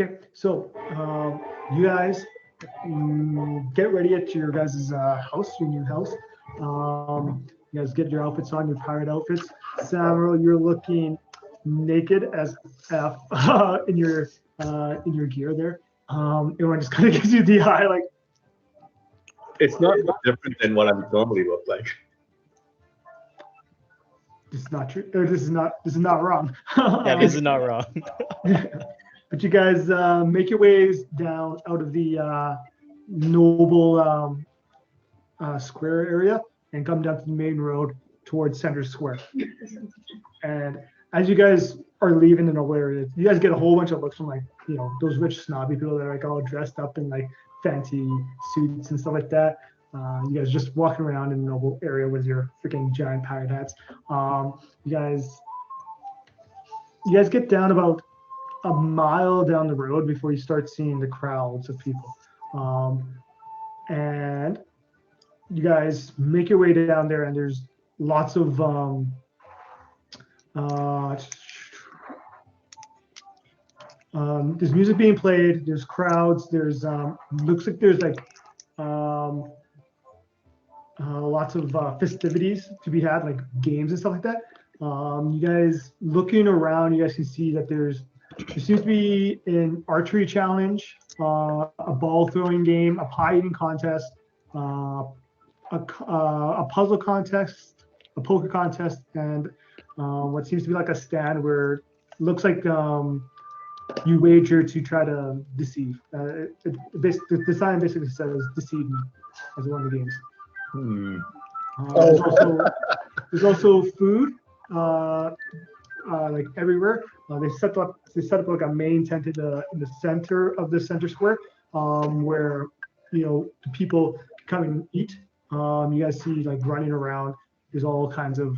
Okay, so you guys get ready at your guys' house, your new house. You guys get your outfits on, your pirate outfits. Samuro, you're looking naked as F in your gear there. Everyone just kind of gives you the eye, like It's not much different than what I normally look like. this is not true. Or this is not wrong. Yeah, this is not wrong. But you guys make your ways down out of the noble square area and come down to the main road towards Center Square. And as you guys are leaving in nowhere, you guys get a whole bunch of looks from like those rich snobby people that are like all dressed up in like fancy suits and stuff like that. You guys just walking around in the noble area with your freaking giant pirate hats. You guys get down about a mile down the road before you start seeing the crowds of people. And you guys make your way down there, and there's lots of there's music being played, there's crowds, there's looks like there's like lots of festivities to be had, like games and stuff like that. You guys looking around, you guys can see that there seems to be an archery challenge, a ball throwing game, a pie eating contest, a puzzle contest, a poker contest, and what seems to be like a stand where it looks like you wager to try to deceive. The sign basically says "deceive me" as one of the games. There's also food like everywhere. They set up like a main tent in the center of the center square, where the people come and eat. You guys see like running around. There's all kinds of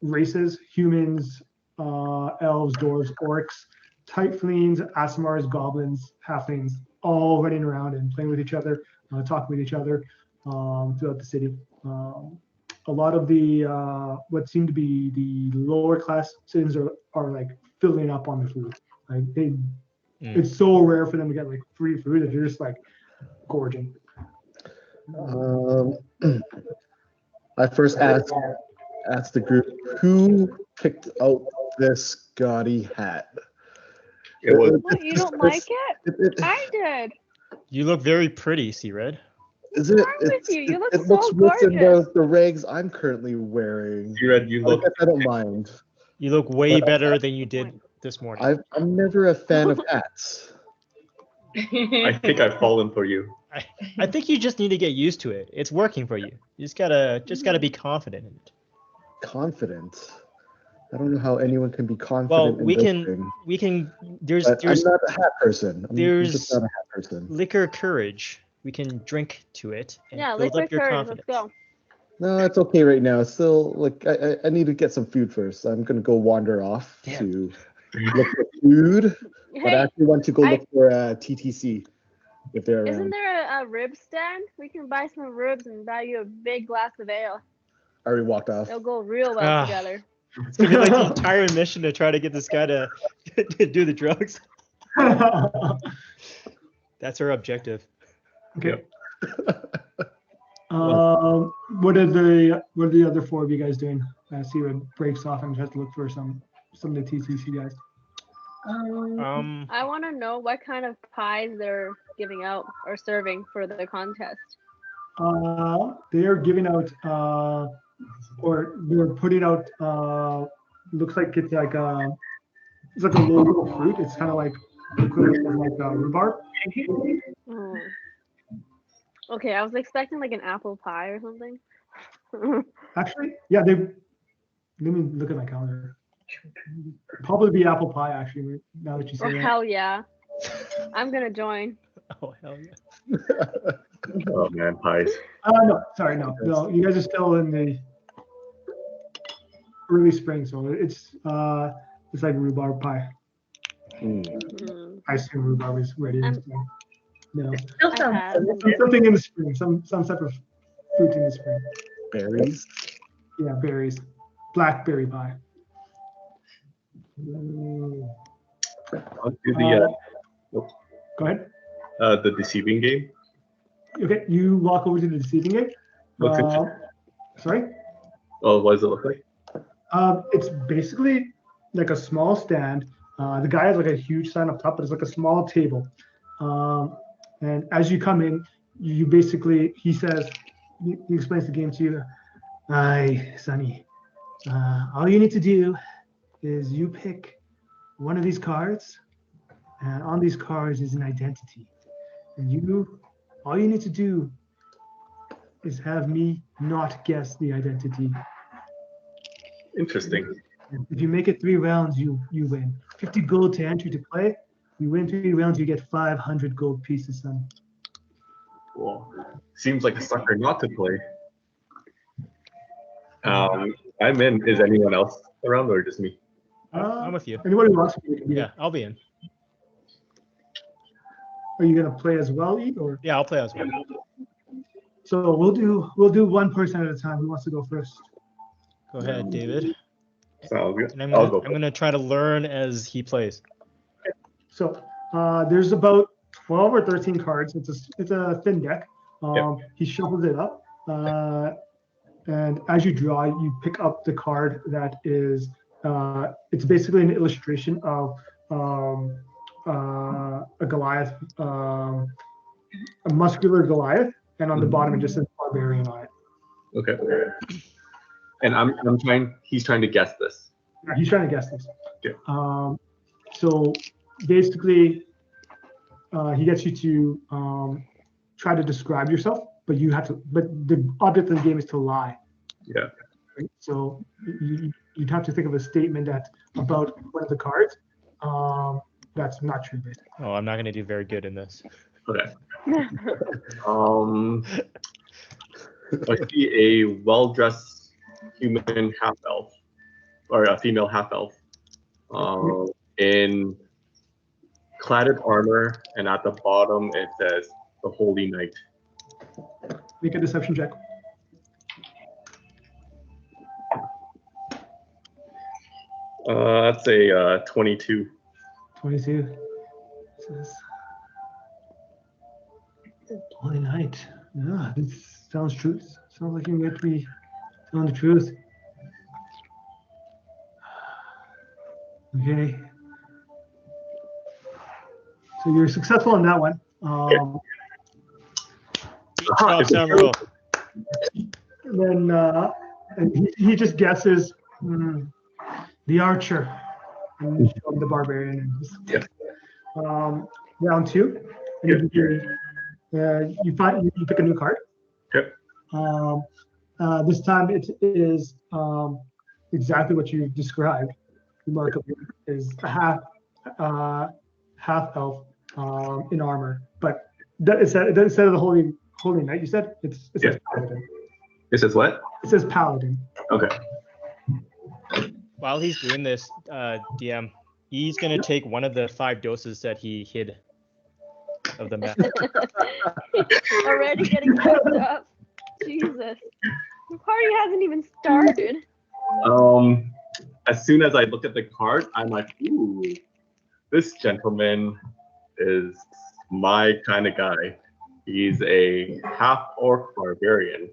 races: humans, elves, dwarves, orcs, tieflings, Asimars, goblins, halflings, all running around and playing with each other, talking with each other throughout the city. A lot of the what seem to be the lower class citizens are like filling up on the food. Like it's so rare for them to get like free food that they're just like gorging. I first asked the group who picked out this gaudy hat. It was. What, you don't like it? I did. You look very pretty, Kcired. Is it? What's wrong with you? You look it so looks worse than gorgeous. the rags I'm currently wearing. Kcired, you look. I don't mind. You look way better than you did this morning. I'm never a fan of hats. I think I've fallen for you. I think you just need to get used to it. It's working for you. You just gotta be confident in it. Confident? I don't know how anyone can be confident. Well, in we this can. thing. We can. There's. But I'm not a hat person. I'm there's just not a hat person. liquor courage. We can drink to it and Yeah, build liquor up your courage. confidence. Let's go. No, it's okay right now. Still, like I need to get some food first. I'm gonna go wander off to look for food. But I Hey, actually want to go look for a TTC if they're isn't around. there a rib stand? We can buy some ribs and buy you a big glass of ale. I already walked off. They'll go real well Ah. together. It's gonna be like the entire mission to try to get this guy to do the drugs. That's our objective. Okay. What are the other four of you guys doing? I see it breaks off and has to look for some of the TCC guys. I want to know what kind of pies they're giving out or serving for the contest. They are giving out or they're putting out looks like it's like a local fruit. It's kind of like the equivalent of like rhubarb. Oh. Okay, I was expecting like an apple pie or something. Actually, yeah, let me look at my calendar. Probably be apple pie actually. Now that you say Oh that. hell yeah! I'm gonna join. Oh hell yeah! Oh man, pies. No, sorry, no. You guys are still in the early spring, so it's like rhubarb pie. Mm. I assume rhubarb is ready. In spring. No, Still sounds had- delicious. something in the spring. Some type of fruit in the spring. Berries. Yeah, berries. Blackberry pie. I'll do the Go ahead. the deceiving game. Okay, you walk over to the deceiving game. What's it? Sorry. Oh, what does it look like? It's basically like a small stand. The guy has like a huge sign up top, but it's like a small table. And as you come in, you basically, he says, he explains the game to you. Hi, Sonny. All you need to do is you pick one of these cards, and on these cards is an identity. And all you need to do is have me not guess the identity. Interesting. If you make it 3 rounds, you win. 50 gold to entry to play. You win 3 rounds, you get 500 gold pieces, son. Well, seems like a sucker not to play. I'm in. Is anyone else around or just me? I'm with you. Anybody who wants to be Yeah, I'll be in. Are you gonna play as well, E? Or Yeah, I'll play as well. so we'll do one person at a time. Who wants to go first? Go ahead, David. Sounds good. And I'll go. I'm gonna try to learn as he plays. So there's about 12 or 13 cards. It's a thin deck. He shuffles it up, and as you draw, you pick up the card that is. It's basically an illustration of a Goliath, a muscular Goliath, and on the bottom it just says barbarian on it. Okay. And he's trying to guess this. He's trying to guess this. Yeah. So basically, he gets you to try to describe yourself, but the object of the game is to lie. Yeah. Right? So you'd have to think of a statement about one of the cards. That's not true, basically. Oh, I'm not gonna do very good in this. Okay. I see a well-dressed human half-elf, or a female half-elf, in cladded armor, and at the bottom it says the Holy Knight. Make a deception check. That's a 22. 22. Says, Holy Night. Yeah, this sounds true. Sounds like you might be telling the truth. Okay. So you're successful on that one. Good job, Samuro. And then and he just guesses the archer and you show him the barbarian. And just, round 2. And you pick a new card. Yep. This time it is exactly what you described. Remarkably, is a half elf in armor, but instead of the holy knight, you said it says paladin. It says what? It says paladin. Okay. While he's doing this, DM, he's gonna take one of the 5 doses that he hid of the map. Already getting fucked up. Jesus. The party hasn't even started. As soon as I look at the card, I'm like, ooh, this gentleman is my kind of guy. He's a half-orc barbarian.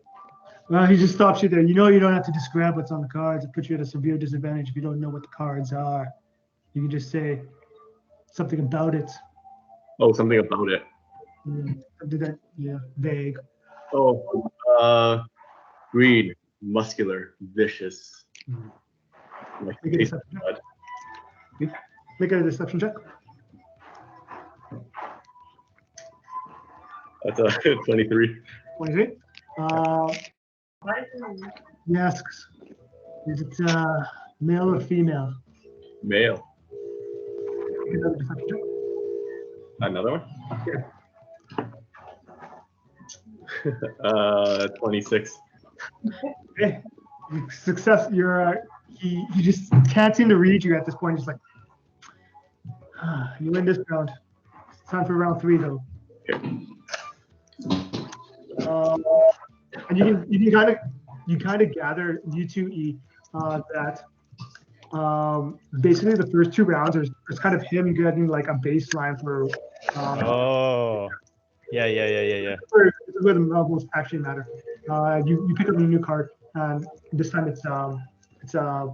Well, he just stops you there. You know you don't have to describe what's on the cards. It puts you at a severe disadvantage if you don't know what the cards are. You can just say something about it. Oh, something about it. Vague. Oh, green, muscular, vicious. Like Make a deception check. Make a deception check. That's a 23. 23. He asks, is it male or female? Male. Make another deception check. Another one? Yeah. 26. Okay. Success. He just can't seem to read you at this point. He's like, you win this round. It's time for round 3 though. Okay. And you kind of gather, you two E, that basically the first 2 rounds it's kind of him getting like a baseline for. Oh. Yeah. Where the levels actually matter. You pick up a new card, and this time it's a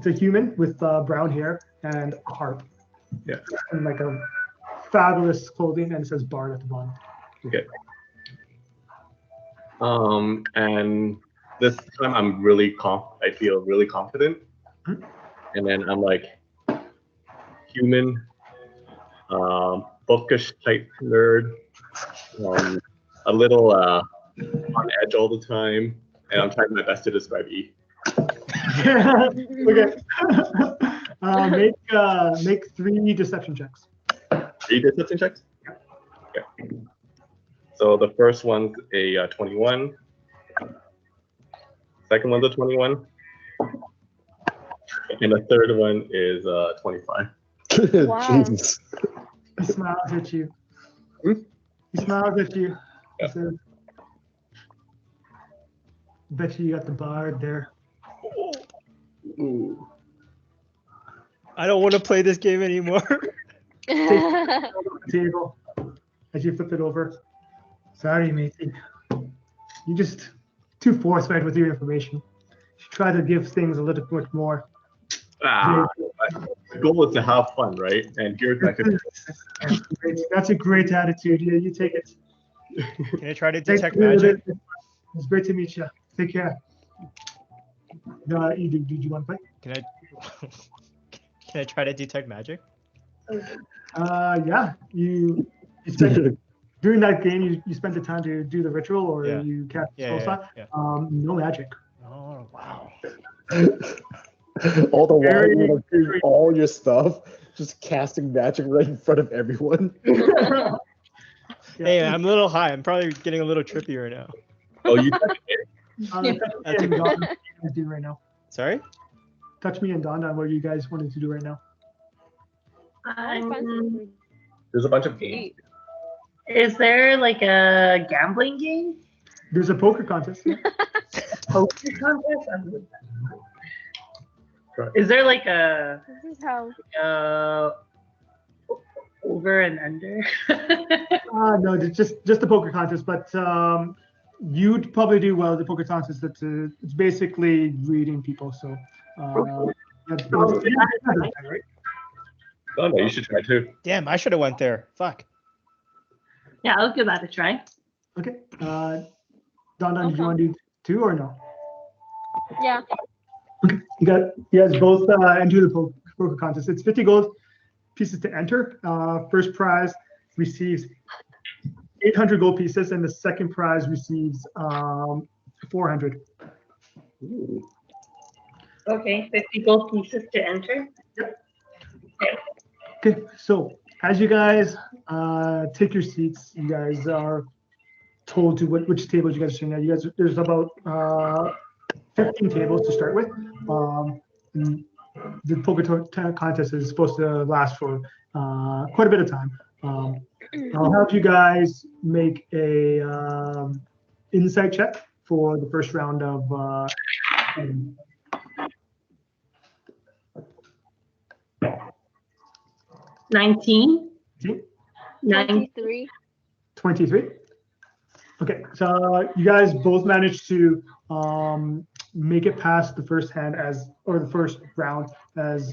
human with brown hair and a harp. Yeah. And like a fabulous clothing, and it says bard at the bottom. Okay. And this time I feel really confident. And then I'm like, human, bookish type nerd, a little on edge all the time, and I'm trying my best to describe E. Okay. Make 3 deception checks. 3 deception checks? Okay. So the first one's a 21. Second one's a 21. And the third one is 25. Wow. Jesus. He smiles at you. Hmm? He smiles at you. Yeah. He says, bet you got the bard there. Ooh. I don't want to play this game anymore. Table as you flip it over. Sorry, matey. You just too forthright with your information. You try to give things a little bit more. The goal is to have fun, right? And here's my That's a great attitude. Yeah, you take it. Can I try to Thanks detect for doing magic? it. It's great to meet you. Take care. Did you want to play? Can I try to detect magic? Yeah. You spent during that game. You spent the time to do the ritual, or Yeah. you cast Yeah, spell yeah, slot. No magic. Oh wow. All the while Very, you're like doing very- all your stuff, just casting magic right in front of everyone. Yeah. Hey, I'm a little high. I'm probably getting a little trippy right now. Oh, you touched it. Touch me and Don, what you guys do right now? Sorry? Touch me and Don, what you guys wanted to do right now? There's a bunch of games. Is there like a gambling game? There's a poker contest. Yeah. Poker contest? Is there like a This is how. over and under? No, it's just a poker contest, but you'd probably do well at the poker contest. It's basically reading people. So, that's right? Oh no, you should try too. Damn, I should have went there. Fuck. Yeah, I'll give that a try. Okay. Don, did you want to do 2 or no? Yeah. You guys both enter the poker contest. It's 50 gold pieces to enter. First prize receives 800 gold pieces, and the second prize receives 400. Ooh. Okay, 50 gold pieces to enter. Okay, so as you guys take your seats, you guys are told to which tables you guys are sitting at. There's about 15 tables to start with. The poker contest is supposed to last for quite a bit of time. I'll have you guys make a insight check for the first round of. 19. 23. 23. Okay, so you guys both managed to make it past the first hand the first round as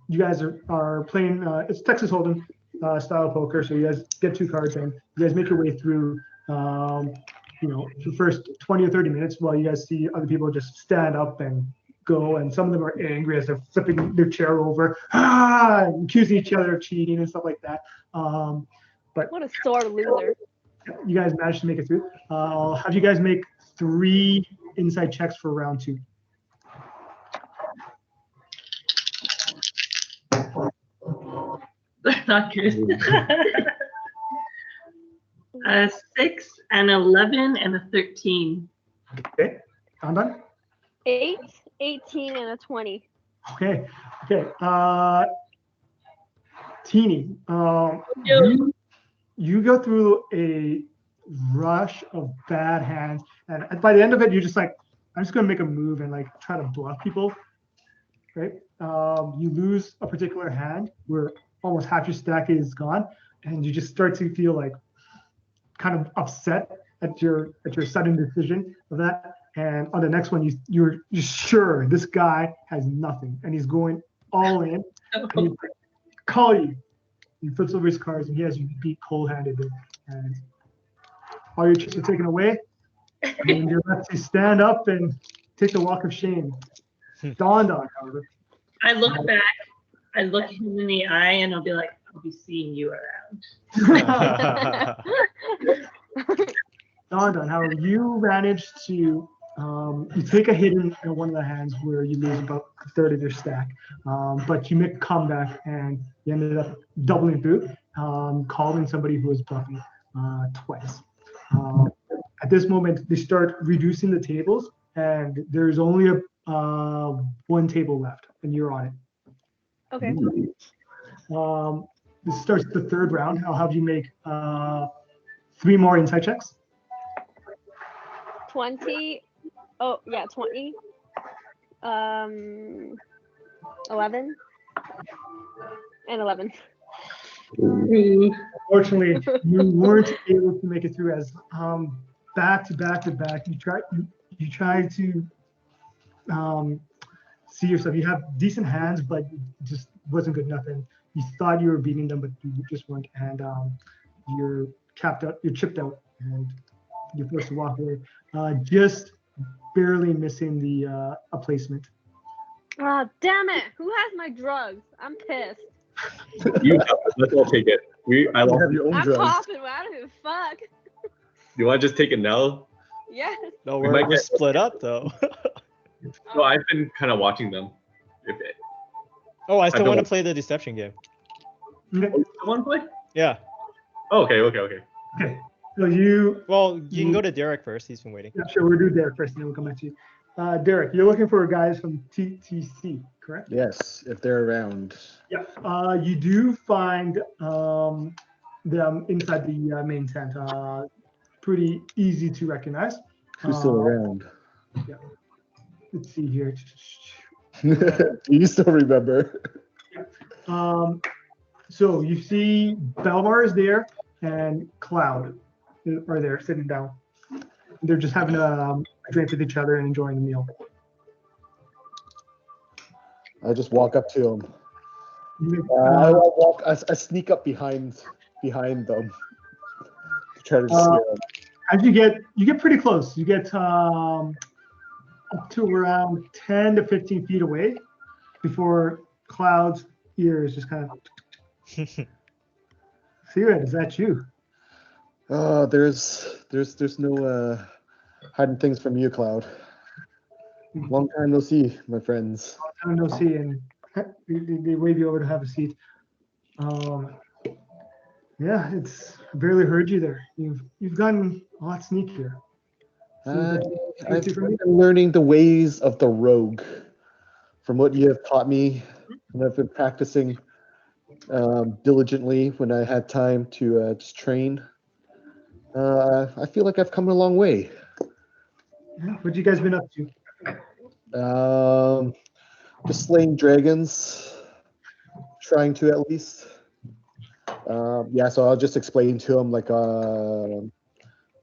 you guys are playing. It's Texas Hold'em style poker, so you guys get 2 cards and you guys make your way through. The first 20 or 30 minutes while you guys see other people just stand up and go, and some of them are angry as they're flipping their chair over, accusing each other of cheating and stuff like that. But What a sore loser. you guys managed to make it through. I'll have you guys make 3 inside checks for round 2. Not good. 6, an 11, and a 13. Okay, I'm done. 8, 18, and a 20. Okay. Teeny, you go through a rush of bad hands, and by the end of it, you're just like, I'm just gonna make a move and like try to bluff people. right? You lose a particular hand where almost half your stack is gone, and you just start to feel like kind of upset at your sudden decision of that. And on the next one, you're sure this guy has nothing, and he's going all in. And he's like, call you. He flips over his cards, and he has you beat cold-handed, and all your chips are taken away, and you're left to stand up and take the walk of shame. Tonton, however. I look back, I look him in the eye, and I'll be like, I'll be seeing you around. Tonton, however, you managed to you take a hit in one of the hands where you lose about a third of your stack, but you make a comeback and you ended up doubling through, calling somebody who was bluffing twice. At this moment, they start reducing the tables, and there's only one table left, and you're on it. Okay. This starts the third round. I'll have you make 3 more insight checks. 20. Oh, yeah, 20. 11. And 11. Unfortunately, you weren't able to make it through as back to back to back. You try to see yourself. You have decent hands, but it just wasn't good enough. And you thought you were beating them, but you just weren't. And you're capped out. You're chipped out, and you're forced to walk away. Just barely missing the a placement. Ah, damn it! Who has my drugs? I'm pissed. You have it. Let's all take it. I You lost. have your own I'm drugs. popping. I don't give a fuck. You want to just take it now? Yes. No, We we're, might we're get- split up though. No, I've been kind of watching them. If it, Oh, I still don't want to want- play the deception game. Okay. oh, you still want to play? Yeah. Oh, okay. Okay. So you. Well, you can go to Derek first. He's been waiting. Yeah, sure. We'll do Derek first, and then we'll come back to you. Derek, you're looking for guys from TTC, correct? Yes, if they're around. Yeah. You do find them inside the main tent. Pretty easy to recognize. Who's still around? Let's see here. You still remember? So you see Belmar is there and Cloud are there sitting down. They're just having a drink with each other and enjoying the meal. I just walk up to them. I sneak up behind them to try to see them. As you get pretty close. You get up to around 10 to 15 feet away before Cloud's ears just kind of. Kcired, is that you? There's no hiding things from you, Cloud. Long time no see, my friends. Long time no see, and they wave you over to have a seat. Yeah, I barely heard you there. You've gotten a lot sneakier. I've been learning the ways of the rogue from what you have taught me, and I've been practicing diligently when I had time to just train. I feel like I've come a long way. Yeah, what you guys been up to? Just slaying dragons, trying to at least. Yeah, so I'll just explain to him like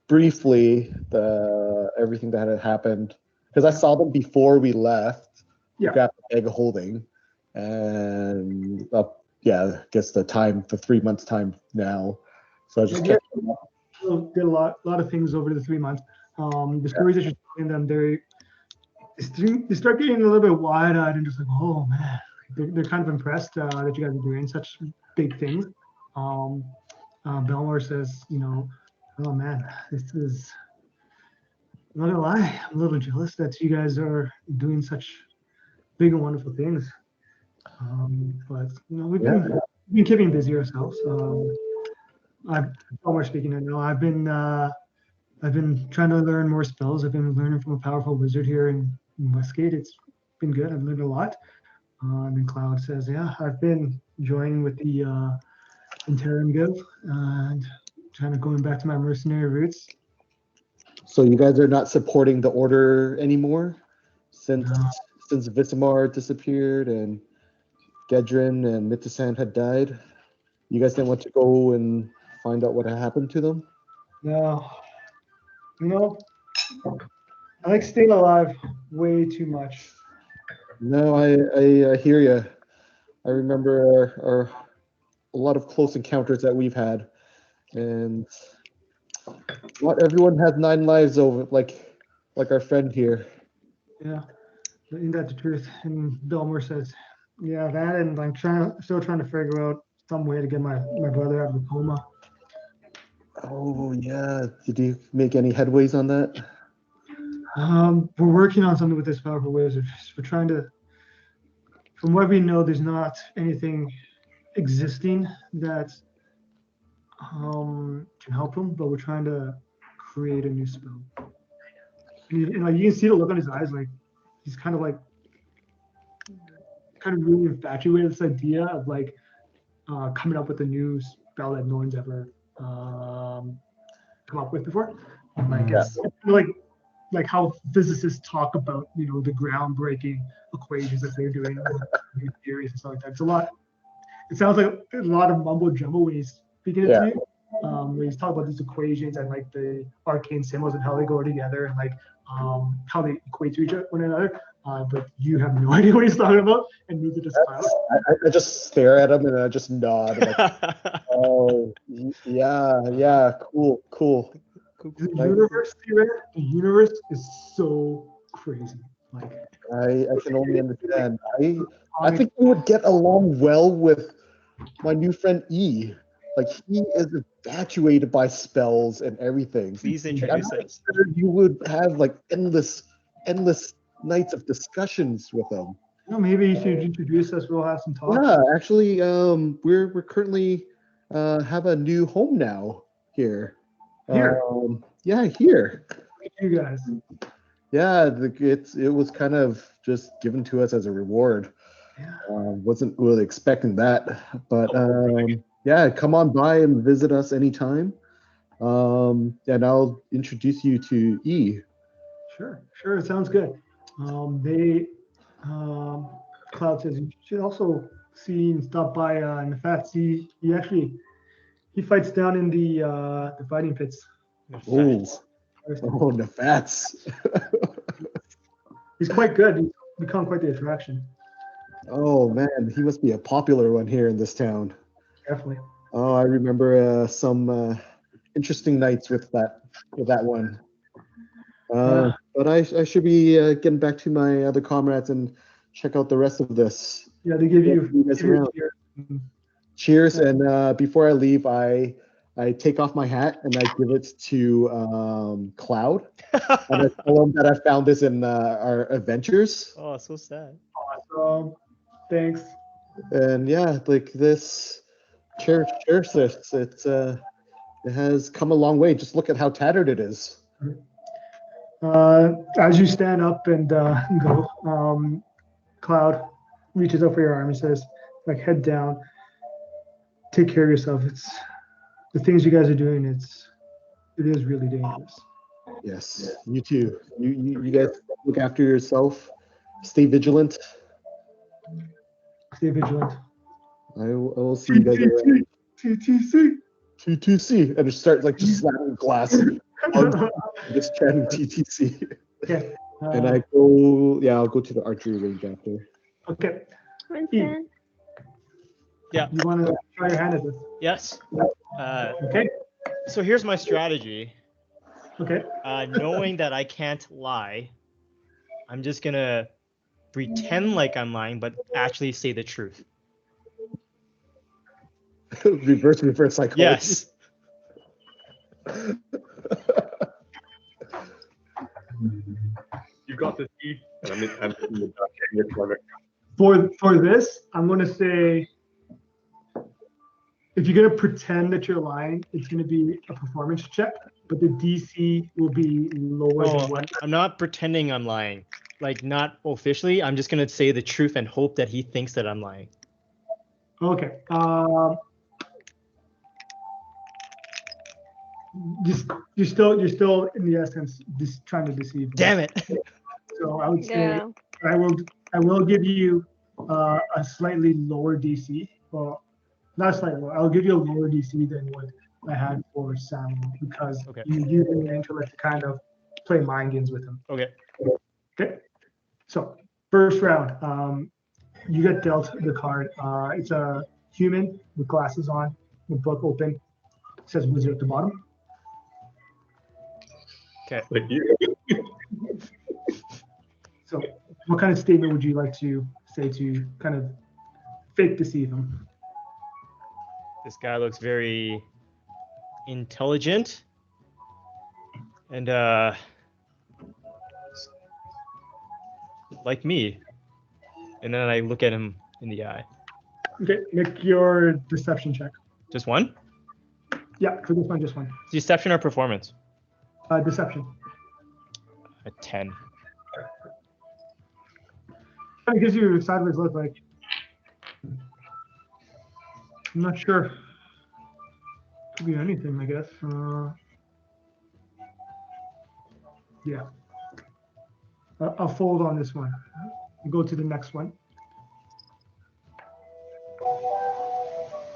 briefly everything that had happened because I saw them before we left. Yeah. Grabbed the bag of holding, and yeah, I guess the 3 months time now. So I just kept. Did a lot of things over the 3 months. The stories that you're telling them, they start getting a little bit wide-eyed and just like, oh man, they're kind of impressed that you guys are doing such big things. Belmar says, oh man, this is. I'm not gonna lie, I'm a little jealous that you guys are doing such big and wonderful things. But we've been keeping busy ourselves. Belmar speaking. I know I've been trying to learn more spells. I've been learning from a powerful wizard here in Westgate. It's been good. I've learned a lot. And then Cloud says, yeah, I've been joining with the Interim Guild and kind of going back to my mercenary roots. So you guys are not supporting the order anymore since since Visimar disappeared and Gedrin and Mitasan had died, you guys didn't want to go and find out what had happened to them? No. You know, I like staying alive way too much. No, I hear you. I remember a lot of close encounters that we've had, and not everyone has 9 lives over like our friend here. Yeah, isn't that the truth? And Belmar says, yeah, that and like still trying to figure out some way to get my brother out of the coma. Oh yeah, did you make any headways on that? We're working on something with this powerful wizard. We're trying to, from what we know, there's not anything existing that can help him, but we're trying to create a new spell. And like you can see the look on his eyes, like he's kind of really infatuated with this idea of like coming up with a new spell that no one's ever come up with before. Like it's like how physicists talk about, you know, the groundbreaking equations that they're doing, new theories and stuff like that. It's a lot. It sounds like a lot of mumbo jumbo when he's speaking it to you. When he's talking about these equations and like the arcane symbols and how they go together and like how they equate to one another. But you have no idea what he's talking about, and neither does Kyle. I just stare at him and I just nod. Like, oh yeah, cool. The universe is so crazy. Like I can only understand. I think we would get along well with my new friend E. Like he is infatuated by spells and everything. Please introduce us. You would have like endless nights of discussions with him. You know, maybe you should introduce us. We'll have some talks. Yeah, actually, we're currently have a new home now here. Here. Here. You guys. Yeah, it was kind of just given to us as a reward. Yeah. Wasn't really expecting that, but yeah, come on by and visit us anytime. And I'll introduce you to E. Sure. It sounds good. Cloud says you should also see and stop by Nefats. He fights down in the fighting pits. Oh, Nefats. He's quite good. He's become quite the attraction. Oh man, he must be a popular one here in this town. Definitely. Oh, I remember some interesting nights with that one. But I should be getting back to my other comrades and check out the rest of this. Yeah, they give you guys around. Cheers, and before I leave, I take off my hat and I give it to Cloud, and I tell him that I found this in our adventures. Oh, so sad. Awesome. Thanks. And yeah, like this, cherish this. It has come a long way. Just look at how tattered it is. As you stand up and go, Cloud reaches out for your arm and says, like, head down. Take care of yourself. It's the things you guys are doing. It is really dangerous. Yes, you too. You guys look after yourself. Stay vigilant. Stay vigilant. I will see you guys around. TTC, and just start like just slamming glass. Just chatting TTC. Okay. And I'll go to the archery range after. Okay. Winston. Yeah. You want to try your hand at this? Yes. Okay. So here's my strategy. Okay. Knowing that I can't lie, I'm just gonna pretend like I'm lying, but actually say the truth. reverse psychology. Yes. You got this, Steve. I'm in the dark. For this, I'm going to say, if you're going to pretend that you're lying, it's going to be a performance check, but the DC will be lower than what. I'm not pretending I'm lying. Like, not officially. I'm just going to say the truth and hope that he thinks that I'm lying. Okay. You're still in the essence just trying to deceive. Damn it. So I would say Yeah. I will give you a slightly lower DC. Well, not slightly lower. I'll give you a lower DC than what I had for Sam because Okay. you use your intellect to kind of play mind games with him. Okay. Okay. So first round, you get dealt the card. It's a human with glasses on, the book open. It says wizard at the bottom. Okay. Like you. So what kind of statement would you like to say to kind of fake deceive him? This guy looks very intelligent and like me. And then I look at him in the eye. Okay, make your deception check. Just one? Yeah, for this one, just one. Deception or performance? Deception. A 10. Kind of gives you a sideways look like, I'm not sure. Could be anything, I guess. Yeah. I'll fold on this one. Go to the next one.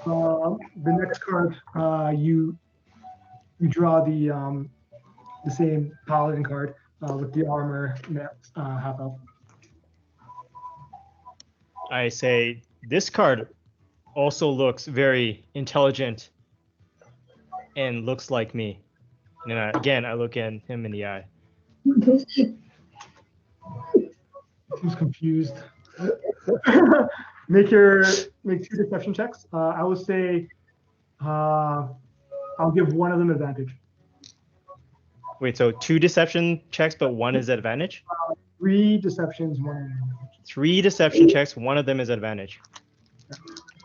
The next card, you draw the same paladin card with the armor half up. I say, this card also looks very intelligent and looks like me. And then again, I look at him in the eye. Who's confused? make two deception checks. I would say I'll give one of them advantage. Wait, so 2 deception checks, but 1 is advantage? 3 deceptions, 1 advantage. 3 deception checks, 1 of them is advantage.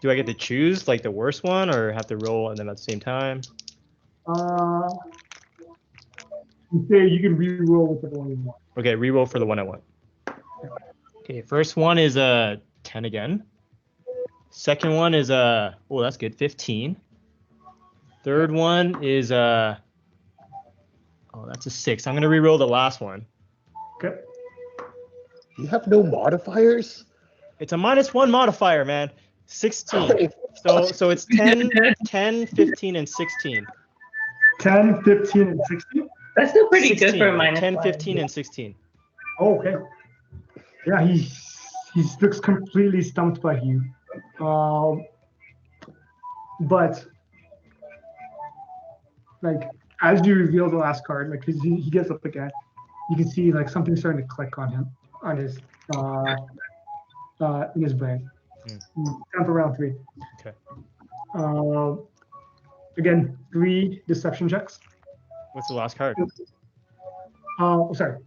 Do I get to choose like the worst one or have to roll them at the same time? You say you can re-roll whichever one you want. Okay, re-roll for the one I want. Okay, first one is a 10 again. Second one is a, oh, that's good, 15. Third one is a, oh, that's a 6. I'm gonna re-roll the last one. Okay. You have no modifiers? It's a -1 modifier, man. 16. So it's 10, 15, and 16. 10, 15, and 16? That's still pretty 16, good for a minus 10, one. 15, and 16. Oh, okay. Yeah, he looks completely stumped by you. But like as you reveal the last card, like he gets up again, you can see like something starting to click on him, on his in his brain. Time for round 3. Okay. Again, 3 deception checks. What's the last card? Sorry.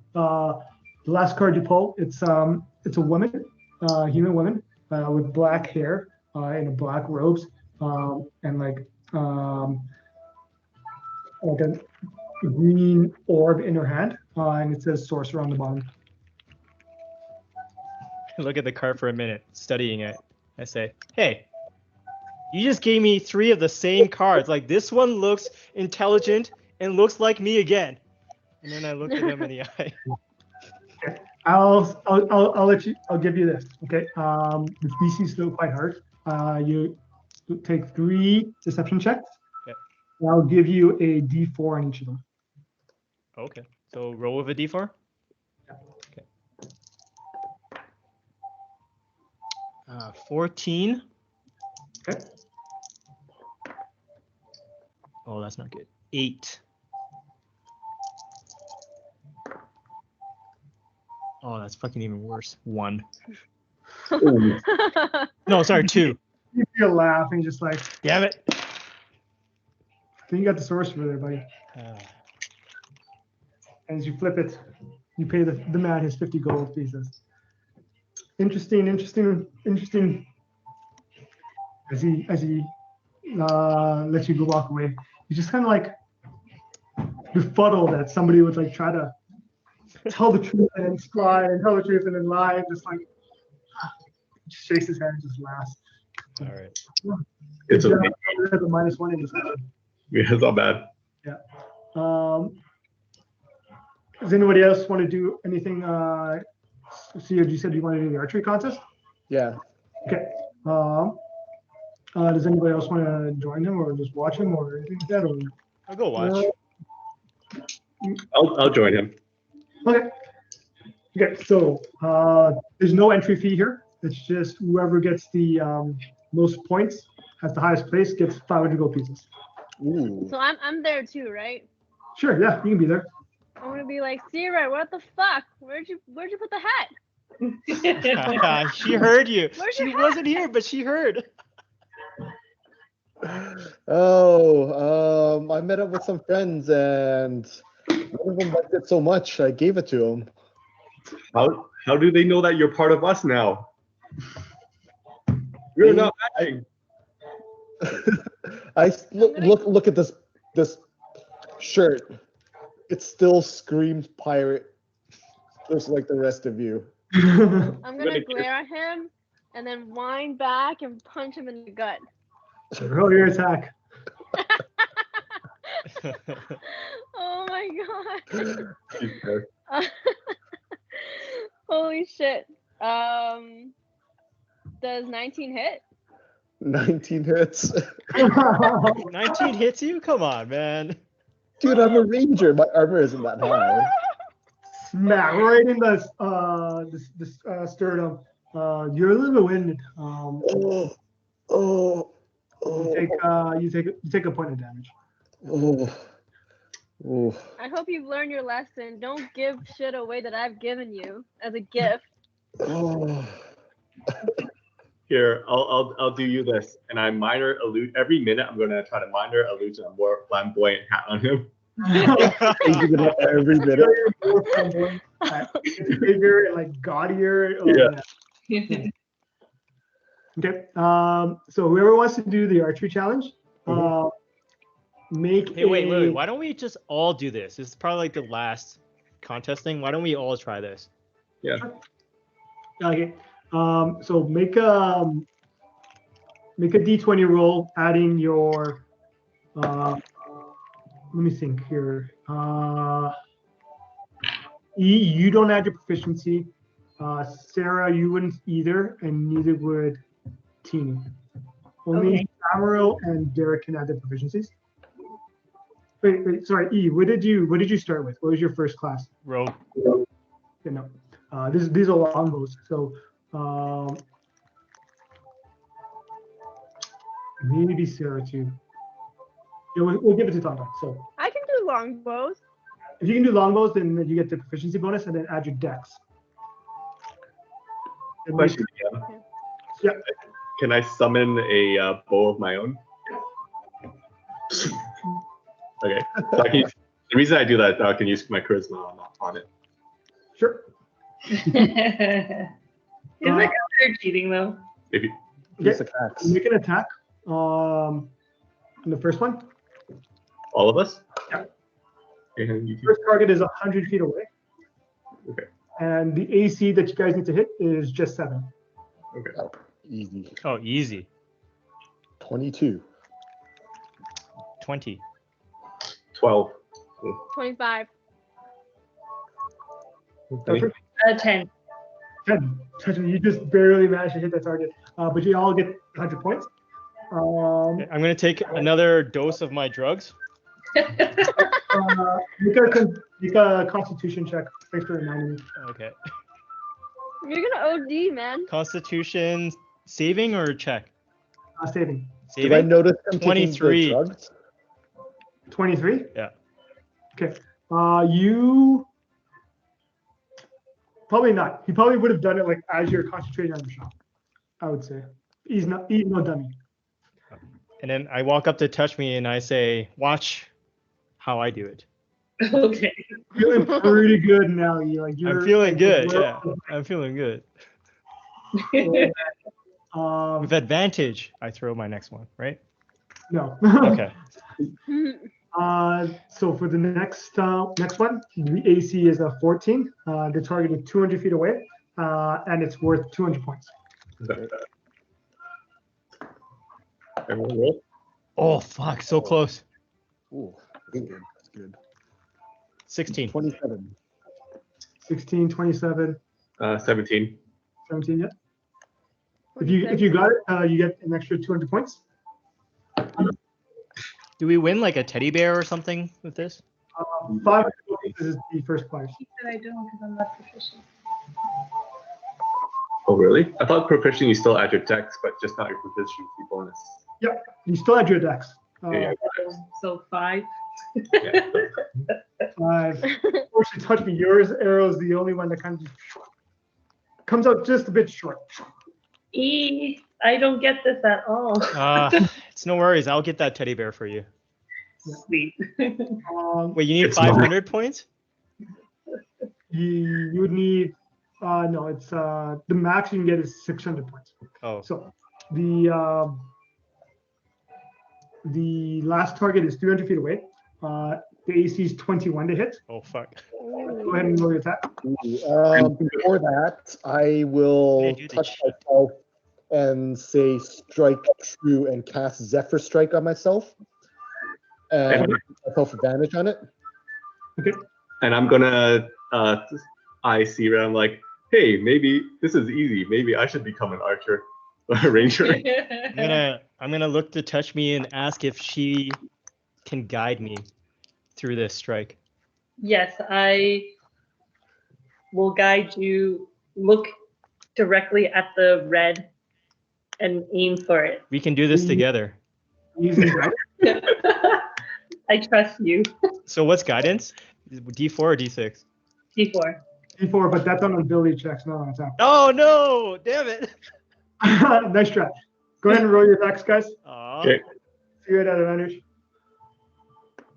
The last card you pull, it's a woman, human woman, with black hair and black robes, and like a green orb in her hand, and it says sorcerer on the bottom. Look at the card for a minute, studying it. I say, hey, you just gave me 3 of the same cards. Like this one looks intelligent and looks like me again. And then I look at him in the eye. I'll give you this. Okay. The DC is still quite hard. You take 3 deception checks. Okay. I'll give you a D4 on each of them. Okay. So roll with a D4? Yeah. Okay. 14. Okay. Oh, that's not good. 8. Oh, that's fucking even worse. 1. No, sorry, 2. You feel laughing, just like, Damn it. then you got the sorcerer there, buddy. As you flip it, you pay the man his 50 gold pieces. Interesting. As he lets you go walk away, you just kind of like befuddled that somebody would like try to tell the truth and then lie and tell the truth and then lie, and just like just shakes his head and just laughs. All right. It's okay. The -1 in this section. Yeah, it's not bad. Yeah. Does anybody else want to do anything see, you said you want to do the archery contest? Yeah. Okay. Does anybody else want to join him or just watch him or anything like that? Or... I'll go watch. I'll join him. Okay. Okay, so there's no entry fee here. It's just whoever gets the most points, has the highest place, gets 500 gold pieces. Ooh. So I'm there too, right? Sure, yeah, you can be there. I'm gonna be like, Kcired, what the fuck? Where'd you put the hat? She heard you. Where's She your hat? wasn't here, but she heard. Oh, I met up with some friends and one of them liked it so much I gave it to him. How do they know that you're part of us now? You're not matching. Look at this shirt. It still screams pirate, just like the rest of you. I'm gonna glare at him and then wind back and punch him in the gut. Roll your attack. Oh my god. Jesus. Holy shit. Does 19 hit? 19 hits. 19 hits you? Come on, man. Dude, I'm a ranger. My armor isn't that high. Smack right in the sternum. You're a little bit winded. You take a point of damage. I hope you've learned your lesson. Don't give shit away that I've given you as a gift. Here, I'll do you this, and I minor illusion every minute. I'm gonna try to minor illusion a more flamboyant hat on him. Every minute. More flamboyant, bigger and like gaudier. Yeah. Okay. So whoever wants to do the archery challenge, make. Hey, wait. Why don't we just all do this? This is probably like the last contest thing. Why don't we all try this? Yeah. Okay. So make a d20 roll, adding your. Let me think here. E, you don't add your proficiency. Sarah, you wouldn't either, and neither would Teeny. Only Samuro and Derek can add their proficiencies. Wait, sorry, E. What did you start with? What was your first class? Rogue. Okay, no. These are longbows. So maybe Sarah too. Yeah, we'll give it to Tonton. So I can do longbows. if you can do longbows, then you get the proficiency bonus, and then add your dex. And Question. Yeah. Can I summon a bow of my own? Okay. So the reason I do that is I can use my charisma on it. Sure. Is that considered cheating though? If you, Just attacks. Make an attack. On the first one. all of us? Yeah. And you can, First target is 100 feet away. Okay. And the AC that you guys need to hit is just 7. okay. Easy. Oh, easy. 22. 20. 12. 25. Perfect. 10. 10. You just barely managed to hit that target. But you all get 100 points. Okay, I'm gonna take another dose of my drugs. Make a Constitution check. Thanks for reminding me. Okay. You're gonna OD, man. Constitution saving or check? Saving. Did I Saving. notice him taking 23. the drugs? 23? Yeah. Okay. You probably not. He probably would have done it like as you're concentrating on the shot. I would say. He's no dummy. And then I walk up to Touchme and I say, "Watch how I do it." Okay. Feeling pretty good now. I'm I'm feeling good. Yeah, I'm feeling good. With advantage, I throw my next one, right? No. Okay. So for the next one, the AC is a 14. The target is 200 feet away, and it's worth 200 points. Everyone roll? Oh fuck, so close. Ooh, that's good. That's good. 16. 27. 16, 27. 17. 17, yeah. If you got it, you get an extra 200 points. Do we win like a teddy bear or something with this? 5 points is the first prize. He said I don't because I'm not proficient. Oh, really? I thought proficient you still add your dex, but just not your proficiency bonus. Yep, you still had your dex. Yeah. So 5. Yeah. 5. Unfortunately, touch me. Yours arrow is the only one that kind of comes out just a bit short. E, I don't get this at all. It's no worries. I'll get that teddy bear for you. Sweet. Wait, you need It's 500 points? You would need no, it's the max you can get is 600 points. Oh. So the last target is 300 feet away. The AC is 21 to hit. Oh fuck. Go ahead and roll your attack. Before that, I will Hey, dude, touch myself and say strike true and cast Zephyr Strike on myself. And give myself advantage on it. Okay. And I'm gonna I see her. I'm like, hey, maybe this is easy. Maybe I should become an archer, a ranger. I'm gonna look to Touchme and ask if she can guide me through this strike. Yes, I will guide you. Look directly at the red and aim for it. We can do this together. Using I trust you. So what's guidance? D4 or D6? D4. D4, but that's on ability checks, not on attack. Oh no! Damn it! Nice try. Go ahead and roll your attacks, guys. Aw. Okay. See you at advantage.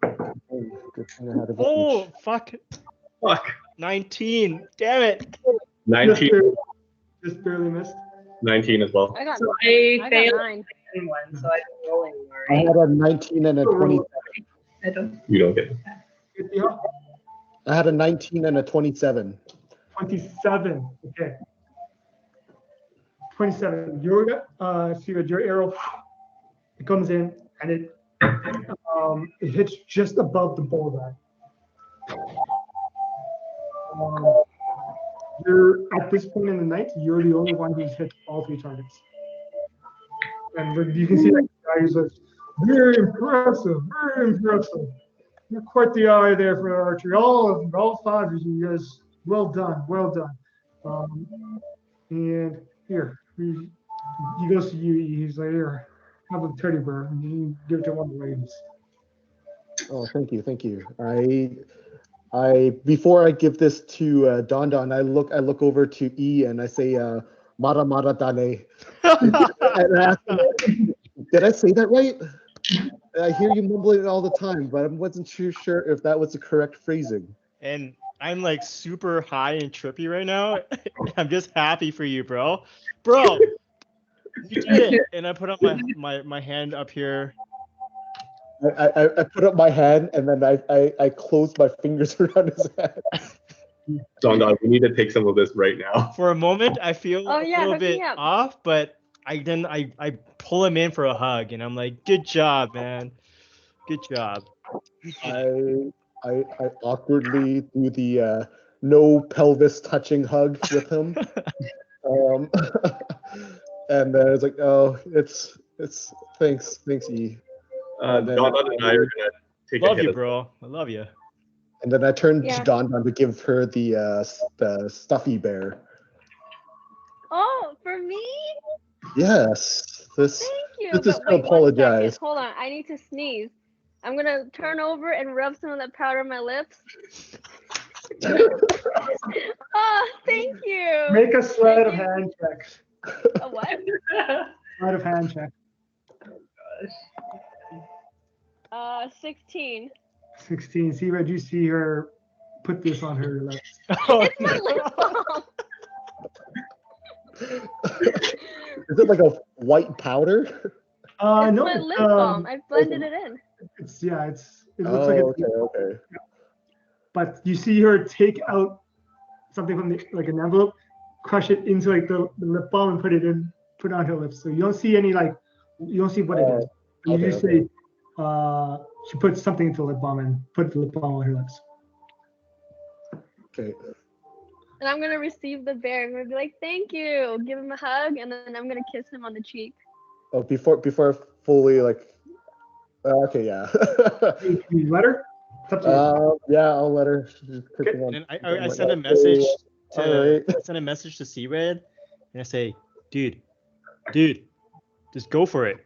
Good thing I had advantage. Oh fuck! Fuck. 19. Damn it! 19. Just barely missed. 19 as well. I got So I I failed got 9. one, so I don't roll anymore. I Right? had a 19 and a 20. I don't. You don't get it. Good deal. I had a 19 and a 27. 27. Okay. 27. Your arrow, it comes in and it hits just above the bullseye. You're at this point in the night, you're the only one who's hit all 3 targets. And you can see that guy who's like, very impressive, very impressive. You're quite the eye there for archery. All 5 of you guys, well done, well done. And here, he goes to you. He's like, here, have a teddy bear. And you give it to one of the ladies. Oh, thank you, thank you. I before I give this to Don, I look over to E and I say, Mara Mara Dane. And I ask him, did I say that right? I hear you mumbling it all the time, but I wasn't too sure if that was the correct phrasing. And I'm like super high and trippy right now. I'm just happy for you, bro. Bro, you did it. And I put up my hand up here. I put up my hand and then I closed my fingers around his head. Don, we need to take some of this right now. For a moment, I feel Oh, a yeah, little hook me bit up. off, but I pull him in for a hug, and I'm like, "Good job, man. Good job." I awkwardly do the no pelvis touching hug with him. And then it's like, oh, it's thanks E. Don and I are gonna take a Love hit. you, bro. I love you. And then I turned Yeah. to Don to give her the stuffy bear. Oh, for me? Yes, this Thank you. this is But to wait 1 apologize. second. Hold on. I need to sneeze. I'm going to turn over and rub some of that powder on my lips. Oh, thank you. Make a sleight of hand check. A what? Sleight of hand check. 16. 16. See, Red, you see her put this on her lips. Oh, It's my lip balm. Is it like a white powder? It's No, my lip balm. I blended it in. It looks like it's, okay. but you see her take out something from like an envelope, crush it into like the lip balm and put it on her lips. So you don't see any you don't see what it is. But you just say she put something into the lip balm and put the lip balm on her lips. Okay. and I'm gonna receive the bear. I'm gonna be like, thank you, give him a hug, and then I'm gonna kiss him on the cheek. Oh, before fully like. Okay, yeah. You let her? It's up to you. Yeah, I'll let her. She's clicking on. And I send a Okay, message to alright. I send a message to Kcired, and I say, dude, just go for it.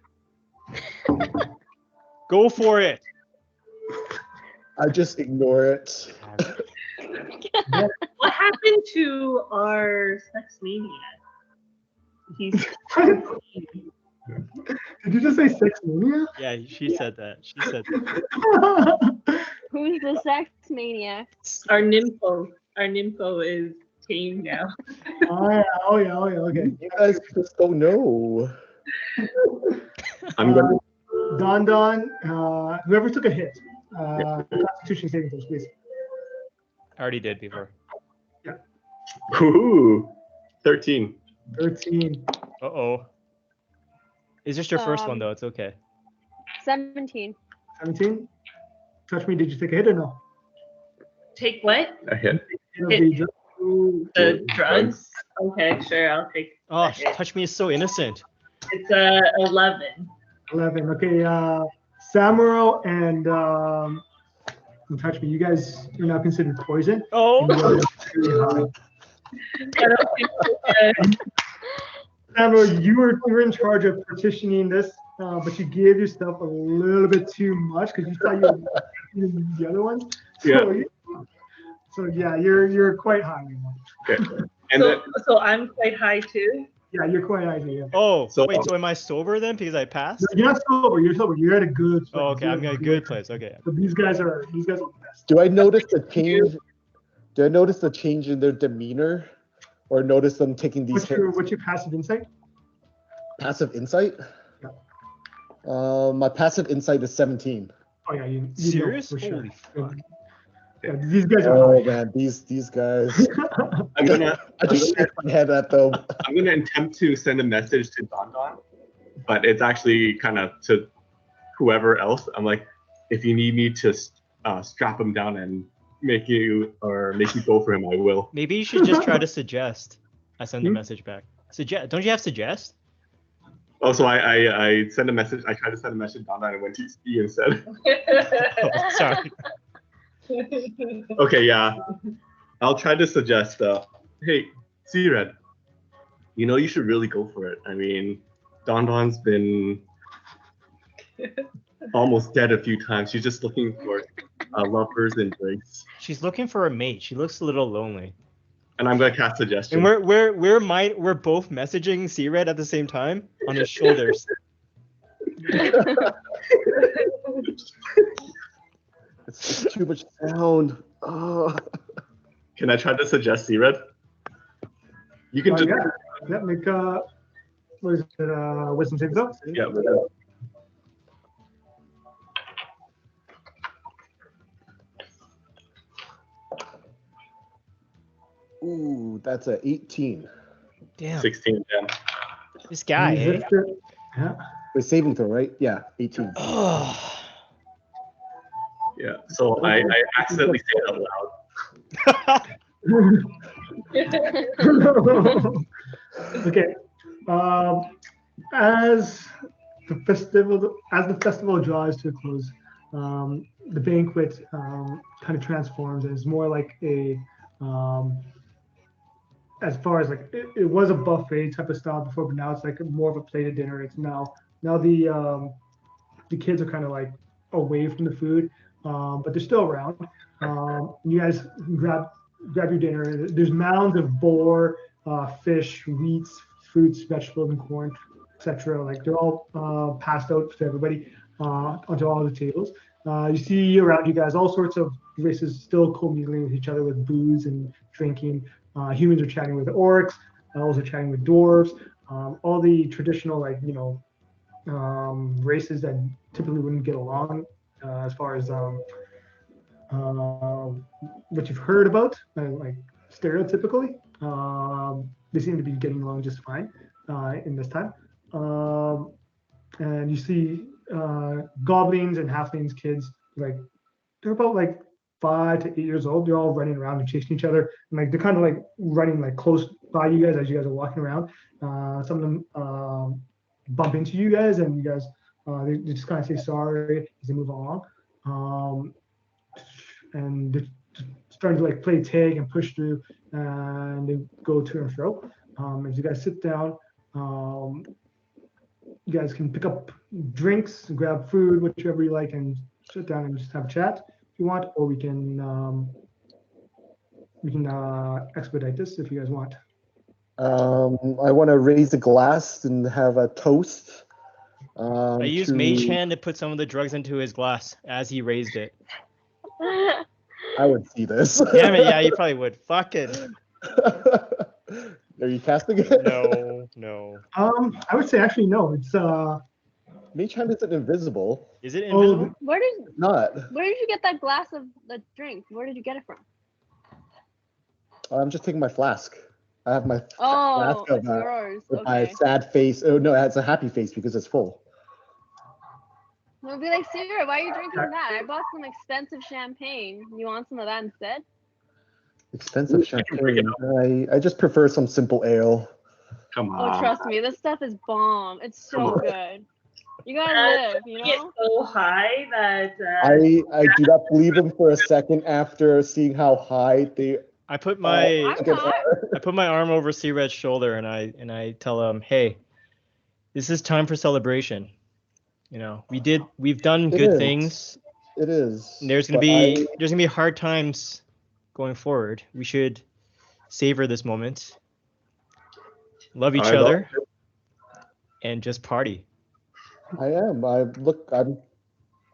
Go for it. I just ignore it. What happened to our sex maniac? He's Did you just say sex mania? Yeah, she said that. She said that. Who's the sex maniac? our nympho. Our nympho is tame now. Oh yeah, okay. You guys just don't know. I'm gonna. Don, whoever took a hit, Constitution saving throws, please. I already did before. Ooh, 13. 13, Uh-oh. It's just your first one, Um, though. It's okay. 17. 17. Touch me. Did you take a hit or no? Take what? A hit. Hit. Ooh, The drugs? Okay, sure, I'll take Oh, Okay. Touch Me is so innocent. It's 11. 11. Okay, Samuro and Touch Me. You guys are now considered poison. Oh. And you are really high. I don't think so. Samuro, you were in charge of partitioning this, but you gave yourself a little bit too much because you thought you were doing the other ones. Yeah. So yeah, you're quite high right now. Okay. And then, So I'm quite high too. Yeah, you're quite high. Yeah. Oh, So- wait, so am I sober then because I passed? You're not sober. You're sober. You're at a good place. Oh, okay, I'm in a good place. Okay. So these guys are the best. Do I notice the change? Do I notice the change in their demeanor, or notice them taking these hits? What's your passive insight? Passive insight? My passive insight is 17. Oh yeah, you Serious? know for sure. Holy fuck. Yeah, these guys are Oh high. man, these guys. I'm gonna. I just shake my head at them. I'm gonna attempt to send a message to Don, but it's actually kind of to whoever else. I'm like, if you need me to strap him down and make you go for him, I will. Maybe you should just try to suggest. I send the Hmm? message back. Suggest? Don't you have suggest? Oh, so I send a message. I tried to send a message to Don and went to E instead. Oh, sorry. Okay, yeah. I'll try to suggest, hey, Kcired, you should really go for it. I mean, Don's been almost dead a few times. She's just looking for lovers and drinks. She's looking for a mate. She looks a little lonely. And I'm gonna cast suggestion. And we're both messaging Kcired at the same time on his shoulders. It's too much sound. Oh. Can I try to suggest Kcired? You can just yeah, make what is it? Wisdom saving throw. yeah. Ooh, that's a 18. Damn. 16. Yeah. This guy, eh? Resist it. Yeah. The saving throw, right? Yeah, 18. Oh. Yeah. So I accidentally say it out loud. Okay. As the festival draws to a close, the banquet kind of transforms and is more like a as far as like it was a buffet type of style before, but now it's like more of a plated dinner. It's now the kids are kind of like away from the food, but they're still around. You guys grab your dinner. There's mounds of boar, fish, wheats, fruits, vegetables, and corn, etc. Like they're all passed out to everybody onto all the tables. You see around you guys all sorts of races still commingling with each other with booze and drinking. Humans are chatting with the orcs, elves are chatting with dwarves. All the traditional races that typically wouldn't get along as far as what you've heard about, like stereotypically. They seem to be getting along just fine in this time. And you see goblins and halflings kids, like they're about like 5 to 8 years old. They're all running around and chasing each other, and like they're kind of like running like close by you guys as you guys are walking around. Some of them bump into you guys, and you guys they just kind of say sorry as they move along. And they're starting to like play tag and push through, and they go to and fro. As you guys sit down, you guys can pick up drinks, grab food, whichever you like, and sit down and just have a chat if you want, or we can expedite this if you guys want. I want to raise a glass and have a toast. I used Mage Hand to put some of the drugs into his glass as he raised it. I would see this. Damn it, yeah, you probably would. Fuck it. Are you casting it? No. I would say actually no. It's Mage Hand isn't invisible. Is it invisible? Where Not. did you get that glass of the drink? Where did you get it from? I'm just taking my flask. I have my Oh, flask it's yours. with my Okay. sad face. Oh no, it's a happy face because it's full. We'll be like, Sarah, why are you drinking that? I bought some expensive champagne. You want some of that instead? Expensive champagne. I just prefer some simple ale. Come Oh, on. trust me, this stuff is bomb. It's Come so on. good. You gotta live, you Get know? so high that I do not believe him for a second after seeing how high they. I put my I'm not. I put my arm over Cred's shoulder and I tell him, hey, this is time for celebration. You know, we've done It good is. things. It is. And there's gonna but be hard times going forward. We should savor this moment, love each other, and just party. I am. I'm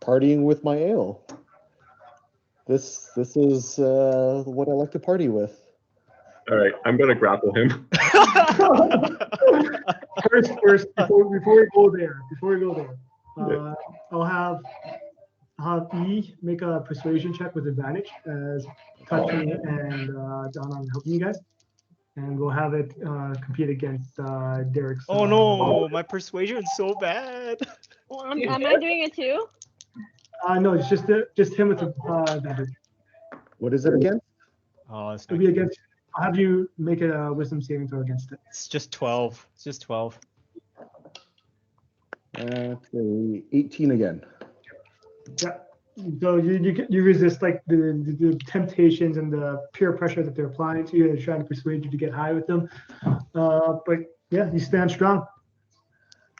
partying with my ale. This is what I like to party with. All right, I'm gonna grapple him. First, before we go there, I'll have E make a persuasion check with advantage as Touchme and Don are helping you guys, and we'll have it compete against Derek's. Oh no, my persuasion's so bad. Well, am I doing it too? No, it's just him with the advantage. What is it again? Oh, it's It'll not be good. against. I'll have you make a wisdom saving throw against it. It's just 12. It's just 12. That's a 18 again. Yeah. So you resist like the temptations and the peer pressure that they're applying to you. They're trying to persuade you to get high with them. But yeah, you stand strong.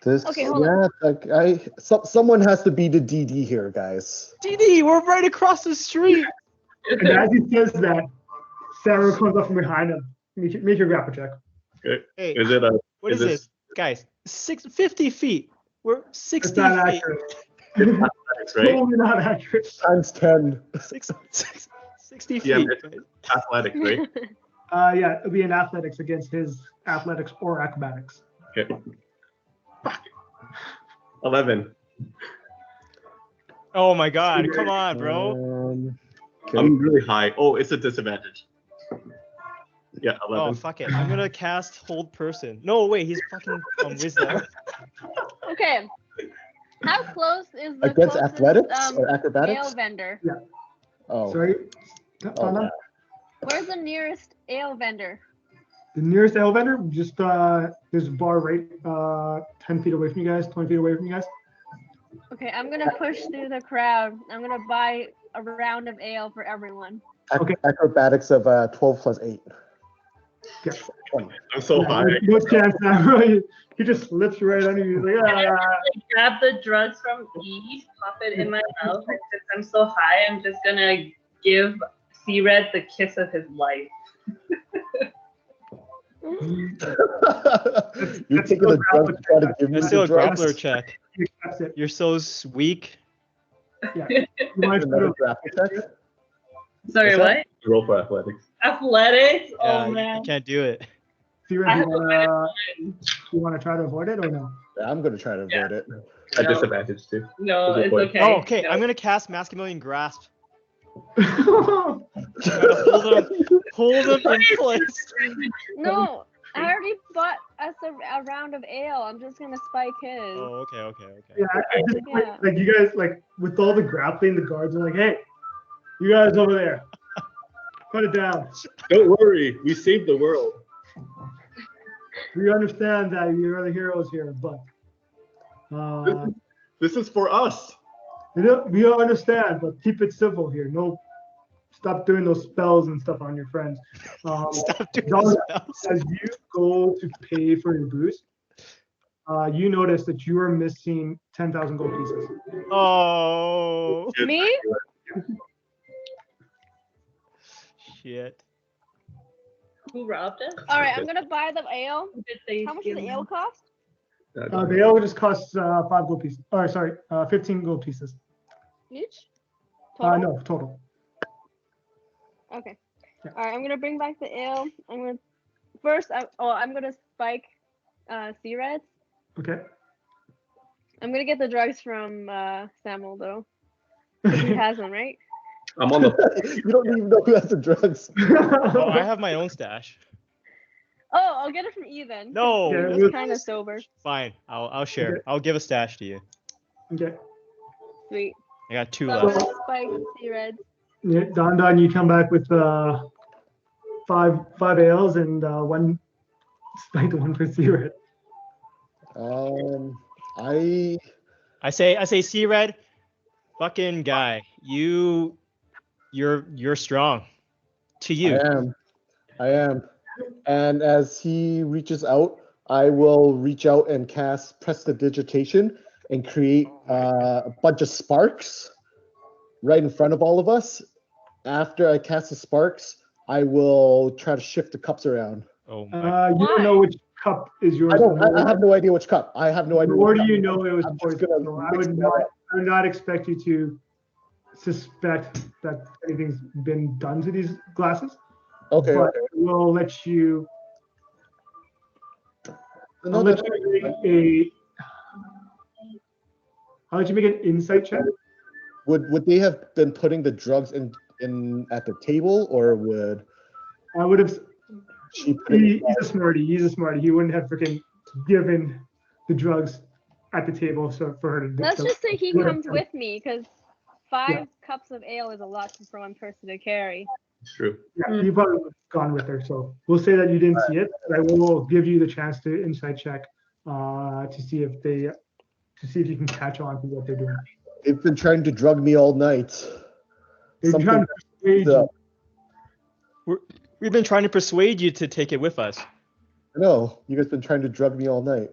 Okay, hold on. Like someone has to be the DD here, guys. DD, we're right across the street. And as he says that, Samuro comes up from behind him. Make your grapple check. Okay. Hey, Is it a? what is this, guys? 50 feet. We're It's 60 not feet. accurate. athletics, right? Totally not accurate. Times 10. 60 Yeah, feet. it's athletics, right? Yeah, it'll be in athletics against his athletics or acrobatics. Okay. 11. Oh my god, come on, bro. Okay. I'm really high. Oh, it's a disadvantage. Yeah, Oh, 11. fuck it. I'm gonna cast Hold Person. No, wait, he's fucking on Wisdom. Okay. How close is the Against closest, athletics or ale acrobatics? vendor? Oh. Sorry. Oh, Tana? yeah. Where's the nearest ale vendor? The nearest ale vendor, just there's a bar right 10 feet away from you guys, 20 feet away from you guys. Okay, I'm gonna push through the crowd. I'm gonna buy a round of ale for everyone. Okay. Acrobatics of 12 plus 8. Yeah. I'm so Yeah, high. no chance now. He just slips right under you. He's like, ah. grab the drugs from E, pop it in my mouth, and since I'm so high, I'm just gonna give Kcired the kiss of his life. You're taking the drugs to try to give me That's the still a drugs. grappler check. He accepts it. You're so weak. Yeah. You want to Another do grapple check? Sorry, What's that? what? Roll for athletics. Athletics? Yeah, Oh you man. can't do it. you want to try to avoid it or no? Yeah, I'm going to try to avoid it. A No. disadvantage too. No, Good it's point. okay. Oh, okay. No. I'm gonna cast Masculine Grasp. Gotta hold him in place. No, I already bought us a round of ale. I'm just gonna spike his. Oh, okay. Yeah, at this point, Yeah. like you guys, like with all the grappling, the guards are like, hey, You guys over there. Put it down. Don't worry, we saved the world. We understand that you're the heroes here, but This is for us. we all understand, but keep it simple here. No, stop doing those spells and stuff on your friends. Stop doing Donald, spells. as you go to pay for your booze, you notice that you are missing 10,000 gold pieces. Oh Me? shit. Who robbed us? All right, I'm gonna buy the ale. Did they How much does steal the ale cost? The ale just costs 5 gold pieces. Or sorry, 15 gold pieces. Each? Total? No, total. Okay. Yeah. All right, I'm gonna bring back the ale. I'm gonna first. I'm gonna spike Kcired. Okay. I'm gonna get the drugs from Samuel though. 'Cause he has them, right? I'm on the. You don't even know who has the drugs. Oh, I have my own stash. Oh, I'll get it from E then. No. Yeah, He's kind of sober. Fine. I'll share. Okay. I'll give a stash to you. Okay. Sweet. I got 2 So I'm left. gonna spike Kcired. Yeah, Don, you come back with five ales and one spiked one for Kcired. I say Kcired, fucking guy, you're strong. To you. I am. And as he reaches out, I will reach out and cast Prestidigitation and create a bunch of sparks right in front of all of us. After I cast the sparks, I will try to shift the cups around. Oh my. You don't know which cup is yours. I have no idea which cup. I have no idea. Nor which do cup. you know it was I'm just poison. gonna So I mix would that up. not expect you to suspect that anything's been done to these glasses. Okay. But we'll let you. No, I'll let you make an insight check. Would they have been putting the drugs in at the table, or would I would have. she put it He's a smarty. He's a smarty. He wouldn't have freaking given the drugs at the table so for her to. Let's just say he Yeah. comes with me because 5 Yeah. cups of ale is a lot for one person to carry. It's true. Yeah, you probably would have gone with her. So we'll say that you didn't see it. But I will give you the chance to insight check to see if you can catch on to what they're doing. They've been trying to drug me all night. They're Something- trying to persuade you. We've been trying to persuade you to take it with us. No, you guys been trying to drug me all night.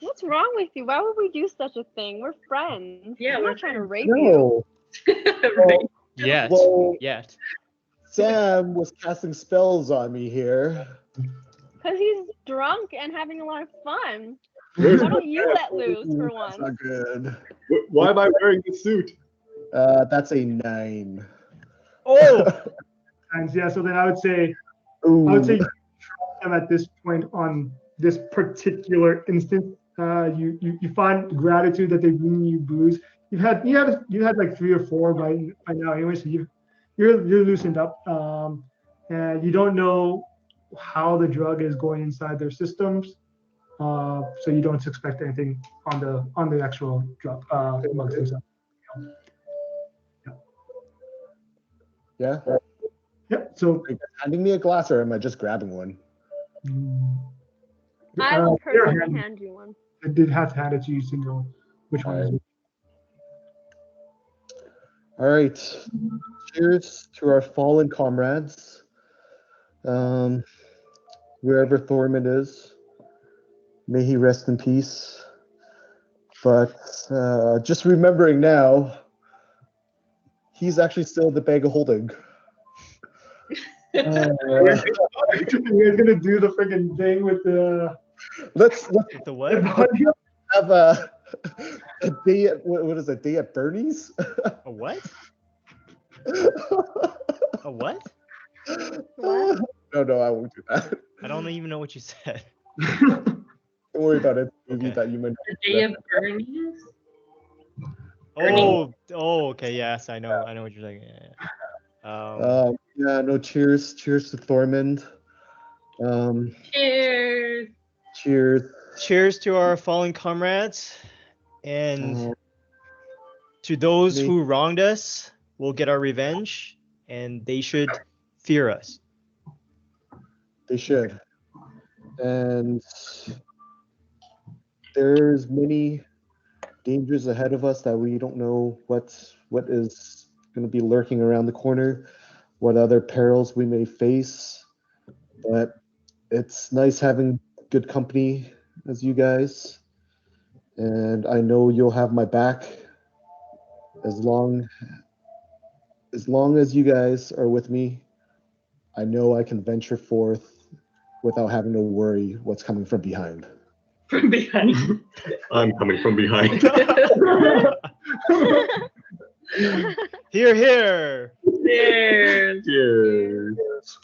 What's wrong with you? Why would we do such a thing? We're friends. Yeah, I'm we're not trying to rape you. No. Right. Yes. Well, Yet. Sam was casting spells on me here. Because he's drunk and having a lot of fun. Where's- Why don't you let loose for That's once? not good. Why am I wearing this suit? That's a 9. Oh. And yeah, so then I would say Ooh. you trust them at this point on this particular instance. You find gratitude that they've given you booze. You had like 3 or 4 by now anyway, so you're loosened up. And you don't know how the drug is going inside their systems. So you don't expect anything on the actual drug mugs themselves. Yeah. Yep. So Are you guys handing me a glass, or am I just grabbing one? I will here, personally hand you one. I did have to hand it to you to know which one is which. All right. Cheers to our fallen comrades. Wherever Thormund is, may he rest in peace. But just remembering now, he's actually still the bag of holding. You guys gonna do the freaking thing with the Let's The what? have a day at what is it? Day at Bernie's? A what? A what? What? No, I won't do that. I don't even know what you said. Don't worry about it. Maybe Okay. that you might. The day of Bernie's? Oh, okay, yes, I know what you're saying. Yeah. No. Cheers to Thormund. Cheers. Cheers. Cheers to our fallen comrades, and to those who wronged us. we'll get our revenge, and they should fear us. They should. And there's many dangers ahead of us that we don't know what is going to be lurking around the corner, what other perils we may face. But it's nice having good company as you guys. And I know you'll have my back as long as you guys are with me. I know I can venture forth without having to worry what's coming from behind. From behind. I'm coming from behind. Here, here. Cheers. Cheers.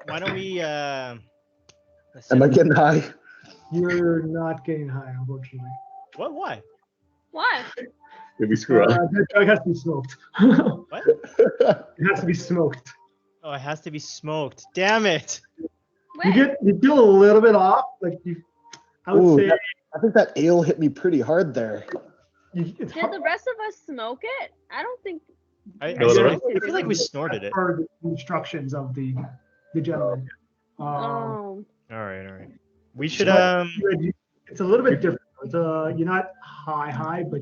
Why don't we? Let's Am I see. getting high? You're not getting high, unfortunately. What? Why? Why? Did we screw up? That drug has to be smoked. What? It has to be smoked. Oh, it has to be smoked. Damn it! You Wait. feel a little bit off. Like I would Ooh, say I think that ale hit me pretty hard there. it's Did the rest of us smoke it? I don't think. I No, no, no. feel like we snorted it. per the instructions of the gentleman. Oh. All right. We should It's a little bit different. It's you're not high, but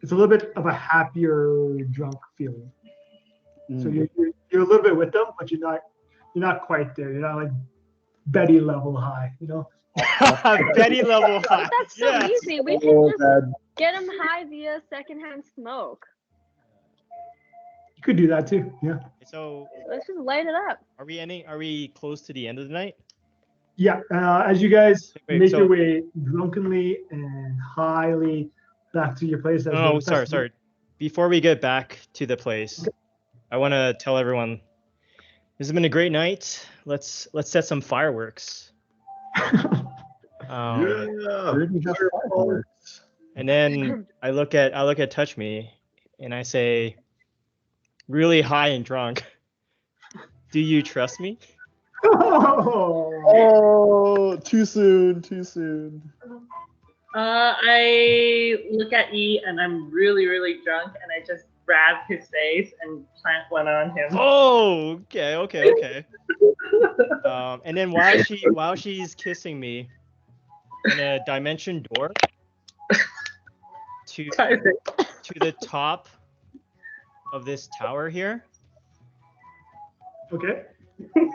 it's a little bit of a happier drunk feeling. So you're a little bit with them, but you're not quite there. You're not like Betty level high, you know. Betty level high. But that's so Yes. easy. We Oh, can just bad. get him high via secondhand smoke. You could do that too. Yeah. So, Let's just light it up. are we close to the end of the night? Yeah. As you guys Wait, make so- your way drunkenly and highly back to your place. as Oh, the sorry. Before we get back to the place, I want to tell everyone this has been a great night. Let's set some fireworks. Yeah. Where did we have fireworks? And then I look at Touchme, and I say, really high and drunk, do you trust me? Oh. Oh, too soon. I look at E and I'm really, really drunk and I just grab his face and plant one on him. Oh, okay. And then while she's kissing me, in a dimension door to the top of this tower here. Okay.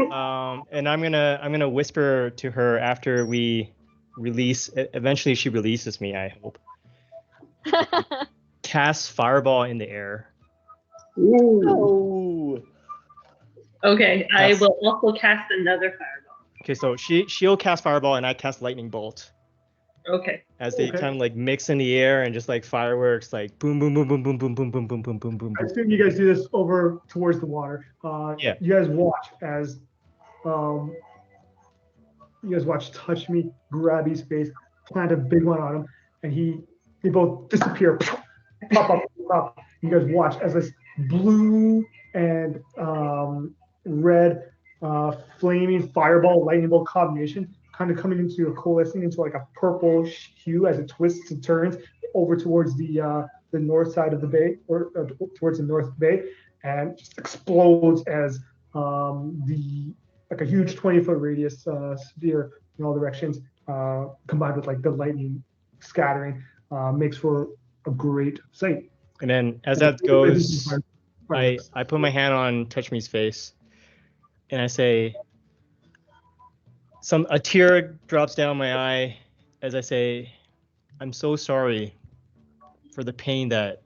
And I'm gonna whisper to her after we release. Eventually, she releases me. I hope. Cast fireball in the air. Oh. Okay, I Yes. will also cast another fireball. Okay, so she'll cast fireball and I cast lightning bolt. Okay. As they Okay. kind of like mix in the air and just like fireworks, like boom, boom, boom, boom, boom, boom, boom, boom, boom, boom, boom, boom, I boom. assume you guys do this over towards the water. Yeah. You guys watch as Touch Me grab his face, plant a big one on him, and they both disappear. Pop. You guys watch as this blue and red flaming fireball lightning bolt combination kind of coming into coalescing into like a purple hue as it twists and turns over towards the north side of the bay or towards the north bay, and just explodes as like a huge 20-foot radius sphere in all directions combined with like the lightning scattering makes for a great sight. And then as that goes, I put my hand on Touchme's face, and I say, a tear drops down my eye as I say, I'm so sorry for the pain that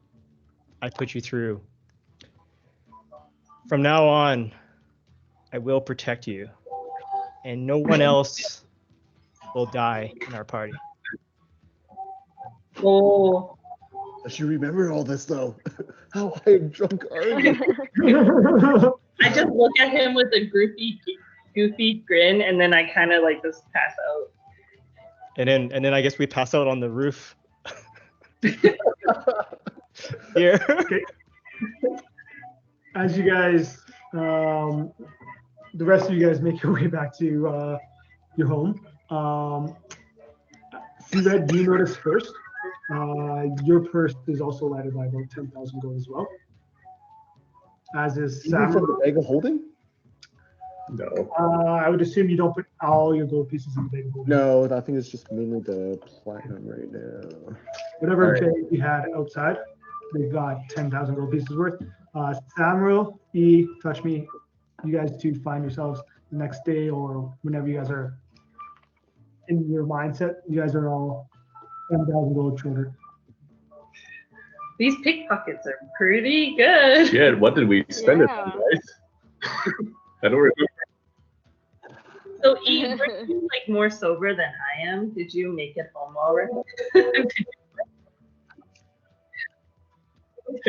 I put you through. From now on, I will protect you, and no one else will die in our party. Oh, Does you remember all this though? How high and drunk are you? I just look at him with a goofy grin, and then I kind of like just pass out. And then I guess we pass out on the roof. Here. Okay. As you guys, the rest of you guys make your way back to your home. Kcired, you notice first. Your purse is also lighted by about 10,000 gold as well. As is Even from Samuro. the bag of holding? No. I would assume you don't put all your gold pieces in the bag of holding. No, I think it's just mainly the platinum right now. Whatever Alright. bag you had outside, they got 10,000 gold pieces worth. Samuro, E, Touchme, you guys two find yourselves the next day or whenever you guys are in your mindset, you guys are all 10,000 gold shorter. These pickpockets are pretty good. Shit, what did we spend it on, Yeah. guys? I don't remember. So, E, were you like more sober than I am? Did you make it home already?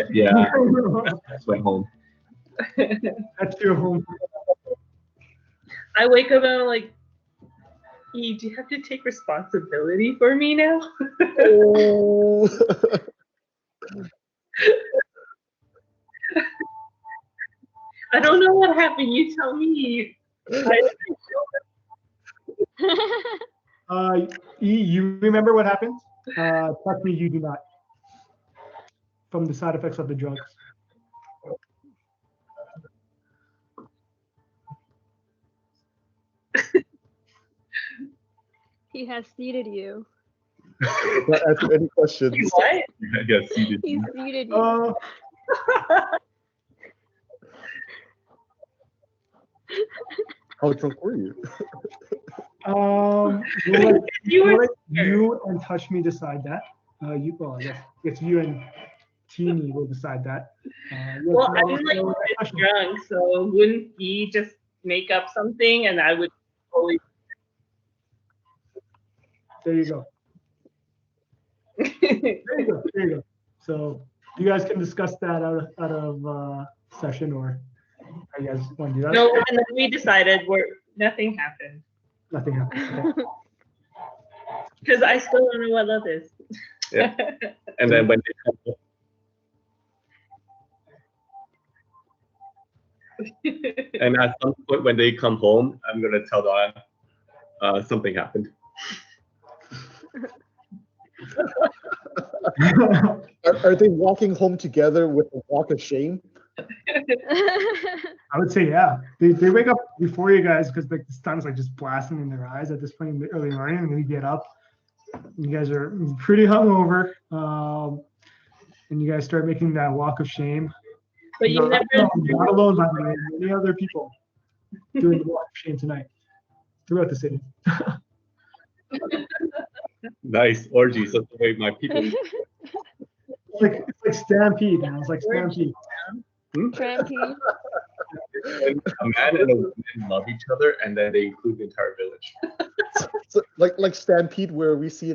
Yeah, I just went home. That's your home. I wake up and I'm like, E, do you have to take responsibility for me now? Oh. I don't know what happened. You tell me. E, you remember what happened? Touchme, you do not. From the side effects of the drugs. He has seated you. Not answer any questions. What? I guess you did. He's seated you. How drunk were you? We'll You were let you and Touchme decide that. I guess it's you and Teeny will decide that. Well, I'm like a bit drunk, so wouldn't E just make up something and I would totally. There you go. There you go. There you go. So you guys can discuss that out of session, or how you guys want to do that? No, and then we decided nothing happened Nothing happened. Okay. because I still don't know what love is. Yeah. And then when they come home, and at some point when they come home, I'm gonna tell Don something happened. Are they walking home together with a walk of shame? I would say yeah. They wake up before you guys because like the sun's like just blasting in their eyes at this point in the early morning, and then you get up. You guys are pretty hungover, and you guys start making that walk of shame. But you never. Not alone, by the way. Many other people doing the walk of shame tonight throughout the city. Nice orgies. That's the way my people. It's like Stampede, man. It's like Stampede. Trampy. And a man and a woman love each other, and then they include the entire village. So, like Stampede, where we see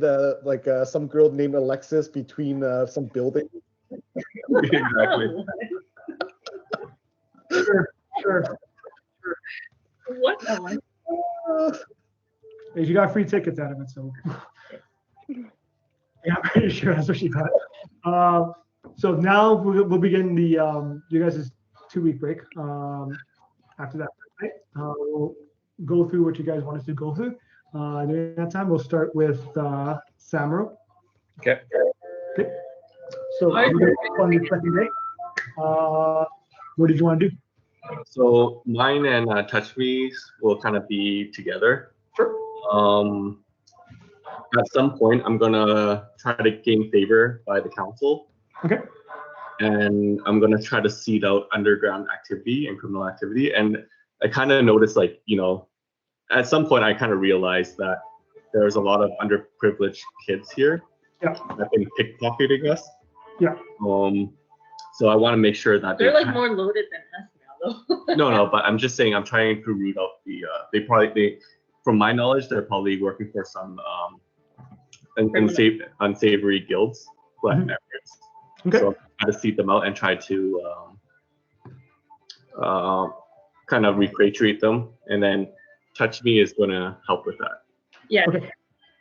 some girl named Alexis between some building. Exactly. Sure. What the one? Hey, she got free tickets out of it, so yeah, I'm pretty sure that's what she got. So now we'll begin the you guys' 2-week break. After that, right? We'll go through what you guys want us to go through. During that time, we'll start with Samuro. Okay. Okay. So on the second day, what did you want to do? So mine and Touchme's will kind of be together. Sure. At some point, I'm gonna try to gain favor by the council. Okay. And I'm gonna try to seed out underground activity and criminal activity. And I kind of noticed, at some point, I kind of realized that there's a lot of underprivileged kids here Yeah. that have been pickpocketing us. Yeah. So I want to make sure that They're like more loaded than us now, though. No, but I'm just saying I'm trying to root out the. From my knowledge, they're probably working for some unsavory guilds, black Mhm. markets. Okay. So I'm trying to seed them out and try to kind of repatriate them, and then Touchme is going to help with that. Yeah. Okay.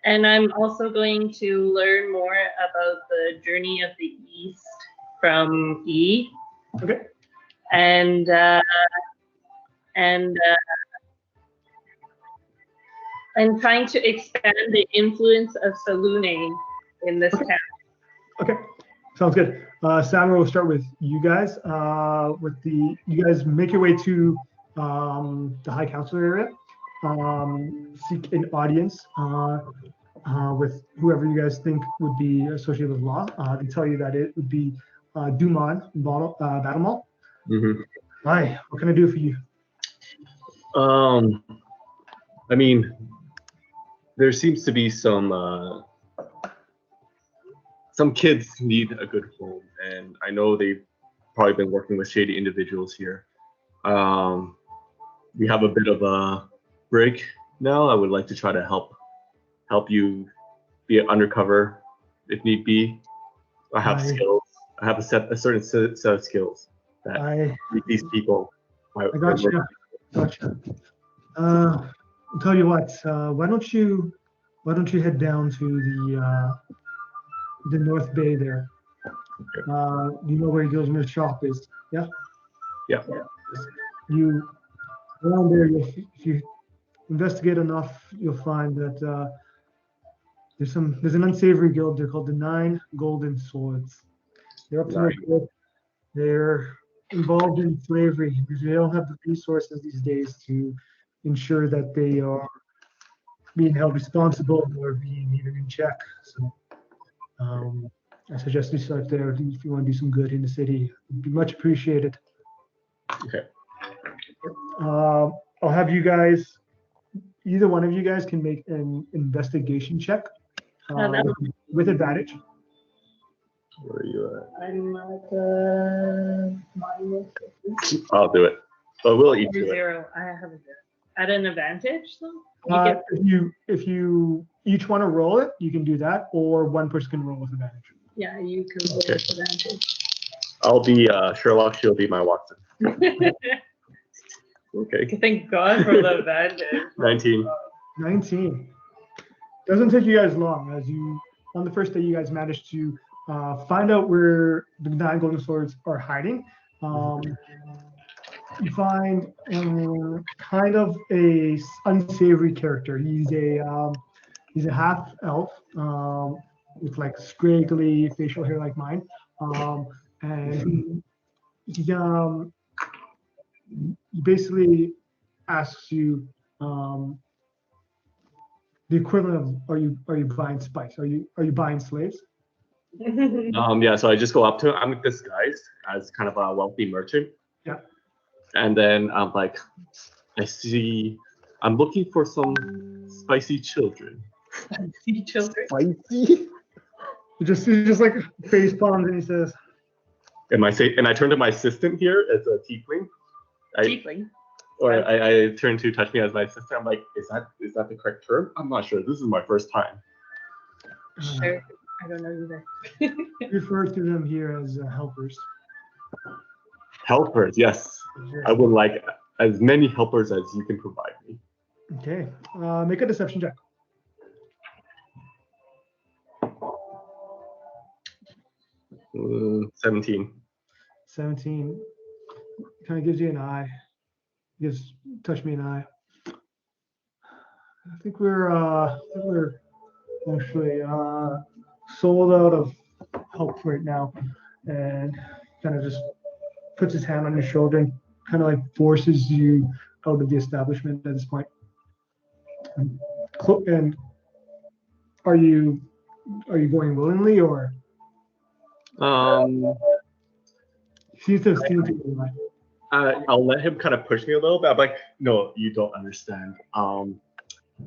And I'm also going to learn more about the journey of the East from E. Okay. And I'm trying to expand the influence of Selune in this town. Okay, sounds good. Samuro, we'll start with you guys. You guys make your way to the High Council area. Seek an audience with whoever you guys think would be associated with law. They tell you that it would be Dumont Battlemall. Mm-hmm. Hi, what can I do for you? I mean, there seems to be some kids need a good home, and I know they've probably been working with shady individuals here. We have a bit of a break now. I would like to try to help you be undercover if need be. I have skills. I have a certain set of skills that meet these people. I got you. Gotcha. I'll tell you what. Why don't you head down to the North Bay there? You know where Gilsmer's shop is? Yeah. Yeah. You around there. If you investigate enough, you'll find that there's an unsavory guild. They're called the Nine Golden Swords. They're up to no good. They're involved in slavery because they don't have the resources these days to ensure that they are being held responsible or being even in check. So I suggest you start there if you want to do some good in the city. It'd be much appreciated. Okay. I'll have you guys, either one of you guys can make an investigation check with advantage. Where are you at? I'm at minus. I'll do it. But we'll each do it. 0. I have a 0. At an advantage, though? If you each want to roll it, you can do that, or one person can roll with advantage. Yeah, you can roll with advantage. I'll be Sherlock. She'll be my Watson. Okay. Thank God for the advantage. 19. 19. Doesn't take you guys long, as you on the first day you guys managed to find out where the 9 golden swords are hiding. You find kind of a unsavory character. He's a half elf with like scraggly facial hair like mine, and he basically asks you the equivalent of are you buying spice? Are you buying slaves? Yeah, so I just go up to him. I'm disguised as kind of a wealthy merchant. Yeah. And then I'm like, I'm looking for some spicy children. Spicy children. Spicy? He just like face palms and he says, And I turn to my assistant here as a tiefling. Tiefling. I turn to Touchme as my assistant. I'm like, is that the correct term? I'm not sure. This is my first time. Sure. I don't know either. refer to them here as helpers. Helpers, yes. I would like as many helpers as you can provide me. Okay. Make a deception check. Mm, 17. 17. Kind of gives you an eye. Gives Touchme an eye. I think we're actually sold out of help right now, and kind of just puts his hand on your shoulder and kind of like forces you out of the establishment at this point. And are you going willingly or? Seems to have seen to you. I'll let him kind of push me a little bit. I'm like, no, you don't understand.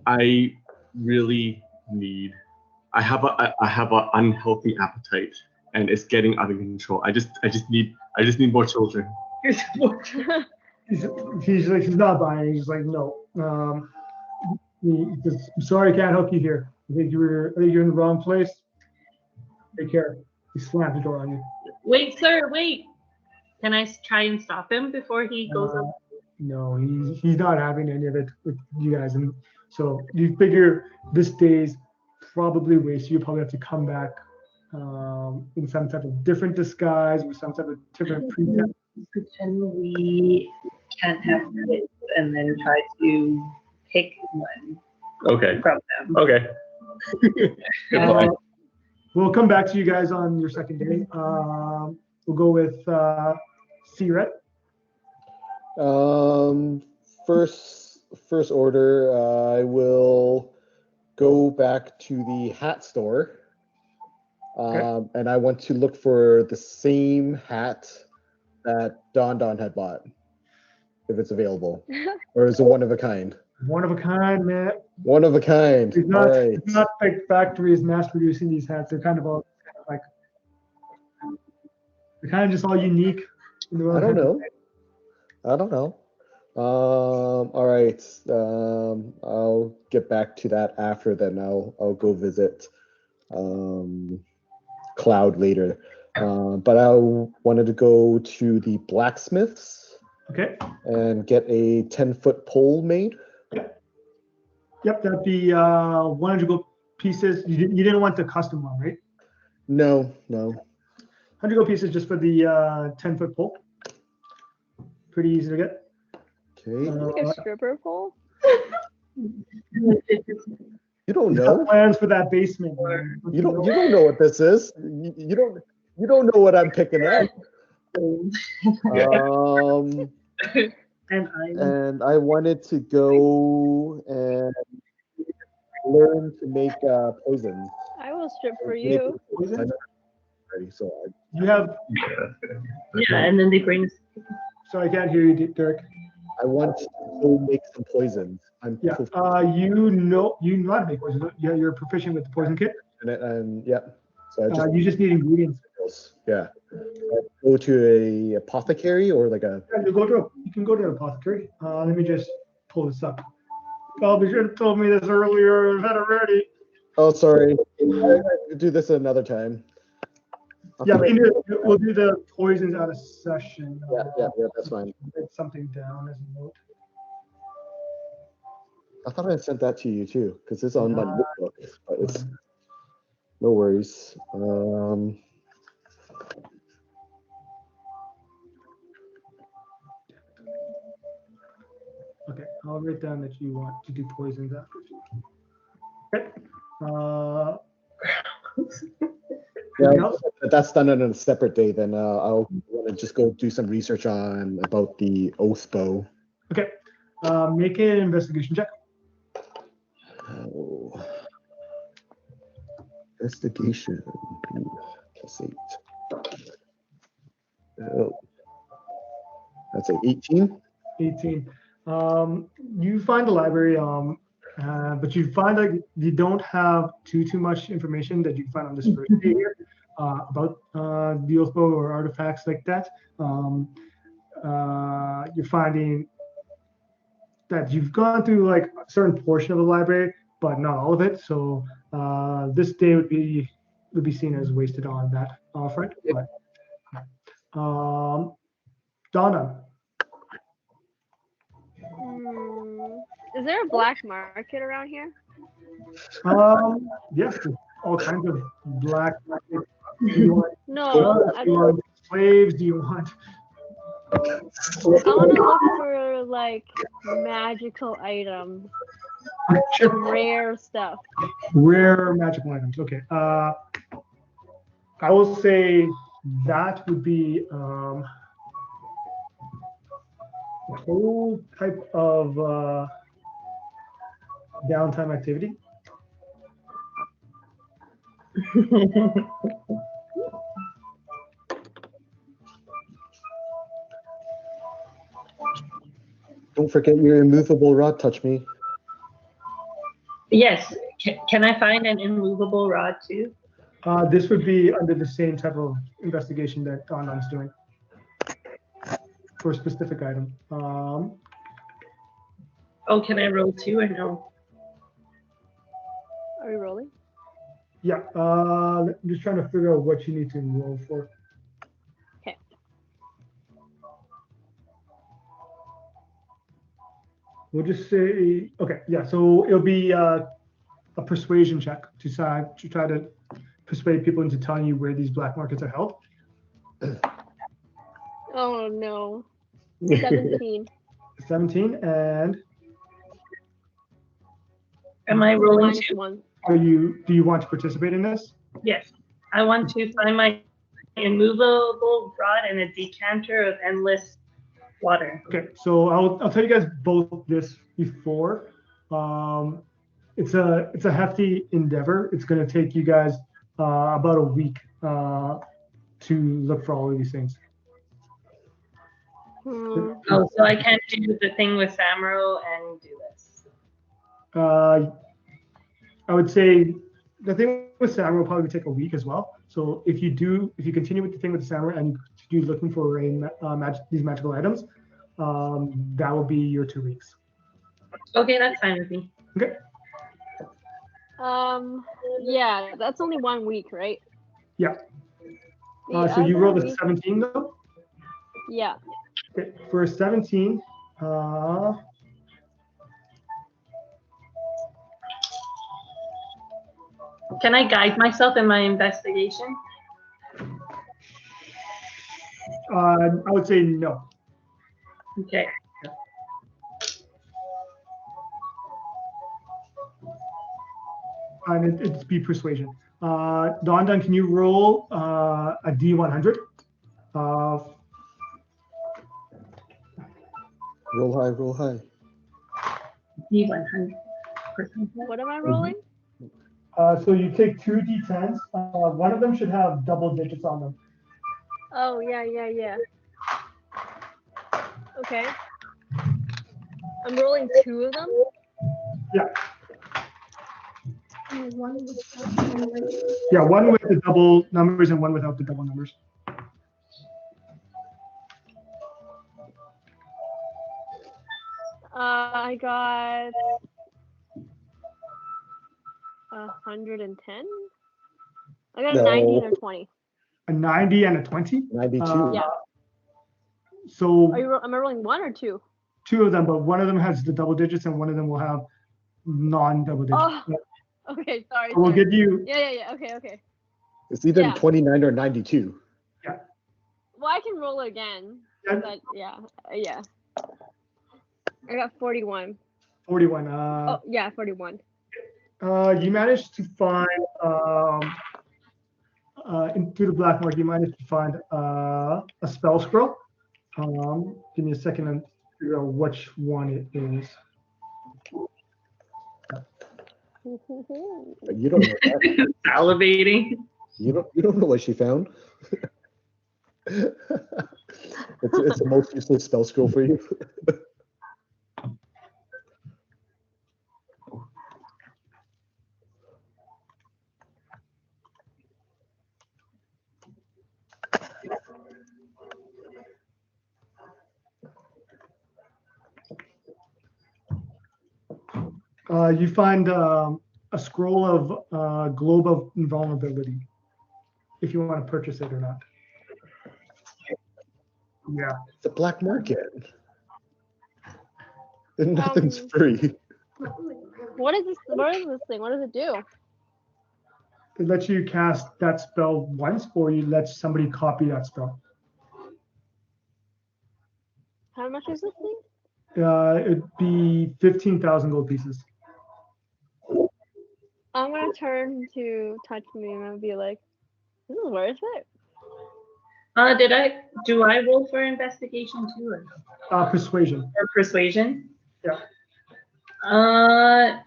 I really need. I have an unhealthy appetite, and it's getting out of control. I just need more children. He's like, he's not buying. He's like, no. He says, I'm sorry, I can't help you here. I think you're in the wrong place. Take care. He slams the door on you. Wait, sir, wait. Can I try and stop him before he goes up? No, he's not having any of it with you guys, and so you figure this day's probably waste. You probably have to come back in some type of different disguise with some type of different pretense. Pretend we can't have kids and then try to pick one. Okay. from them. Okay. Good Uh, line. We'll come back to you guys on your second day. We'll go with Kcired. First order, I will go back to the hat store. Okay. And I want to look for the same hat that Don had bought, if it's available. Or is it one of a kind? One of a kind, man. One of a kind. It's not, All right. it's not like factories mass producing these hats. They're kind of all like, they're kind of just all unique. In the I don't know. I don't know. All right. I'll get back to that after. Then I'll go visit Cloud later. But I wanted to go to the blacksmiths Okay. and get a 10-foot pole made. Yep, that'd be 100 gold pieces. You didn't want the custom one, right? No. 100 gold pieces just for the 10-foot pole. Pretty easy to get. Okay. Like a stripper pole? You don't Got know. plans for that basement. Man. You don't know what this is. You don't know what I'm picking up. And I wanted to go and learn to make poisons. I will strip for you. Poison? Ready, so You have. Yeah, and then they bring. Sorry, I can't hear you, Derek. I want to go make some poisons. Yeah. You know how to make poison. You're proficient with the poison kit. And yeah. So I You just need ingredients. yeah. Go to a apothecary or like a. Yeah, you can go to an apothecary. Let me just pull this up. Probably should have told me this earlier. I've had it ready. Oh, sorry. I'll do this another time. Yeah, we'll do the poisons out of session. Yeah, that's fine. Write something down as a note. I thought I sent that to you too, because it's on my notebook, but it's no worries. Okay, I'll write down that you want to do poisons after. Okay. Anything else? If that's done on a separate day, then I'll want to just go do some research about the Oathbow. Okay. Make an investigation check. Oh. Investigation. +8. Oh. That's an 18. 18. You find the library, but you find that you don't have too much information that you find on this first day here about the Oathbow or artifacts like that. You're finding that you've gone through like a certain portion of the library, but not all of it. So this day would be seen as wasted on that front. But, Donna. Is there a black market around here? Yes, there's all kinds of black market. Do you want, No, I do you want slaves? Do you want? I want to look for like magical items, some rare stuff. Rare magical items. Okay. I will say that would be a whole type of downtime activity. Don't forget your immovable rod, Touchme. Yes. Can I find an immovable rod too? This would be under the same type of investigation that Tonton's doing for a specific item. Oh, can I roll too or no? Are we rolling? Yeah, I'm just trying to figure out what you need to roll for. Okay. We'll just say, okay, yeah, so it'll be a persuasion check to try to persuade people into telling you where these black markets are held. Oh no. 17. 17 and Am I rolling Minus two? 1. Do you want to participate in this? Yes. I want to find my immovable rod and a decanter of endless water. Okay, so I'll tell you guys both this before. It's a hefty endeavor. It's going to take you guys about a week to look for all of these things. Hmm. Oh, so I can't do the thing with Samuro and do this. I would say the thing with Samuro will probably take a week as well. So if you continue with the thing with the Samuro and you do looking for these magical items, that will be your 2 weeks. Okay, that's fine with me. Okay. Yeah, that's only 1 week, right? Yeah. The So you other rolled a week- 17 though. Yeah. Okay. For a 17, Can I guide myself in my investigation? I would say no. Okay. And it'd be persuasion. Don, can you roll a D100? Roll high, roll high. D100. What am I rolling? So you take 2 D10s. One of them should have double digits on them. Oh, yeah. Okay. I'm rolling 2 of them? Yeah. Yeah, one with the double numbers and one without the double numbers. I got 110. I got a 90 and a 20. A 90 and a 20? 92. Yeah. So Am I rolling 1 or 2? 2 of them, but one of them has the double digits and one of them will have non-double digits. Oh, okay, sorry. So we'll give you, Yeah. Okay. It's either Yeah. 29 or 92. Well, I can roll it again. Yeah. But yeah. I got 41. 41. Oh, yeah, 41. You managed to find through the black market, you managed to find a spell scroll. Give me a second and figure out which one it is. But you don't know that. Salivating. You don't know what she found. it's the most useless spell scroll for you. You find a scroll of Globe of Invulnerability, if you want to purchase it or not. Yeah. It's a black market. And nothing's free. What is this thing? What does it do? It lets you cast that spell once, or you let somebody copy that spell. How much is this thing? It'd be 15,000 gold pieces. I'm gonna turn to Touchme and I'll be like, "This is worth it." Do I roll for investigation too or no? Persuasion. Or persuasion? Yeah.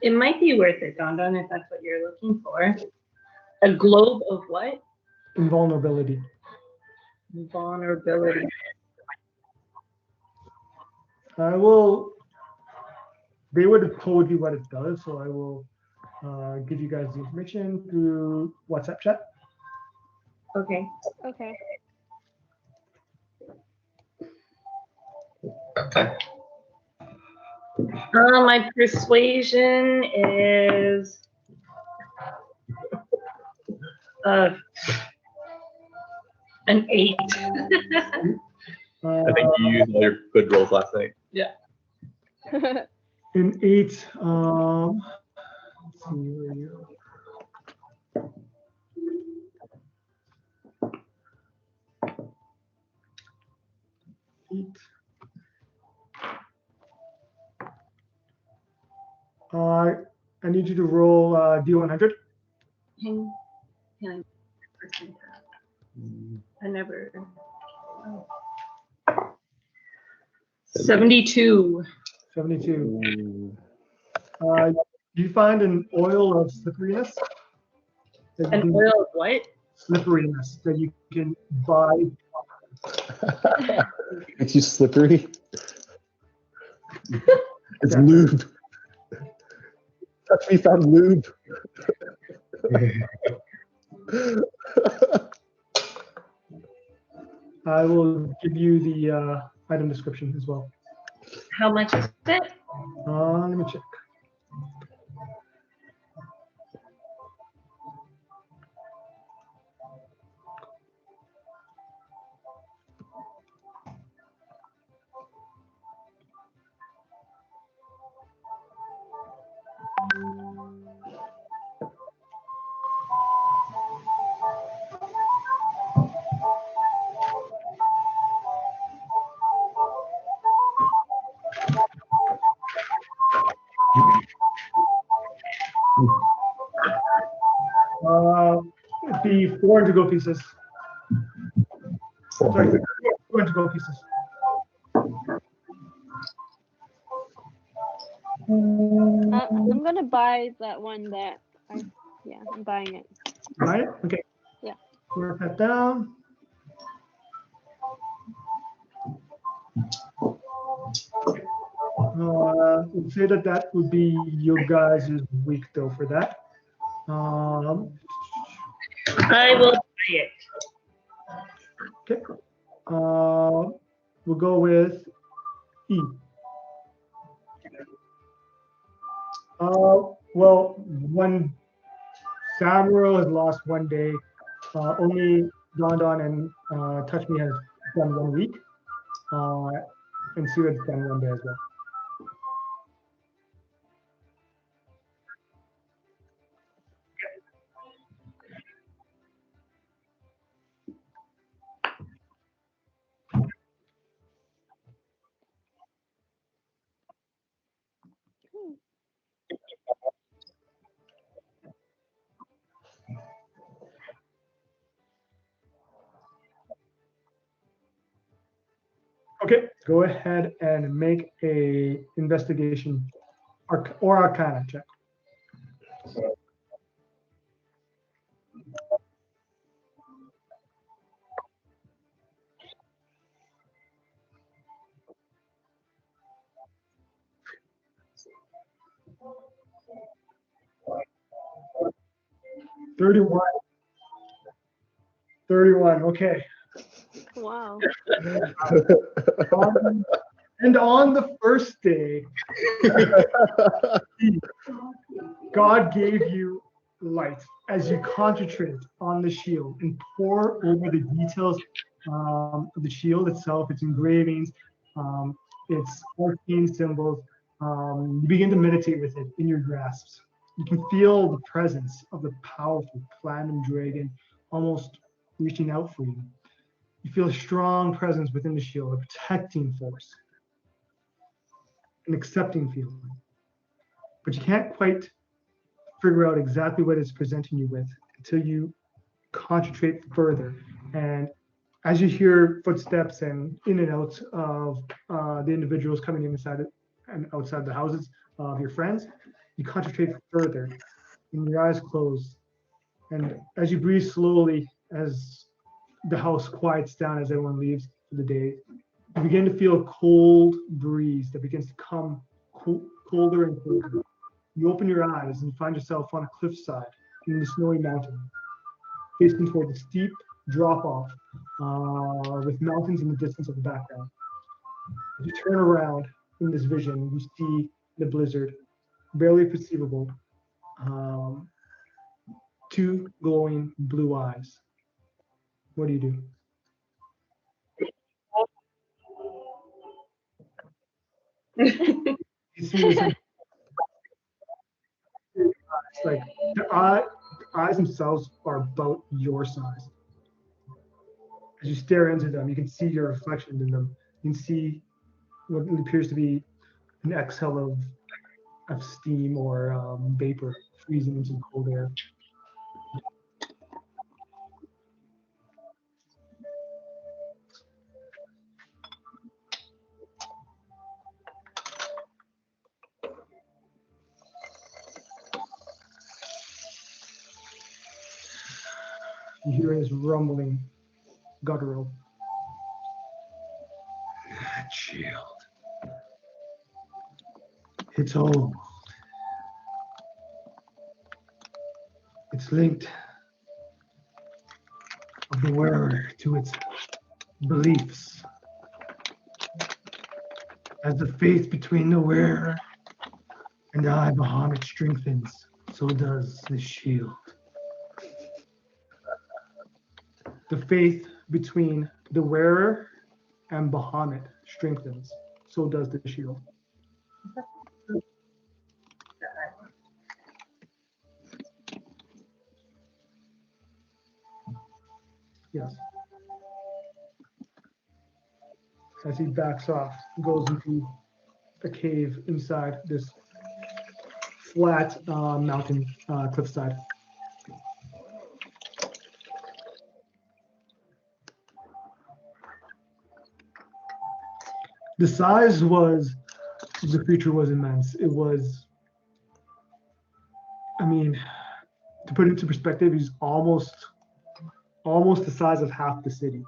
It might be worth it, Tonton, if that's what you're looking for. A globe of what? Invulnerability. Vulnerability. They would have told you what it does, so I will give you guys the information through WhatsApp chat. Okay. Okay. My persuasion is an 8. I think you used all your good rolls last night. An 8. Let's see where you. I need you to roll D100. Hang on. Percentile. I never. Oh. 72. 72. You find an oil of slipperiness. that you An can- oil of what? Slipperiness that you can buy. Makes you slippery. It's Yeah. lube. Touch me found lube. I will give you the item description as well. How much is it? Let me check. It'd be 400 gold pieces. Sorry, 200 gold pieces. I'm gonna buy that one that I'm buying it. Right? Okay. Yeah. Write that down. We'll say that would be your guys' week though for that. I will buy it. Okay. We'll go with E. Well, one Samuro has lost one day. Only Tonton and Touchme has done 1 week. And Kcired's done 1 day as well. Okay, go ahead and make a investigation or arcana check. $31. Okay. Wow. And on the first day, God gave you light as you concentrate on the shield and pour over the details of the shield itself, its engravings, its arcane symbols. You begin to meditate with it in your grasps. You can feel the presence of the powerful platinum dragon almost reaching out for you. You feel a strong presence within the shield, a protecting force, an accepting feeling. But you can't quite figure out exactly what it's presenting you with until you concentrate further. And as you hear footsteps and in and out of the individuals coming inside and outside the houses of your friends, you concentrate further and your eyes close. And as you breathe slowly, as the house quiets down, as everyone leaves for the day, you begin to feel a cold breeze that begins to come colder and colder. You open your eyes and find yourself on a cliffside in the snowy mountain, facing toward the steep drop off with mountains in the distance of the background. As you turn around in this vision, you see the blizzard, barely perceivable, 2 glowing blue eyes. What do you do? You see this, like the eyes themselves are about your size. As you stare into them, you can see your reflection in them. You can see what appears to be an exhale of of steam or vapor freezing into the cold air. You hear this rumbling, guttural. That shield. It's old. It's linked of the wearer to its beliefs. As the faith between the wearer and I, Bahamut, strengthens, so does the shield. The faith between the wearer and Bahamut strengthens, so does the shield. Yes. As he backs off, goes into a cave inside this flat mountain cliffside. The size of the creature was immense. It was, I mean, to put it into perspective, he's almost the size of half the city.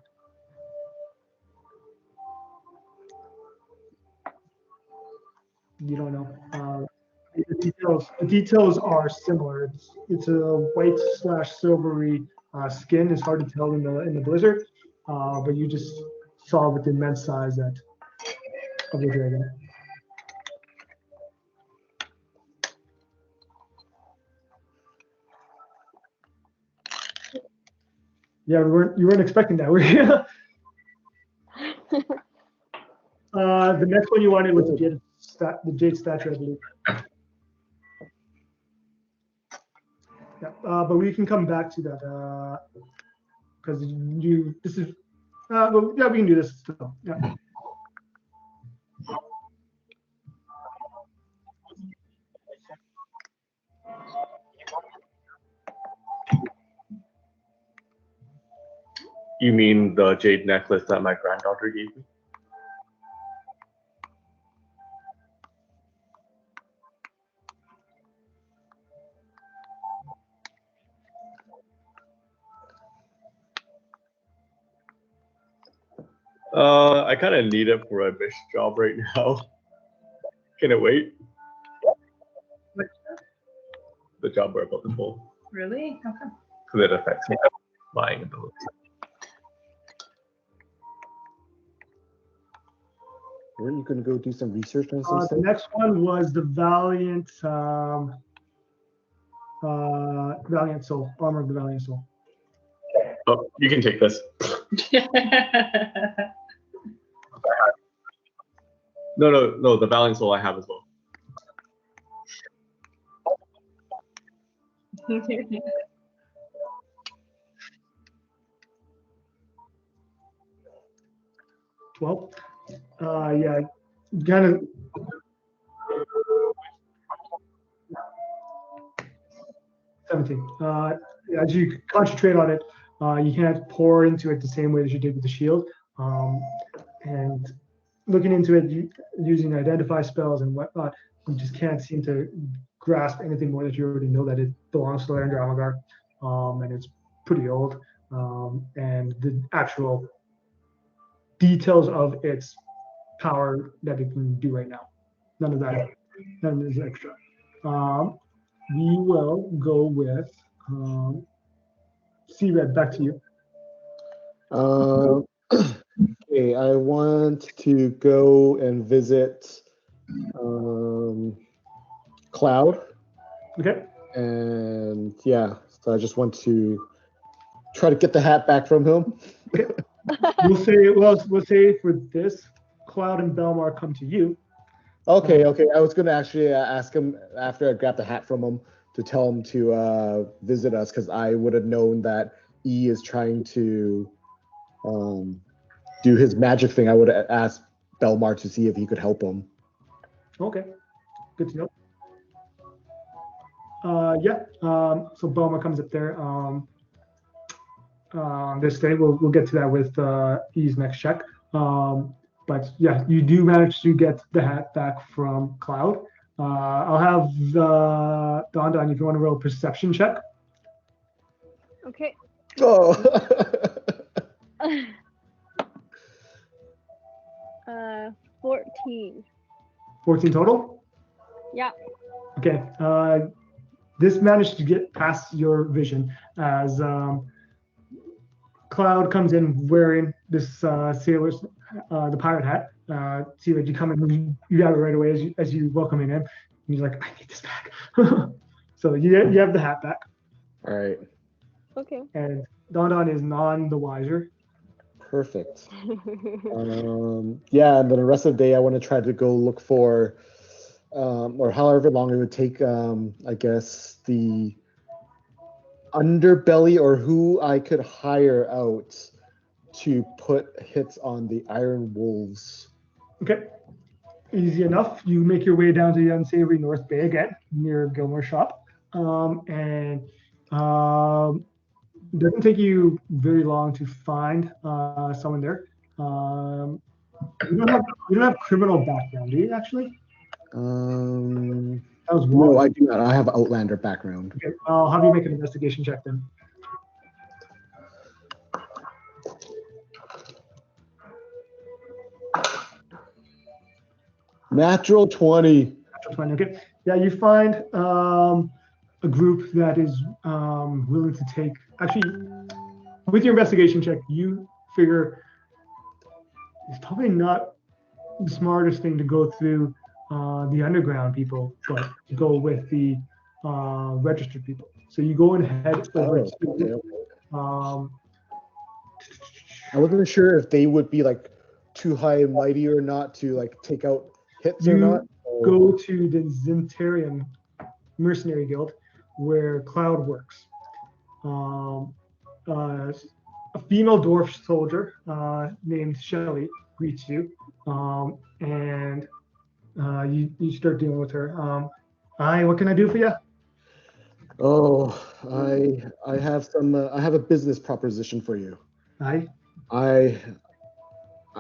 You don't know. The details are similar. It's a white/silvery skin. It's hard to tell in the blizzard, but you just saw with the immense size of the dragon. Yeah, you weren't expecting that, were you? The next one you wanted was the jade statue, I believe. Yeah, but we can come back to that because well, yeah, we can do this. So, yeah. You mean the jade necklace that my granddaughter gave me? I kind of need it for a mission job right now. Can it wait? What? The job we're about to pull. Really? How come? Because it affects my buying ability. Weren't you going to go do some research on The something? next one was the Valiant Valiant Soul, Armor of the Valiant Soul. Oh, you can take this. No, the Valiant Soul I have as well. Well, yeah, kind of. 17. As you concentrate on it, you can't pour into it the same way as you did with the shield. And looking into it, using identify spells and whatnot, you just can't seem to grasp anything more that you already know that it belongs to Lander Almagar, and it's pretty old. And the actual details of its power that it can do right now, none of that is extra. We will go with Kcired, back to you. Okay, I want to go and visit Cloud. Okay. And yeah, so I just want to try to get the hat back from him. Okay. We'll say for this, Cloud and Belmar come to you. Okay. I was gonna actually ask him after I grabbed the hat from him to tell him to visit us because I would have known that E is trying to do his magic thing. I would have asked Belmar to see if he could help him. Okay. Good to know. Yeah. So Belmar comes up there. This day we'll get to that with E's next check. But yeah, you do manage to get the hat back from Cloud. I'll have the Tonton if you want to roll a perception check. Okay. Oh. 14. 14 total. Yeah. Okay. This managed to get past your vision as Cloud comes in wearing this sailor's the pirate hat. See that you come in, you got it right away as you welcome him in. And he's like, I need this back. So you have the hat back, All right. Okay. and Tonton is none the wiser. Perfect. Yeah, and then the rest of the day, I want to try to go look for, or however long it would take, I guess, the underbelly or who I could hire out to put hits on the Iron Wolves. Okay. Easy enough. You make your way down to the unsavory North Bay again, near Gilmore's shop. And it doesn't take you very long to find someone there. You don't have criminal background, do you actually? That was No, one. I do not. I have Outlander background. Okay, I'll have you make an investigation check then. Natural 20. Natural 20, okay. Yeah, you find a group that is willing to take. Actually, with your investigation check, you figure it's probably not the smartest thing to go through the underground people, but to go with the registered people. So you go and head over Oh, okay, to. okay. I wasn't sure if they would be like too high and mighty or not to like take out hits or You not. go to the Zintarian Mercenary Guild, where Cloud works. A female dwarf soldier named Shelly greets you, and you start dealing with her. Hi, what can I do for you? Oh, I have some. I have a business proposition for you. Hi. I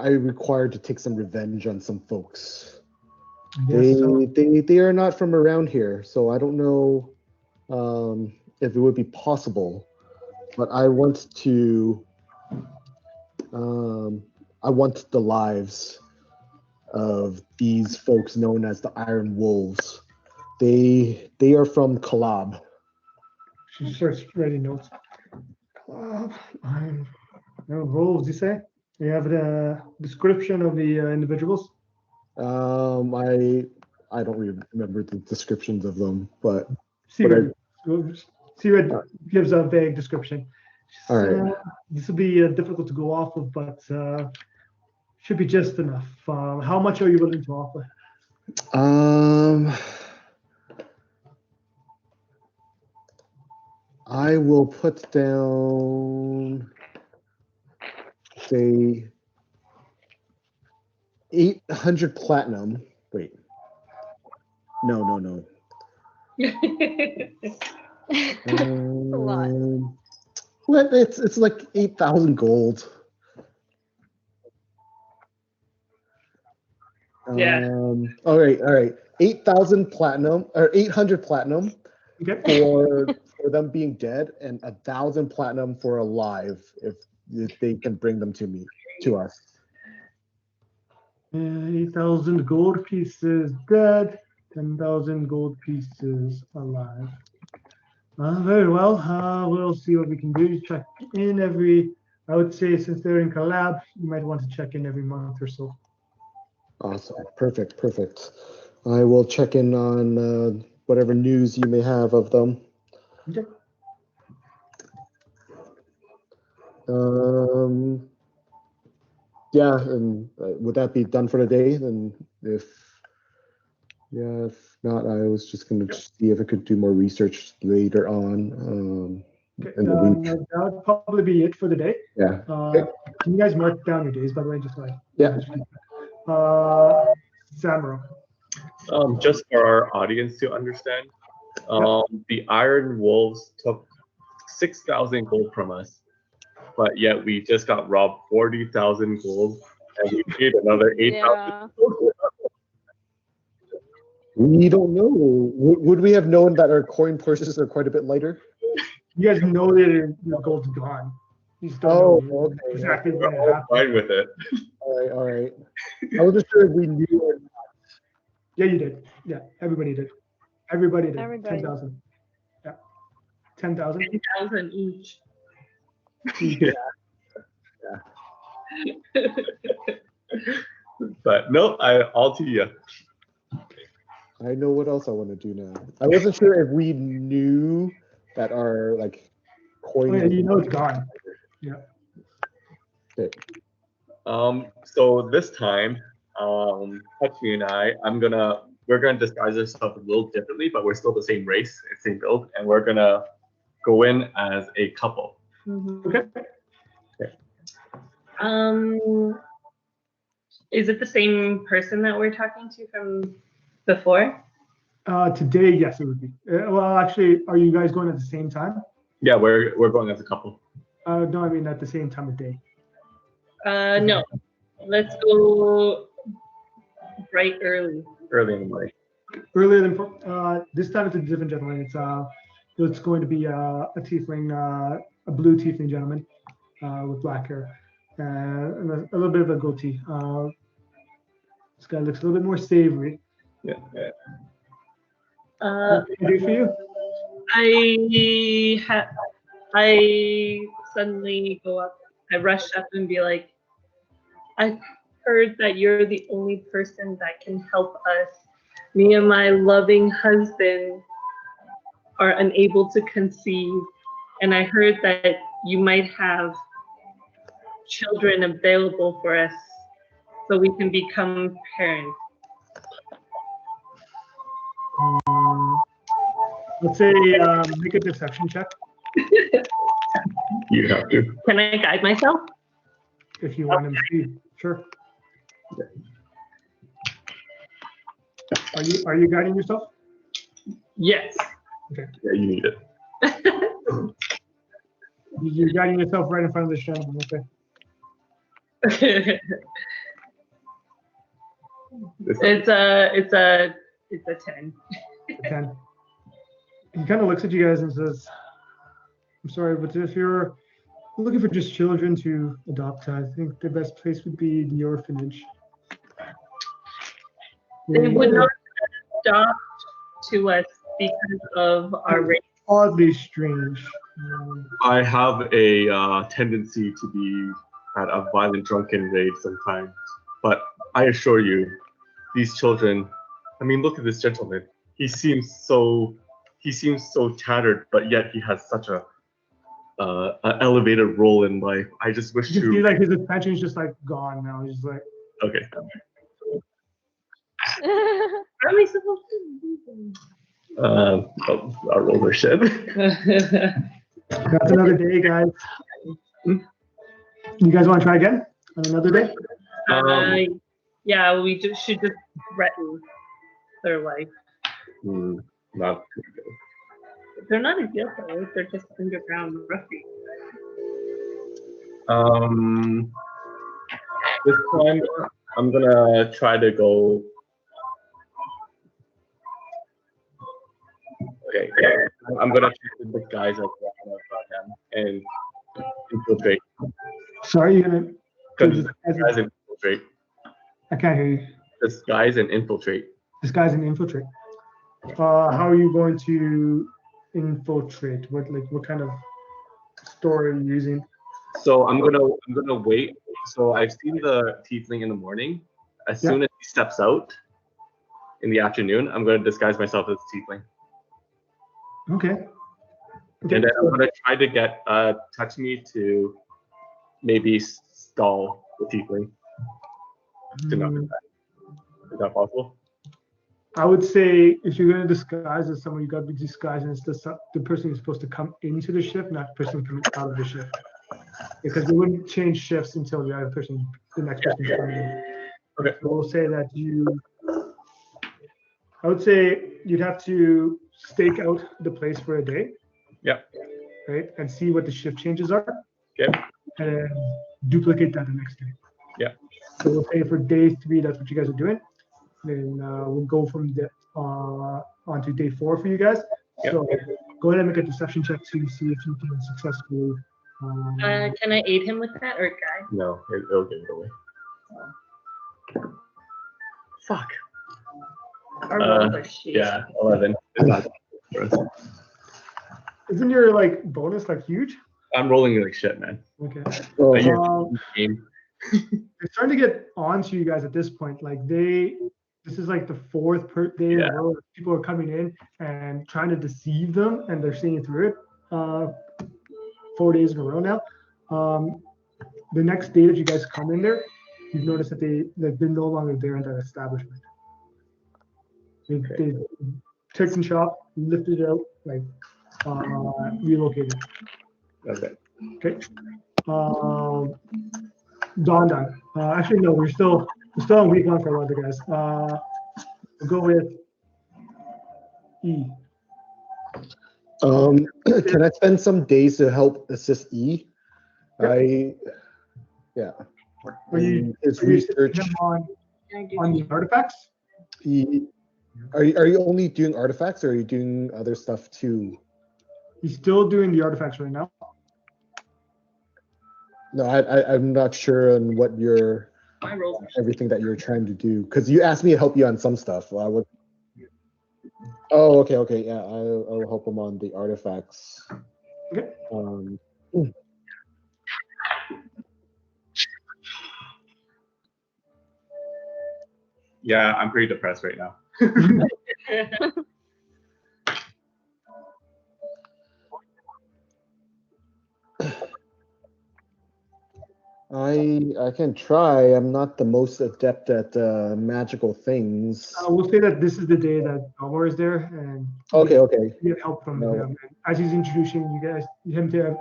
required to take some revenge on some folks. Yes, so They are not from around here, so I don't know if it would be possible. But I want to. I want the lives of these folks known as the Iron Wolves. They are from Kalab. she starts writing notes. Wolves, you say? You have the description of the individuals? I don't remember the descriptions of them, but Kcired gives a vague description. All right. This will be difficult to go off of, but should be just enough. How much are you willing to offer? I will put down, say, 800 platinum. Wait. No. A lot. Well, it's like 8,000 gold. Yeah. All right. 8,000 platinum or 800 platinum Okay. for them being dead, and 1,000 platinum for alive if they can bring them to us. 8,000 gold pieces dead, 10,000 gold pieces alive. Very well. We'll see what we can do. Check in I would say since they're in collab, you might want to check in every month or so. Awesome. Perfect. I will check in on whatever news you may have of them. Okay. Yeah, and would that be done for the day? And if not, I was just going to see if I could do more research later on. Okay. In the week. That would probably be it for the day. Yeah. Can you guys mark down your days, by the way, just like Yeah. Samuro. Just for our audience to understand, The Iron Wolves took 6,000 gold from us, but yet we just got robbed 40,000 gold, and we paid another 8,000. Yeah. We don't know. Would we have known that our coin purses are quite a bit lighter? You guys know that your gold's gone. You just don't Oh, know okay. exactly We're when it all happened. fine with it. All right. I wasn't sure if we knew or not. Yeah, you did. Yeah, everybody did. Everybody did. Everybody. 10,000. Yeah. 10,000. 10,000 each. Yeah. But no, all to you. I know what else I want to do now. I wasn't sure if we knew that our coin. Oh, yeah, you know it's gone. Yeah. Okay. So this time, Touchme and we're gonna disguise ourselves a little differently, but we're still the same race, same build, and we're gonna go in as a couple. Okay. Is it the same person that we're talking to from before? Today, yes, it would be. Well, actually, are you guys going at the same time? Yeah, we're going as a couple. No, I mean at the same time of day. No. Let's go bright early. Early in the morning. Earlier than this time, it's a different gentleman. It's going to be a tiefling, a blue tiefling gentleman with black hair and a little bit of a goatee. This guy looks a little bit more savory. Yeah. What can I do for you? I suddenly go up. I rush up and be like, I heard that you're the only person that can help us. Me and my loving husband are unable to conceive, and I heard that you might have children available for us so we can become parents. Let's say make a deception check You have to. Can I guide myself? if you want him to see. Sure. Are you guiding yourself? Yes. Yeah, you need it. You're guiding yourself right in front of the gentleman. Okay. It's a 10. A 10. He kind of looks at you guys and says, I'm sorry, but if you're looking for just children to adopt, I think the best place would be the orphanage. They would not adopt to us because of our race. Oddly strange. I have a tendency to be at a violent drunken rage sometimes, but I assure you, these children. I mean, look at this gentleman. He seems so tattered, but yet he has such a elevated role in life. I just wish You to. feel like his attention is just like gone now. He's just like, Okay. How are we supposed to do things? Our roller shit. that's another day, guys. You guys want to try again on another day? Yeah, we should just threaten their life. Not. They're not a jail fellows, they're just underground ruffians. This time I'm gonna try to go. Okay, I'm gonna try to disguise as them and infiltrate. Sorry, you're gonna Disguise and infiltrate. I can't hear you. Disguise and infiltrate. Disguise and infiltrate. How are you going to infiltrate? What kind of story are you using? So I'm gonna wait. So I've seen the tiefling in the morning. As soon as he steps out in the afternoon, I'm gonna disguise myself as tiefling. Okay. And then I'm gonna try to get Touchme to maybe stall the tiefling. To not do that. Is that possible? I would say if you're going to disguise as someone, you got to be disguising as the person who's supposed to come into the shift, not the person coming out of the shift. Because we wouldn't change shifts until the next person is coming in. Okay. So we'll say that I would say you'd have to stake out the place for a day. Yep. Right, and see what the shift changes are. Yep. And then duplicate that the next day. Yep. So we'll say for day 3, that's what you guys are doing. Then we'll go from onto day 4 for you guys. Yep. So go ahead and make a deception check to see if you can successfully. Can I aid him with that, or guy? No, it'll give it away. Fuck. Our rolls are shit. Yeah, 11. It's not for us. Isn't your like bonus like huge? I'm rolling like shit, man. Okay. Oh, But you're game. They're starting to get onto you guys at this point. Like this is like the 4th day in a row that people are coming in and trying to deceive them, and they're seeing through it. 4 days in a row now. The next day that you guys come in there, you've noticed that they're no longer there in that establishment. They taken shop, lifted it out, like relocated. Okay. Okay. Dawn. Actually, no, we're still on week 1 for a lot of the guys. We'll go with E. Can I spend some days to help assist E? Yep. Are you His are you research. assisting him on the artifacts? Are you only doing artifacts, or are you doing other stuff too? He's still doing the artifacts right now. No, I'm not sure on what your My rolls are shit. everything that you're trying to do, because you asked me to help you on some stuff. Oh, okay, yeah, I'll help him on the artifacts. Okay. Yeah, I'm pretty depressed right now. I can try. I'm not the most adept at magical things. We'll say that this is the day that Belmar is there, and Okay. you get help from No. him. And as he's introducing him to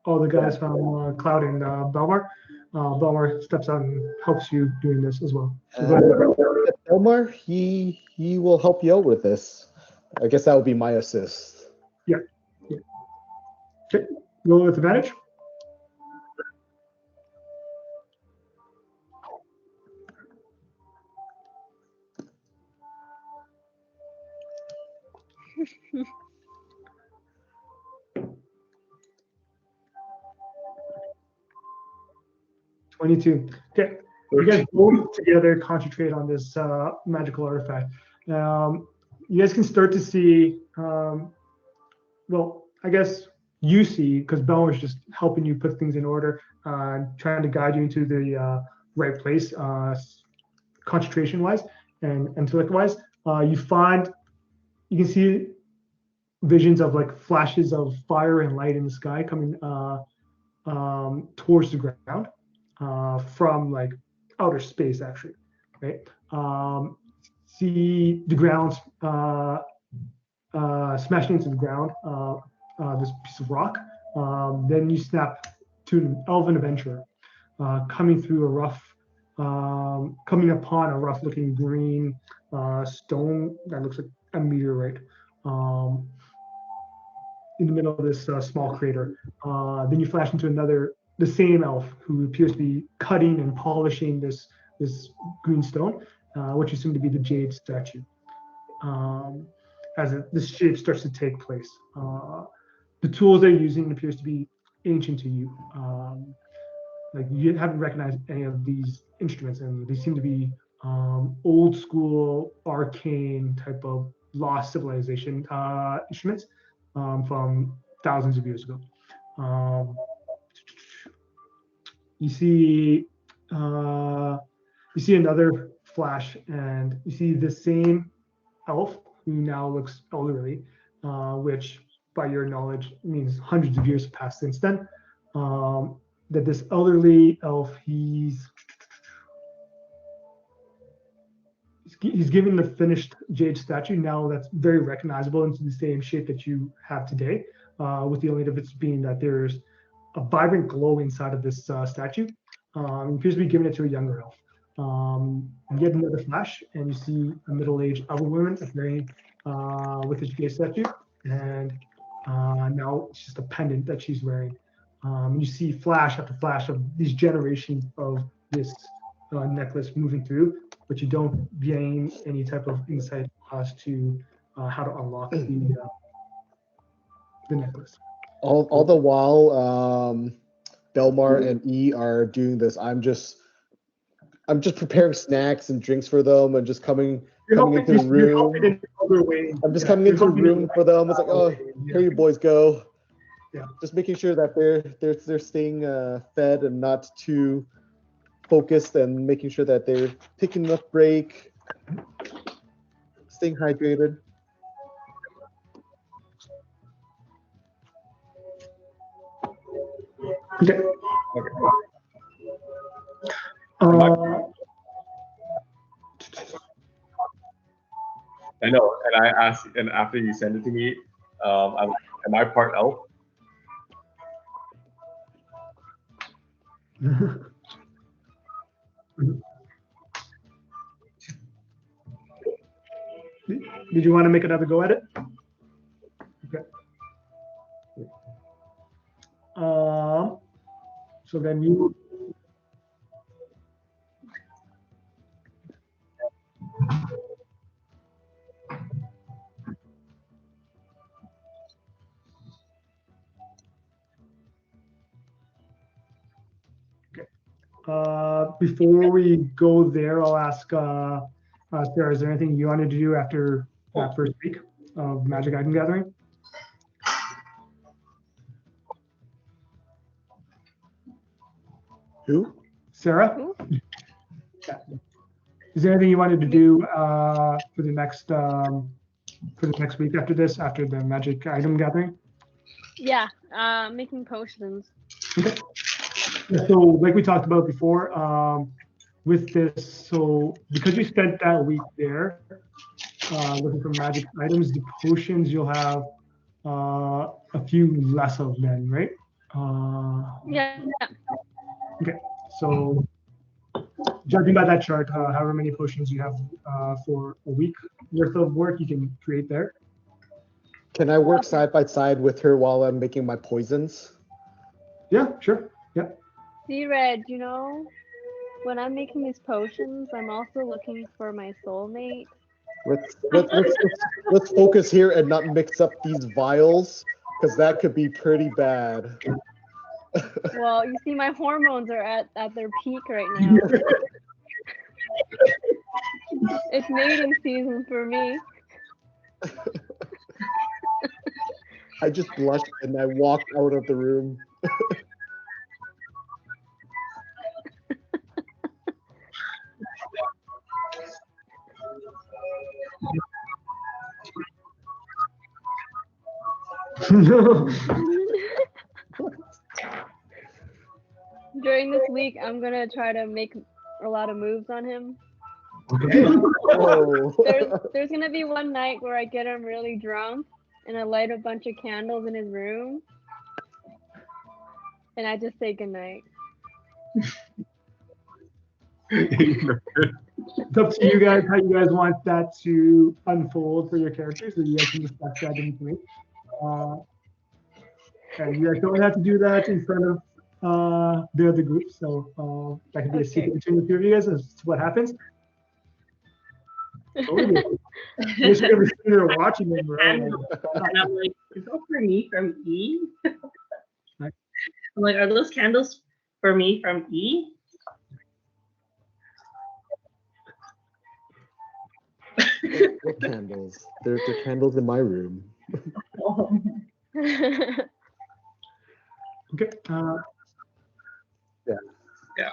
all the guys from Cloud and Belmar, Belmar steps out and helps you doing this as well. So go ahead. Belmar, he will help you out with this. I guess that would be my assist. Okay, roll with advantage. $22. Okay, you guys both together concentrate on this magical artifact. You guys can start to see, well, I guess you see, because Belmar's just helping you put things in order, trying to guide you into the right place, concentration-wise and intellect-wise. You can see visions of like flashes of fire and light in the sky coming towards the ground. From like outer space, actually, right? See the ground smashing into the ground, this piece of rock. Then you snap to an elven adventurer coming upon a rough-looking green stone that looks like a meteorite in the middle of this small crater. Then you flash into the same elf who appears to be cutting and polishing this green stone, which you assume to be the jade statue. As this shape starts to take place, the tools they're using appears to be ancient to you. Like you haven't recognized any of these instruments, and they seem to be old school, arcane type of lost civilization instruments from thousands of years ago. You see another flash, and you see the same elf who now looks elderly, which by your knowledge means hundreds of years have passed since then. That this elderly elf, he's given the finished jade statue now that's very recognizable into the same shape that you have today, with the only difference being that there's a vibrant glow inside of this statue. He appears to be giving it to a younger elf. You get another flash, and you see a middle-aged elder woman, a very with the jade statue, and now it's just a pendant that she's wearing. You see flash after flash of these generations of this necklace moving through, but you don't gain any type of insight as to how to unlock the necklace. All the while, Belmar and E are doing this. I'm just preparing snacks and drinks for them, and just coming into the room. I'm just coming into the room for them. It's like, oh, here you boys go. Yeah. Just making sure that they're staying fed and not too focused, and making sure that they're taking enough break, staying hydrated. Okay. I know, and I asked, and after you send it to me, am I part elf? Did you want to make another go at it? Okay. So then you. Before we go there, I'll ask Sarah, is there anything you wanted to do after that first week of Magic Item Gathering? Who? Sarah? Who? Yeah. Is there anything you wanted to do for the next week after this, after the Magic Item Gathering? Yeah, making potions. Okay. So like we talked about before, with this, so because you spent that week there looking for magic items, the potions you'll have a few less of then, right? Yeah. Okay, so judging by that chart, however many potions you have for a week worth of work you can create there. Can I work side by side with her while I'm making my poisons? Yeah, sure. Yeah. Kcired, you know, when I'm making these potions, I'm also looking for my soulmate. Let's focus here and not mix up these vials, because that could be pretty bad. Well, you see, my hormones are at their peak right now. It's mating season for me. I just blushed and I walked out of the room. During this week, I'm gonna try to make a lot of moves on him. Oh. There's gonna be one night where I get him really drunk and I light a bunch of candles in his room and I just say goodnight. It's up to you guys how you guys want that to unfold for your characters, so you guys can discuss that in between. And you guys don't have to do that in front of the other group, so that can be a secret between the two of you guys as to what happens. Wish you ever seen her watching them, right? And I'm like, is that for me from E? I'm like, are those candles for me from E? What candles? They're candles in my room. Okay. Yeah.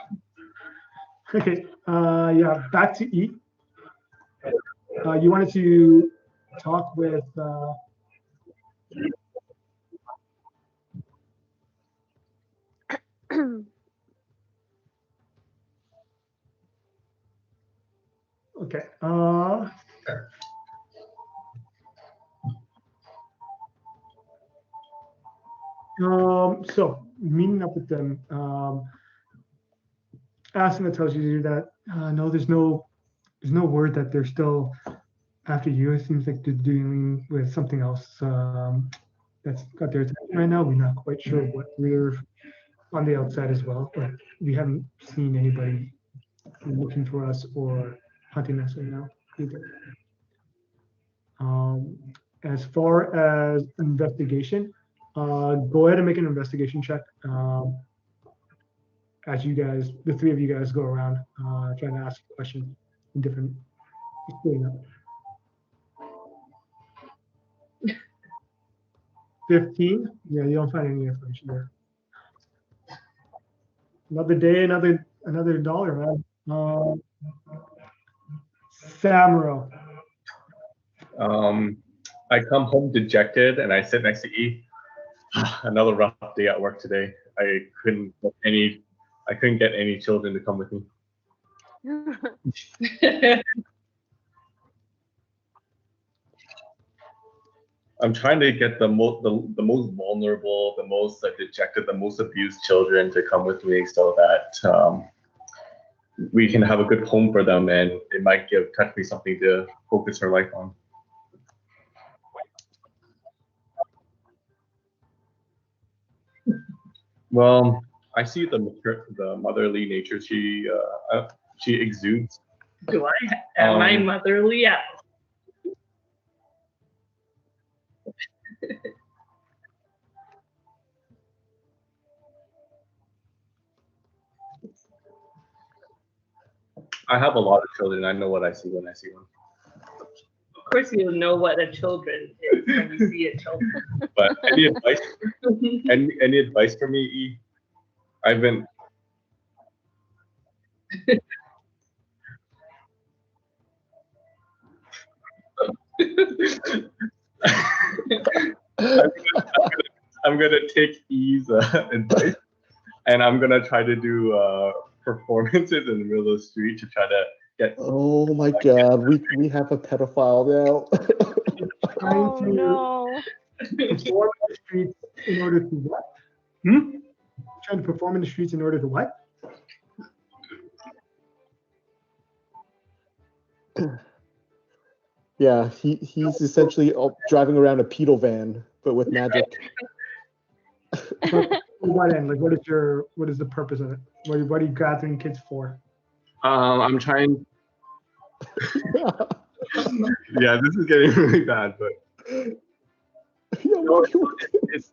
Okay. Yeah. Back to E. You wanted to talk with. Okay. So meeting up with them, Asuna tells you that no, there's no word that they're still after you. It seems like they're dealing with something else that's got their attention right now. We're not quite sure what we're on the outside as well, but we haven't seen anybody looking for us or hunting us right now either. As far as investigation, go ahead and make an investigation check. As you guys, the three of you guys go around trying to ask questions in different. 15. Yeah, you don't find any information there. Another day, another dollar, man. Samuro. I come home dejected and I sit next to E. Another rough day at work today. I couldn't get any children to come with me. I'm trying to get the most vulnerable, the most dejected, the most abused children to come with me so that we can have a good home for them, and it might give Touchme something to focus her life on. Well, I see the motherly nature she exudes. Do I? Am I motherly? Yeah. I have a lot of children. I know what I see when I see one. Of course, you know what a children is when you see a children. But any advice? any advice for me, E? I've been. I'm gonna take E's advice, and I'm gonna try to do performances in the middle of the street to try to get. Oh my God, we have a pedophile now. Oh no. Perform in the streets in order to what? Trying to perform in the streets in order to what? Yeah, he's essentially driving around a pedal van, but with magic. What end? Like, what is the purpose of it? What are you gathering kids for? I'm trying. Yeah, this is getting really bad, but it's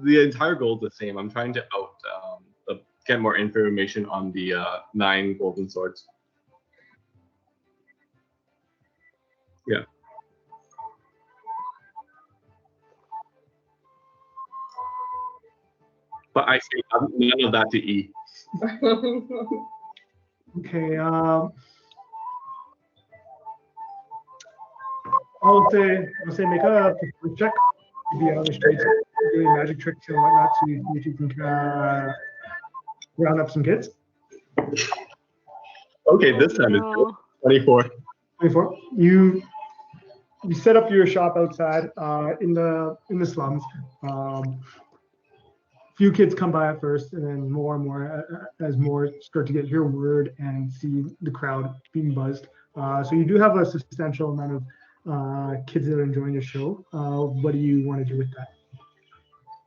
the entire goal is the same. I'm trying to get more information on the 9 golden swords. Yeah. But I say none of that to E. Okay. I'll say make a performance check to be on the streets doing magic tricks and whatnot to see if you can round up some kids. Okay, this time it's 24. 24. You set up your shop outside in the slums. Few kids come by at first, and then more and more as more start to get your word and see the crowd being buzzed. So you do have a substantial amount of kids that are enjoying your show. What do you want to do with that?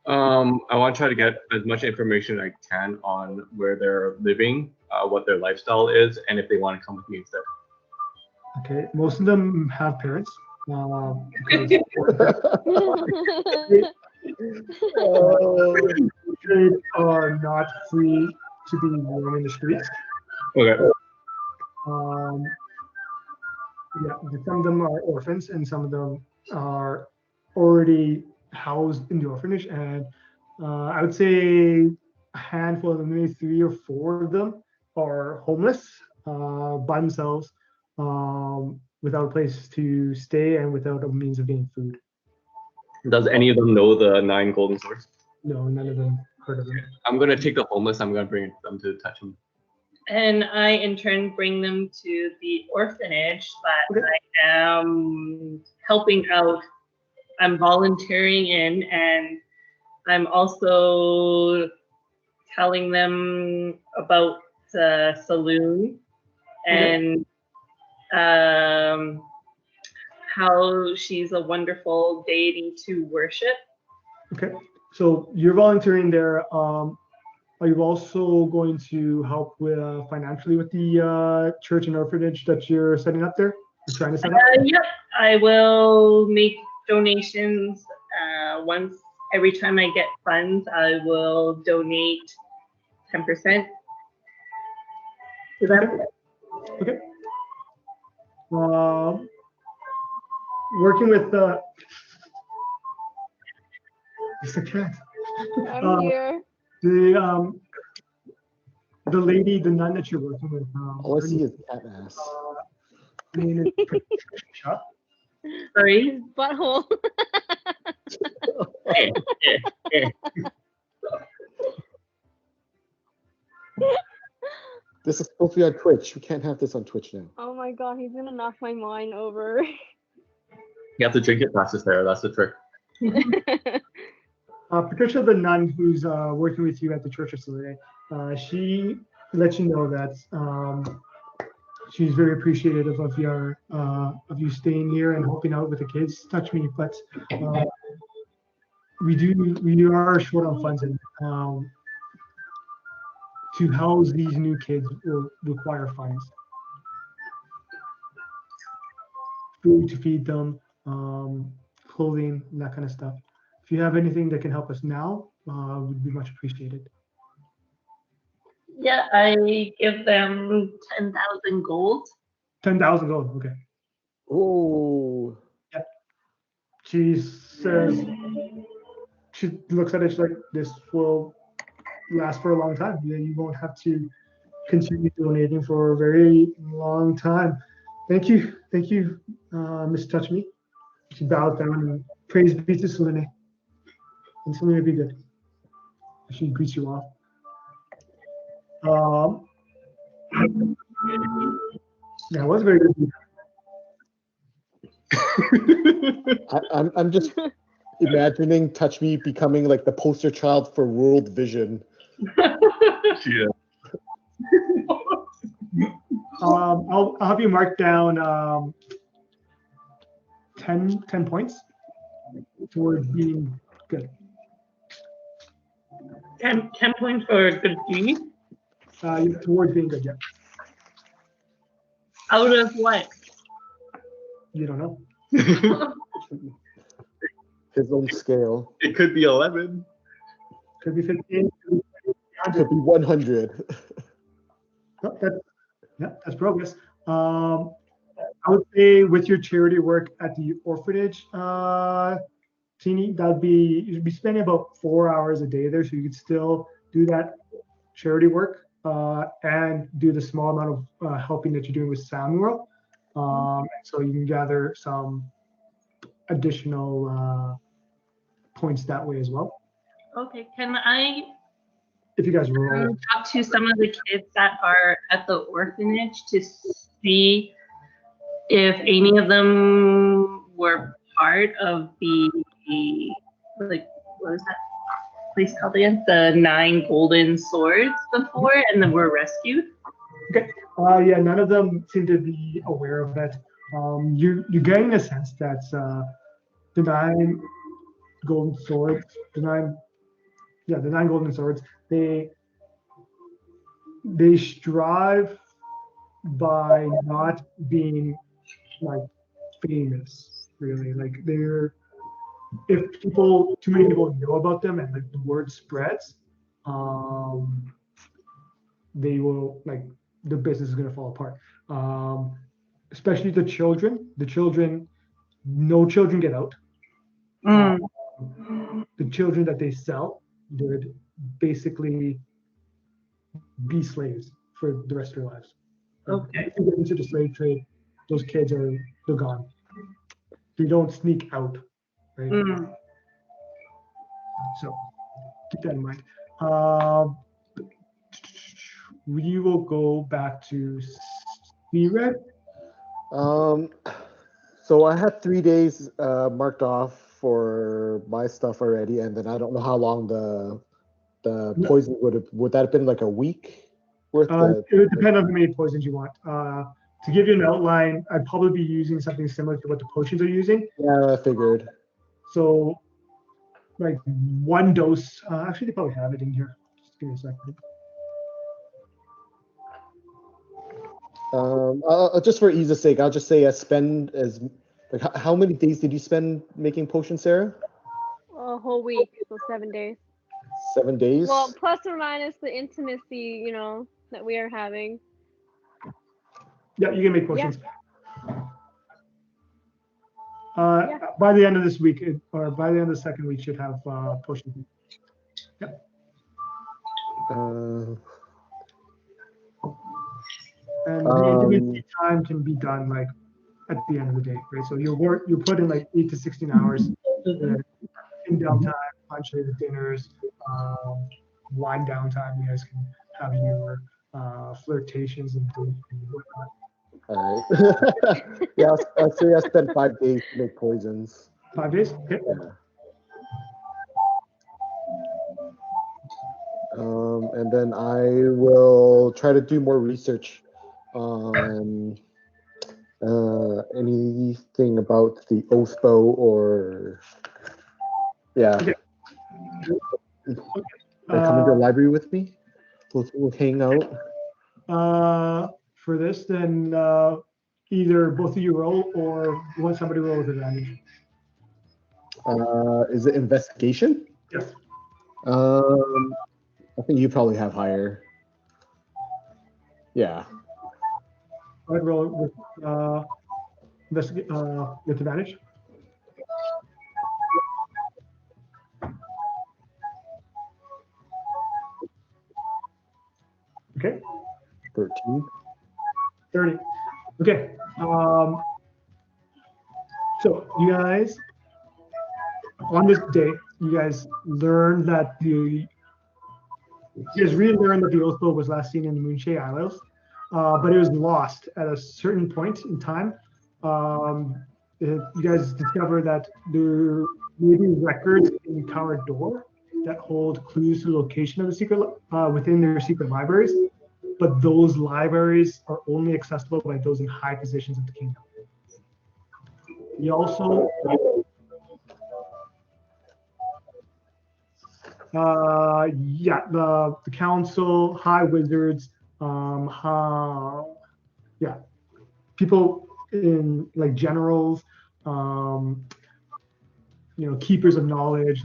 I want to try to get as much information I can on where they're living, what their lifestyle is, and if they want to come with me instead. Okay, most of them have parents. They are not free to be roaming the streets. Okay. Yeah, some of them are orphans, and some of them are already housed in the orphanage. And I would say a handful of them, maybe 3 or 4 of them, are homeless by themselves, without a place to stay and without a means of getting food. Does any of them know the 9 golden swords? No, none of them heard of them. I'm gonna take the homeless. I'm gonna bring them to Touchme. And I, in turn, bring them to the orphanage that I am helping out. I'm volunteering in, and I'm also telling them about Selune and how she's a wonderful deity to worship. Okay. So you're volunteering there. Are you also going to help with financially with the church and orphanage that you're setting up there? You're trying to set up? Yep, I will make donations once every time I get funds. I will donate 10% to them. Okay. Working with it's a cat. I'm here. The lady, the nun that you're working with. All I see is cat ass. Her name is Patricia. Sorry. His butthole. This is supposed to be on Twitch. We can't have this on Twitch now. Oh my god, he's gonna knock my mind over. You have to drink it fastest there. That's the trick. Patricia, the nun who's working with you at the Church of Selune, she lets you know that she's very appreciative of your of you staying here and helping out with the kids. Touch me, but we are short on funds, and to house these new kids will require funds. Food to feed them, clothing, and that kind of stuff. If you have anything that can help us now, would be much appreciated. Yeah, I give them 10,000 gold. 10,000 gold, okay. Oh, She says, she looks at it, she's like, this will last for a long time. You won't have to continue donating for a very long time. Thank you, Miss Touchme. She bows down and praise be to Selune. And Selune will be good. She greets you off. That was very good. I'm just imagining Touchme becoming like the poster child for World Vision. Yeah. I'll have you mark down 10 points towards being good. 10 points for good deed. Towards being good, yeah. Out of what? You don't know. His own scale. It could be 11. Could be 15. Could be 100. That's progress. I would say with your charity work at the orphanage, Teeny, you'd be spending about 4 hours a day there, so you could still do that charity work and do the small amount of helping that you're doing with Samuro. So you can gather some additional points that way as well. Okay, can I If you guys roll. talk to some of the kids that are at the orphanage to see if any of them were part of the, like, what is that place called again? The 9 golden swords before, and then were rescued? Okay. Yeah, none of them seem to be aware of that. You're getting a sense that the 9 golden swords, the 9 golden swords, they strive by not being like famous, really. Like if too many people know about them and like the word spreads, they will, like, the business is going to fall apart. Especially the children. No children get out. The children that they sell would basically be slaves for the rest of their lives. Okay. If you get into the slave trade, those kids they're gone. They don't sneak out, right? So keep that in mind. We will go back to Kcired. So I had 3 days marked off for my stuff already, and then I don't know how long the poison would that have been, like a week worth? It would depend on how many poisons you want. to give you an outline, I'd probably be using something similar to what the potions are using. Yeah, I figured. So, like 1 dose. Actually, they probably have it in here. Just give me a second. Just for ease of sake, I'll just say I spend as like how many days did you spend making potions, Sarah? A whole week, so 7 days. 7 days. Well, plus or minus the intimacy, you know, that we are having. Yeah, you can make potions. Yeah. By the end of this week, or by the end of the second week, should have potions. Yep. And the intimacy time can be done like at the end of the day, right? So you put in like 8 to 16 hours in downtime, lunch, dinners, wine downtime. You guys can have your flirtations and whatnot. All right. Yeah, I'll say I spent 5 days to make poisons. 5 days? Okay. Yeah. And then I will try to do more research on anything about the Oathbow or Okay. Come into the library with me. We'll hang out. For this, then either both of you roll or want somebody roll with advantage. Is it investigation? Yes. I think you probably have higher. Yeah. I'd roll with with advantage. Okay. 13. 30. Okay. So you guys, on this day, you guys learned that you guys relearned that the Oathbow was last seen in the Moonshade Isles, but it was lost at a certain point in time. You guys discovered that there may be records in Karador that hold clues to the location of the secret within their secret libraries, but those libraries are only accessible by those in high positions of the kingdom. You also the council, high wizards, people in like generals, keepers of knowledge,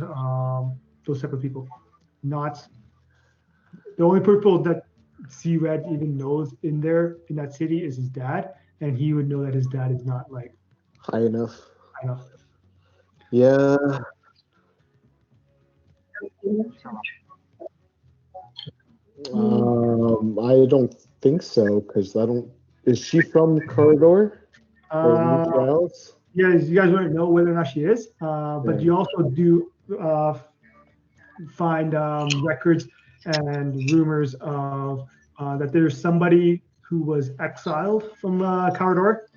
those type of people. Not the only people that Kcired even knows in that city is his dad, and he would know that his dad is not like High enough. high enough. Yeah. I don't think so, because I don't. Is she from Karador or anywhere else? Yeah, you guys wouldn't know whether or not she is, but you also do find records and rumors of that there's somebody who was exiled from Karador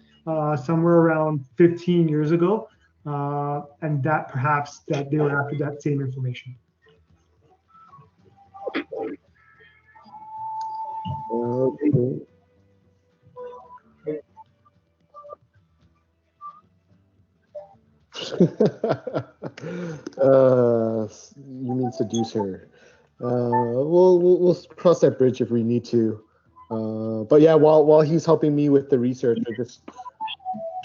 somewhere around 15 years ago, and that perhaps that they were after that same information. Okay. You mean seduce her? We'll cross that bridge if we need to. But yeah, while he's helping me with the research, I just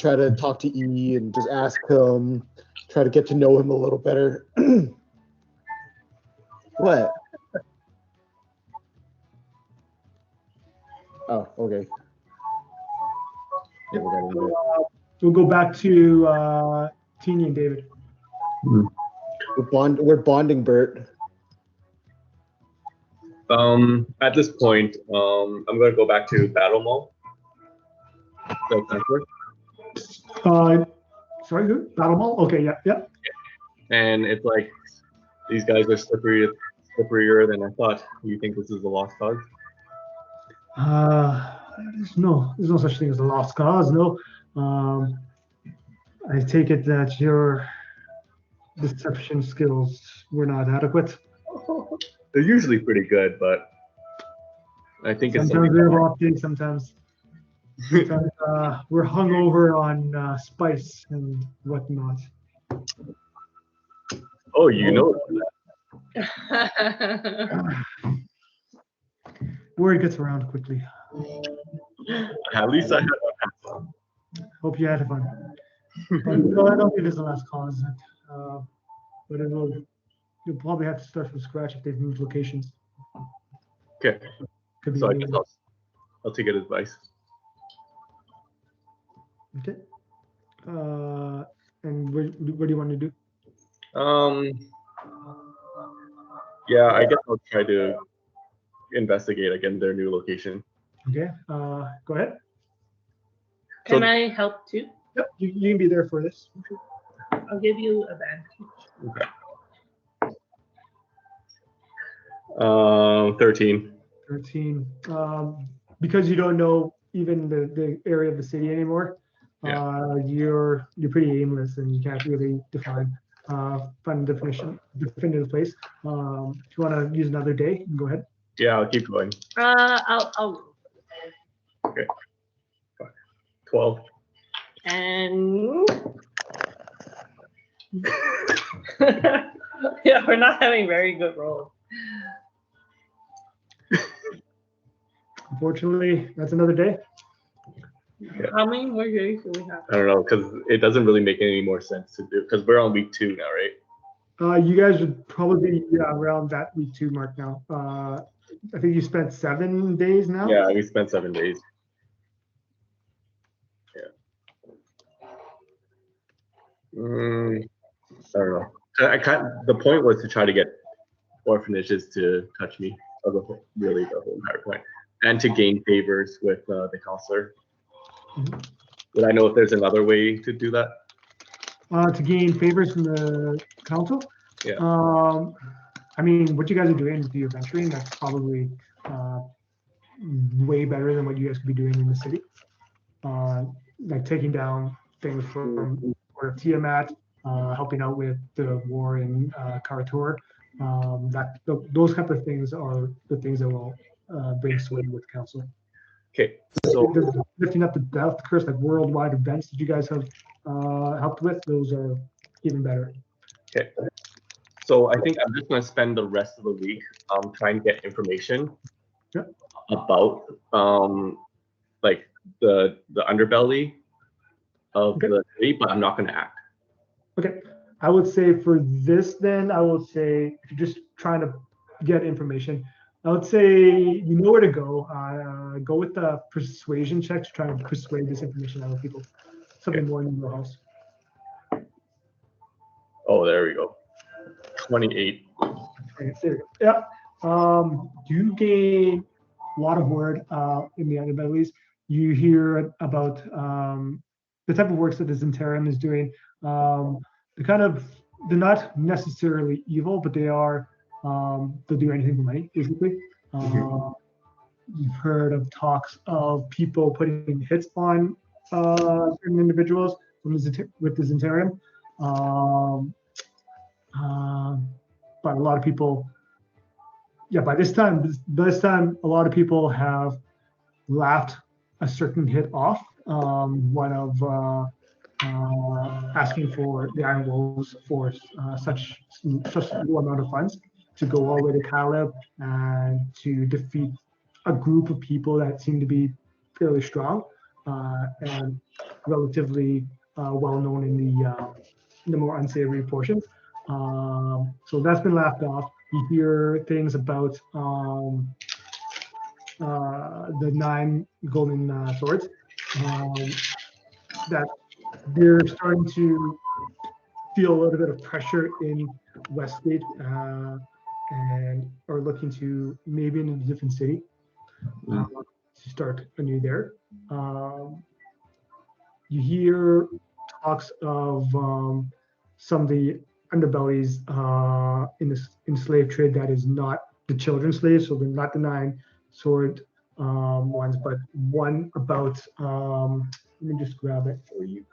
try to talk to E and just ask him, try to get to know him a little better. What? Oh, okay. Yep. We'll go back to Teeny and David. We're bonding, Bert. At this point, I'm going to go back to Battle Mall. Sorry, who? Battle Mall? Okay, yeah. And it's like, these guys are slipperier than I thought. You think this is a lost cause? There's no such thing as a lost cause, no. I take it that your deception skills were not adequate. They're usually pretty good, but I think sometimes they're off days, sometimes. We're hungover on spice and whatnot. Oh, you know Word gets around quickly. at least I had fun. Hope you had fun. No, I don't think this is the last cause. But you'll probably have to start from scratch if they've moved locations. Okay, Could be so I really- guess I'll take it advice. Okay. And what do you want to do? Yeah, I guess I'll try to investigate again their new location. Okay. Go ahead. Can I help too? Yep. You can be there for this. I'll give you a band. Okay. 13. 13. Because you don't know even the area of the city anymore. You're pretty aimless and you can't really find a definitive place. If you want to use another day, you can go ahead. Yeah, I'll keep going. I'll Okay. 12. and yeah, we're not having very good rolls. Unfortunately, that's another day. How many more days do we have? I don't know, because it doesn't really make any more sense to do, because we're on week 2 now, right? You guys would probably be around that week 2 mark now. I think you spent 7 days now. Yeah, we spent 7 days. Yeah. I don't know. The point was to try to get orphanages to touch me. Really the whole entire point. And to gain favors with the counselor. Mhm. Would I know if there's another way to do that? To gain favors from the council. Yeah. I mean, what you guys are doing with the adventuring, that's probably way better than what you guys could be doing in the city. Like taking down things from Order of Tiamat, helping out with the war in Karador. Those type of things are the things that will bring sway with council. Okay. So Lifting up the death curse, like worldwide events that you guys have helped with, those are even better. okay. So I think I'm just gonna spend the rest of the week trying to get information about like the underbelly of the city, but I'm not gonna act. Okay, I would say for this, then I would say if you're just trying to get information, I would say you know where to go. Go with the persuasion check to try and persuade this information out of people. Something more in your house. Oh, there we go. 28. Okay, there we go. Yeah. You gain a lot of word in the underbellies. You hear about the type of works that the Zentarium is doing. They're not necessarily evil, but they'll do anything for money, basically. You've heard of talks of people putting hits on certain individuals with the Zentarium. But a lot of people, by this time, a lot of people have laughed a certain hit off. One of asking for the Iron Wolves for such low amount of funds to go all the way to Caleb and to defeat a group of people that seem to be fairly strong and relatively well known in the more unsavory portions. So that's been laughed off. You hear things about the 9 golden swords that they're starting to feel a little bit of pressure in Westgate and are looking to maybe in a different city to start anew there. You hear talks of some of the underbellies in the slave trade that is not the children slaves, so they're not the 9 sword ones, but one about let me just grab it for you.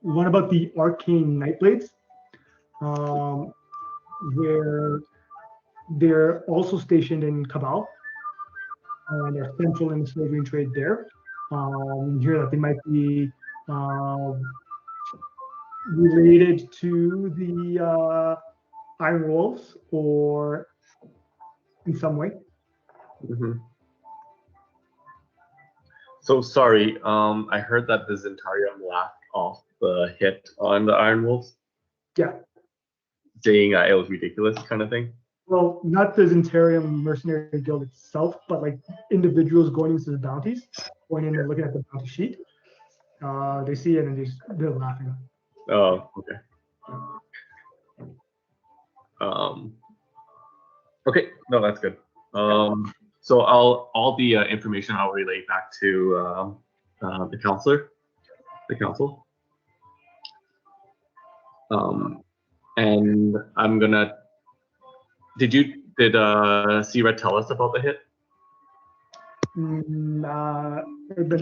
one about the arcane nightblades, where they're also stationed in Cabal, and they're central in the slavery and trade there. You hear that they might be related to the Iron Wolves or in some way. Mhm. So sorry, I heard that the Zentarium laughed off the hit on the Iron Wolves, Yeah. saying it was ridiculous, kind of thing. Well, not the Zentarium Mercenary Guild itself, but like individuals going into the bounties, going in and looking at the bounty sheet. They see it and they're laughing. Oh, okay. Okay, no, that's good. So all the information I'll relay back to the council. And I'm gonna. Did Kcired tell us about the hit? You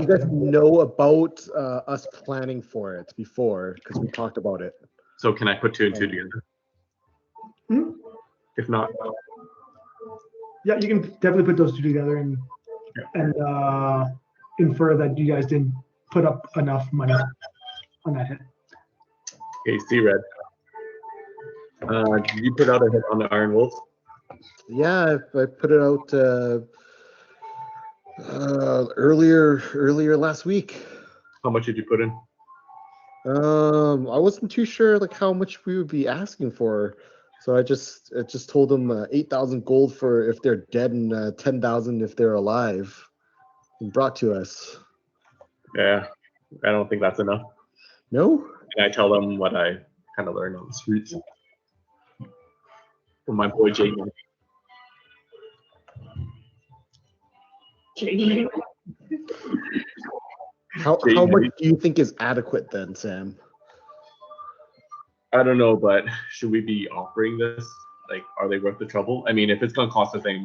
guys know about us planning for it before because we talked about it. So can I put two and two together? Hmm? If not, Yeah, you can definitely put those two together and infer that you guys didn't put up enough money on that hit. okay, Kcired. Did you put out a hit on the Iron Wolves? Yeah, I put it out earlier last week. How much did you put in? I wasn't too sure like how much we would be asking for, so I just told them 8,000 gold for if they're dead and 10,000 if they're alive, and brought to us. Yeah, I don't think that's enough. No. And I tell them what I kind of learned on the streets from my boy Jade. How much do you think is adequate then, Sam? I don't know, but should we be offering this? Like, are they worth the trouble? I mean, if it's gonna cost us any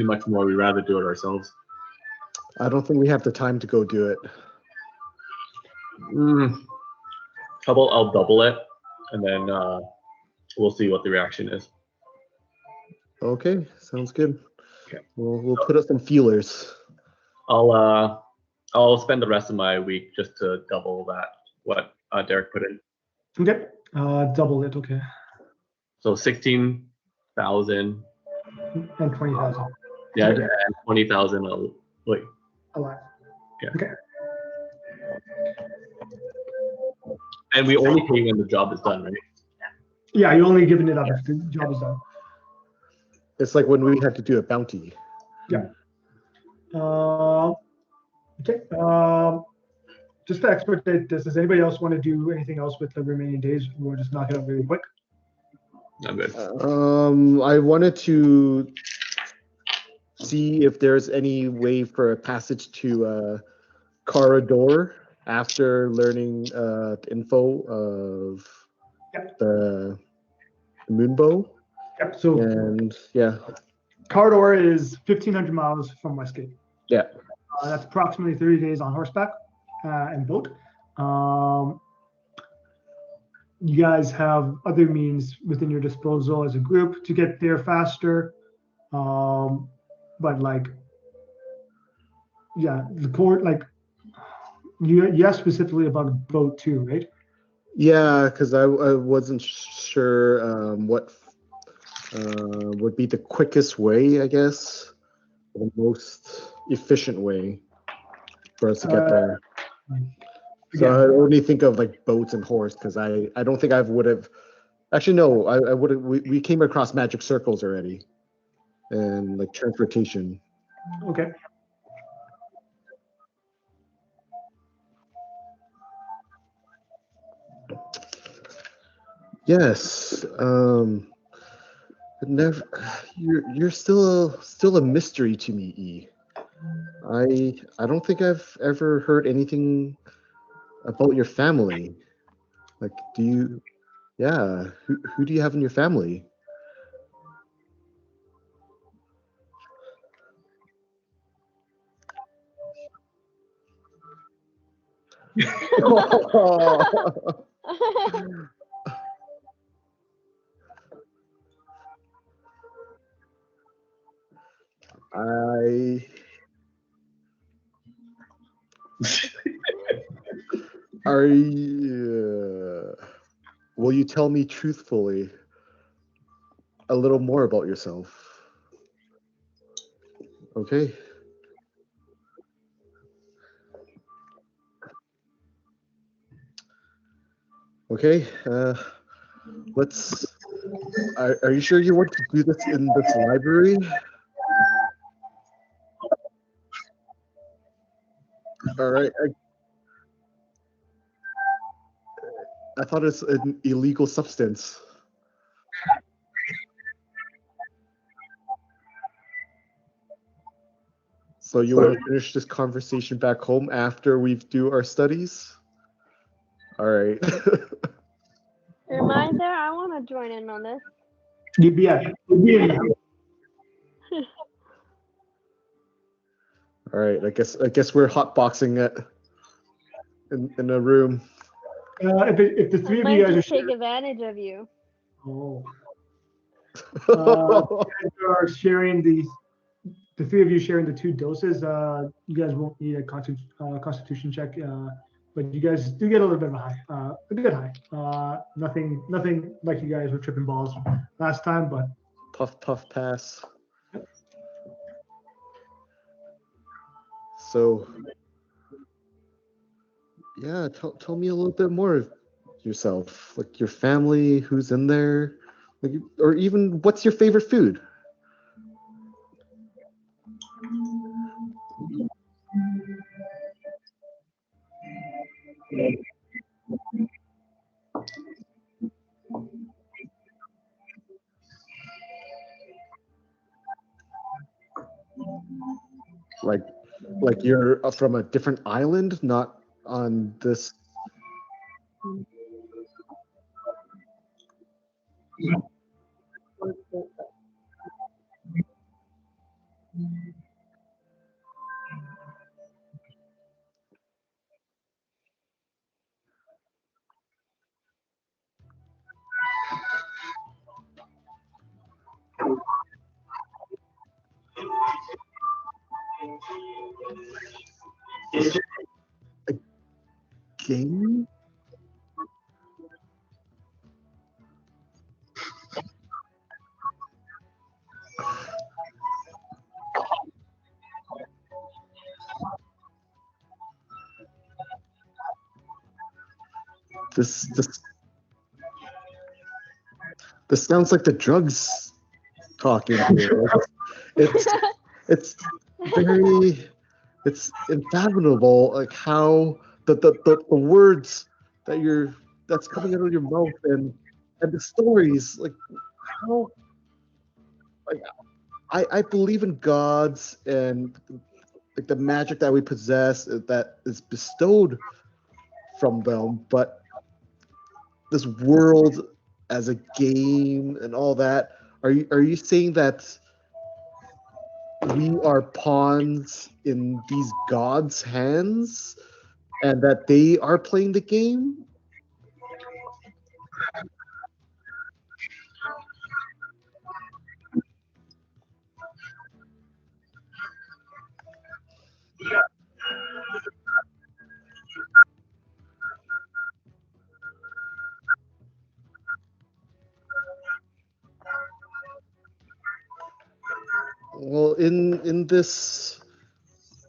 much more, we'd rather do it ourselves. I don't think we have the time to go do it. How about I'll double it, and then we'll see what the reaction is. Okay, sounds good. Okay. We'll put up some feelers. I'll spend the rest of my week just to double that what Derek put in. Okay, double it. Okay, So 16,000 and 20,000. Yeah, and 20,000. Wait. Alive. Yeah. Okay. And we only pay when the job is done, right? Yeah, you're only giving it up if the job is done. It's like when we had to do a bounty. Yeah. Okay. Just to expedite this, does anybody else want to do anything else with the remaining days? We'll just knock it out really quick. I'm good. I wanted to see if there's any way for a passage to Karador after learning the info of the Moonbow. Yep. So And yeah. Karador is 1,500 miles from Westgate. Yeah. That's approximately 30 days on horseback and boat. You guys have other means within your disposal as a group to get there faster. But like, yeah, the court, like, you asked specifically about a boat too, right? Yeah, because I wasn't sure what would be the quickest way, I guess, the most efficient way for us to get there. So Yeah. I only think of like boats and horse because I don't think I would have. Actually, no, I would have. We came across magic circles already, and like transportation. Okay. Yes. But never. You're still a mystery to me, E. I don't think I've ever heard anything about your family. Like, do you? Yeah. Who do you have in your family? I are will you tell me truthfully a little more about yourself? Okay. Okay. Let's. Are you sure you want to do this in this library? All right. I thought it's an illegal substance. So you want to finish this conversation back home after we do our studies? All right. Am I there? I want to join in on this. You'd be in there. All right. I guess we're hotboxing it in a room. If the I three of might you guys are just take sharing, advantage of you. oh, you guys are sharing the three of you sharing the 2 doses. You guys won't need a constitution check, but you guys do get a little bit of a high, a good high. Nothing like you guys were tripping balls last time, but Puff pass. So yeah, tell me a little bit more of yourself, like your family, who's in there, like, or even what's your favorite food? Like you're from a different island, not on this. A game? This sounds like the drugs talking here. It's it's unfathomable, like how the words that's coming out of your mouth and the stories, like how, like I believe in gods and like the magic that we possess that is bestowed from them, but this world as a game and all that, are you saying that we are pawns in these gods' hands and that they are playing the game? Well, in this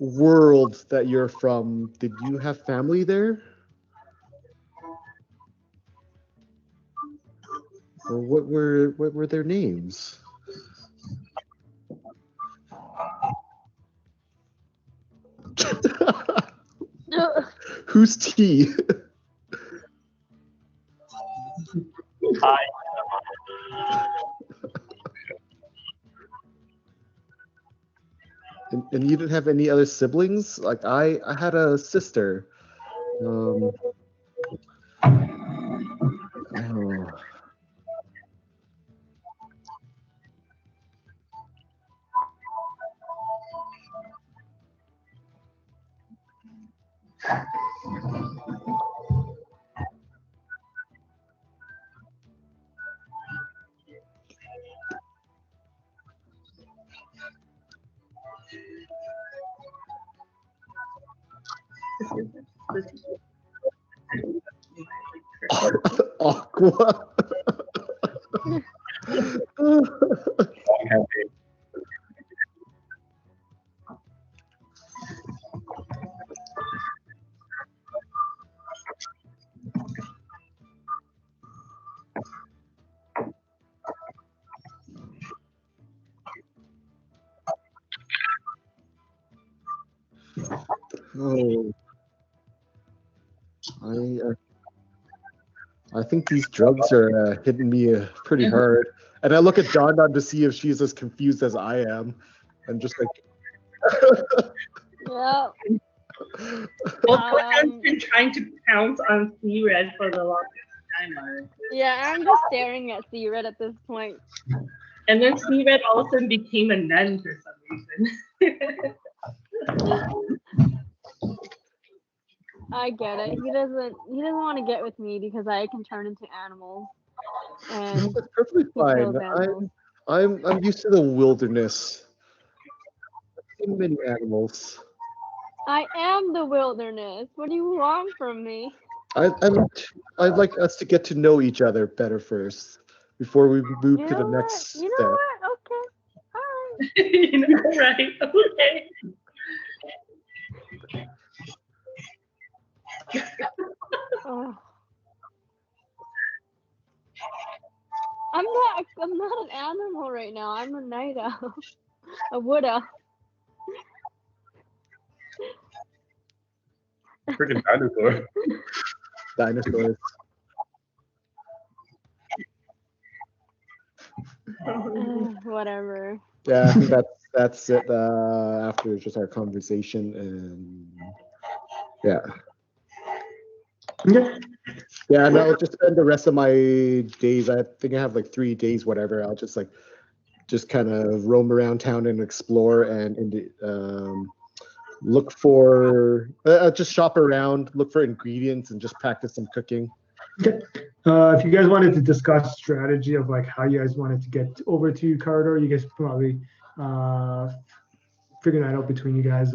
world that you're from, did you have family there? Or what were their names? Who's T? Hi. And you didn't have any other siblings? Like I had a sister. Oh. Aqua. Oh, I think these drugs are hitting me pretty hard. And I look at Don to see if she's as confused as I am. And just like, Yeah. I've been trying to pounce on Kcired for the longest time already. Yeah, I'm just staring at Kcired at this point. And then Kcired all of a sudden became a nun for some reason. I get it. He doesn't want to get with me because I can turn into animals. And that's perfectly fine. kills animals. I'm used to the wilderness. I've seen many animals. I am the wilderness. What do you want from me? I'd like us to get to know each other better first before we move to the next You step. know what? Okay. All right. You know, right? Okay. Oh. I'm not an animal right now. I'm a night owl. A wood owl. Freaking dinosaur. Dinosaurs. Whatever. Yeah, I think that's it. After just our conversation, and yeah. Okay. Yeah, and I'll just spend the rest of my days. I think I have like 3 days, whatever. I'll just kind of roam around town and explore and look for, just shop around, look for ingredients, and just practice some cooking. Okay. If you guys wanted to discuss strategy of like how you guys wanted to get over to Karador, you guys probably figure that out between you guys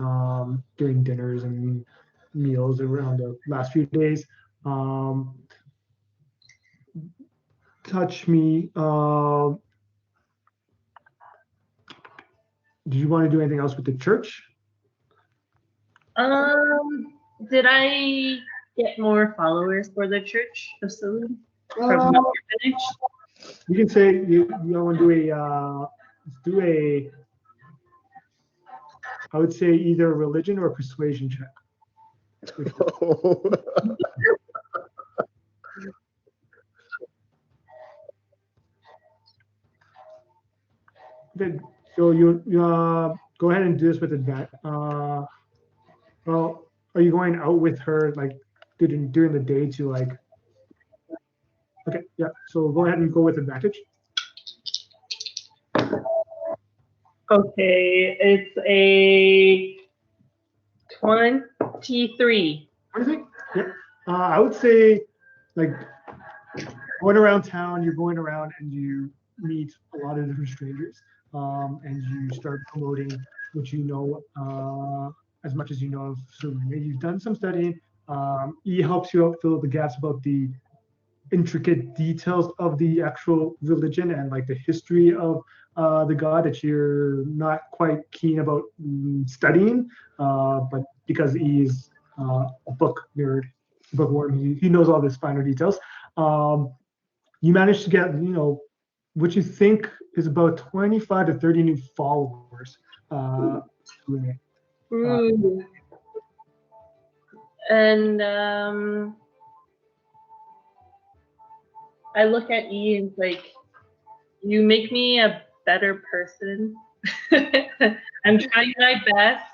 during dinners and meals around the last few days. Touchme. Do you want to do anything else with the church? Did I get more followers for the Church of Selune from the orphanage? You can say you want to do a I would say either religion or persuasion check. Okay, so you go ahead and do this with advantage. Well, are you going out with her like during the day to like? Okay, yeah. So go ahead and go with advantage. Okay, it's a 23. Anything? Yep. I would say like going around town, you're going around and you meet a lot of different strangers, and you start promoting what you know, as much as you know of Selune. You've done some studying. E helps you out fill the gaps about the intricate details of the actual religion and like the history of the god that you're not quite keen about studying, but because E is a book nerd, bookworm, he knows all these finer details. You managed to get, what you think is about 25 to 30 new followers. Ooh. And I look at E and like, you make me a better person. I'm trying my best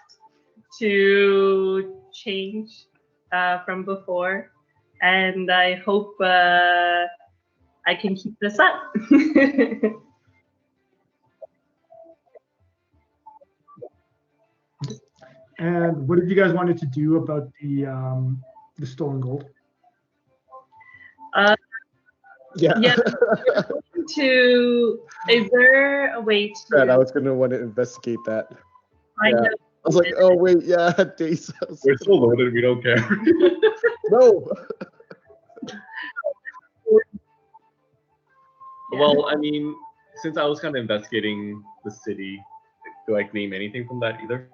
to change from before, and I hope I can keep this up. And what did you guys wanted to do about the stolen gold? Yeah. Yeah. Is there a way to I was going to want to investigate that. find Yeah. out was like, oh wait, yeah, day cells. We're so loaded, we don't care. No. Well, I mean, since I was kind of investigating the city, do I claim anything from that either?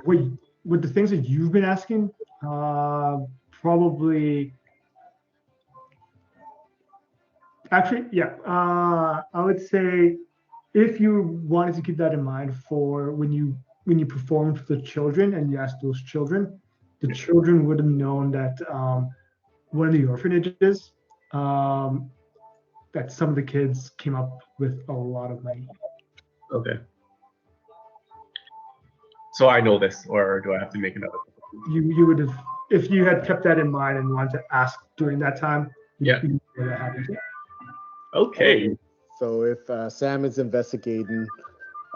With the things that you've been asking, probably. Actually, yeah. I would say if you wanted to keep that in mind for when you performed for the children and you asked those children, the children would have known that one of the orphanages, that some of the kids came up with a lot of money. Okay. So I know this, or do I have to make another? You would have, if you had kept that in mind and wanted to ask during that time. Yeah. You would have happened. Okay. So if Sam is investigating,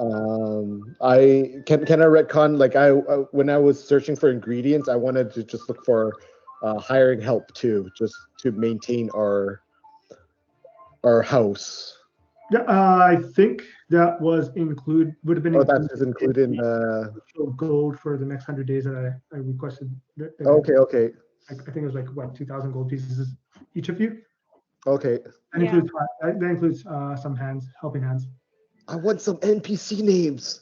I can I retcon, like I when I was searching for ingredients, I wanted to just look for hiring help too, just to maintain our house. Yeah, I think that would have been. Oh, that is included in gold for the next 100 days that I requested. Okay. I think it was like what 2,000 gold pieces each of you. Okay. That includes some helping hands. I want some NPC names.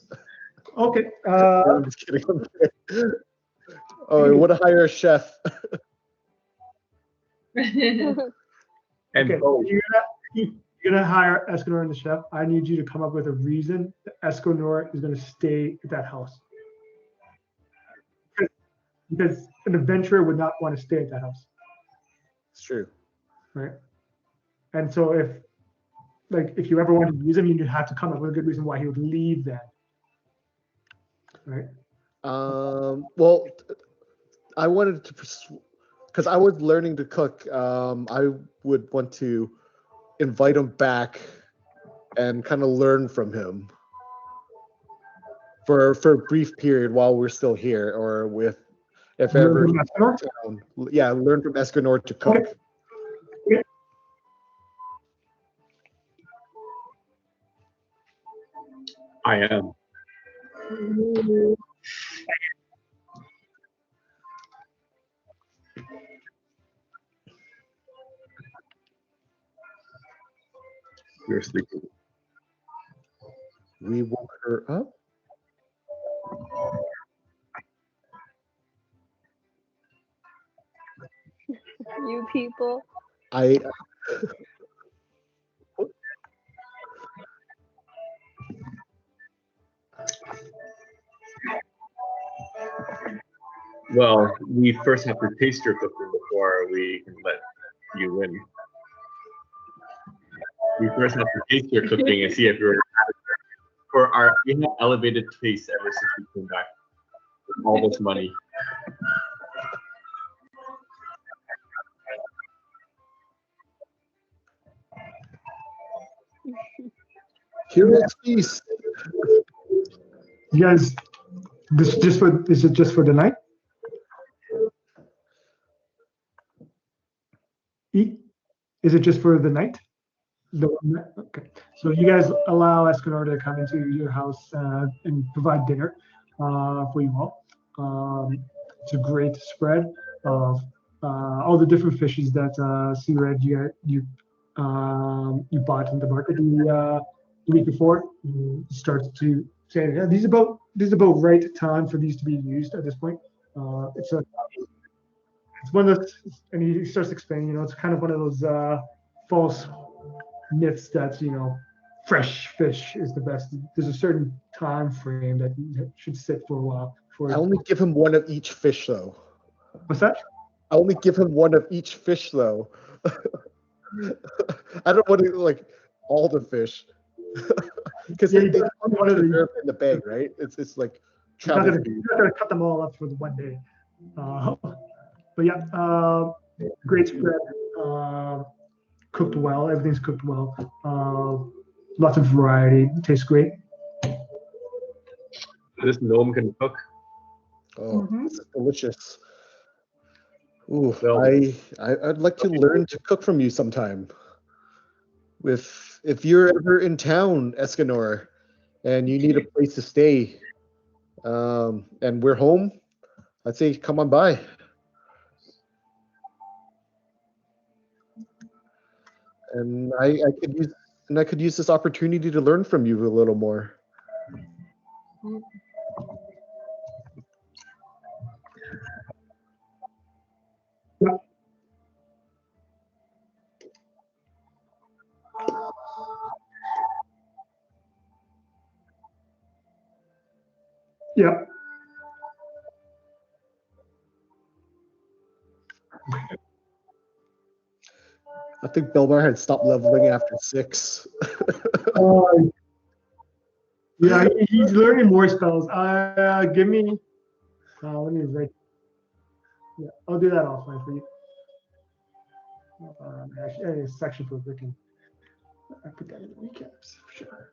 Okay. I'm just kidding. Oh, I want to hire a chef. And Okay. You're gonna hire Escanor and the chef. I need you to come up with a reason that Escanor is gonna stay at that house. Because an adventurer would not want to stay at that house, It's true. right? And so if you ever wanted to use him, you'd have to come up with a good reason why he would leave that, right? Well, I wanted to, because I was learning to cook. I would want to invite him back and kind of learn from him for a brief period while we're still here, or if ever. Yeah, learn from Escanor to cook. Okay. Yeah. I am. You're sleeping. We woke her up. You people. Well, we first have to taste your cooking before we can let you win. We first have to taste your cooking and see if you're we have elevated taste ever since we came back with all this money. Hero's feast. You guys, is it just for the night? Eat? Is it just for the night? Okay. So you guys allow Escanor to come into your house and provide dinner for you all. It's a great spread of all the different fishes that Kcired you bought in the market the week before. Starts to say, yeah, this is about right time for these to be used at this point. It's one of those, and he starts explaining. It's kind of one of those false myths that fresh fish is the best. There's a certain time frame that should sit for a while. I only give him one of each fish, though. What's that? I only give him one of each fish, though. I don't want to like all the fish because they want to reserve in the bag, right? It's like you're not gonna cut them all up for the one day. But yeah, great spread. Cooked well. Everything's cooked well. Lots of variety. Tastes great. This gnome can cook. Oh, This is delicious. Ooh, Well, I'd like to learn to cook from you sometime. If you're ever in town, Escanor, and you need a place to stay, and we're home, I'd say come on by. And I could use this opportunity to learn from you a little more. Yeah. I think Belmar had stopped leveling after 6. Yeah, he's learning more spells. Give me. Let me write. Yeah, I'll do that offline for you. Actually, a section for Rick. I put that in the recaps for sure.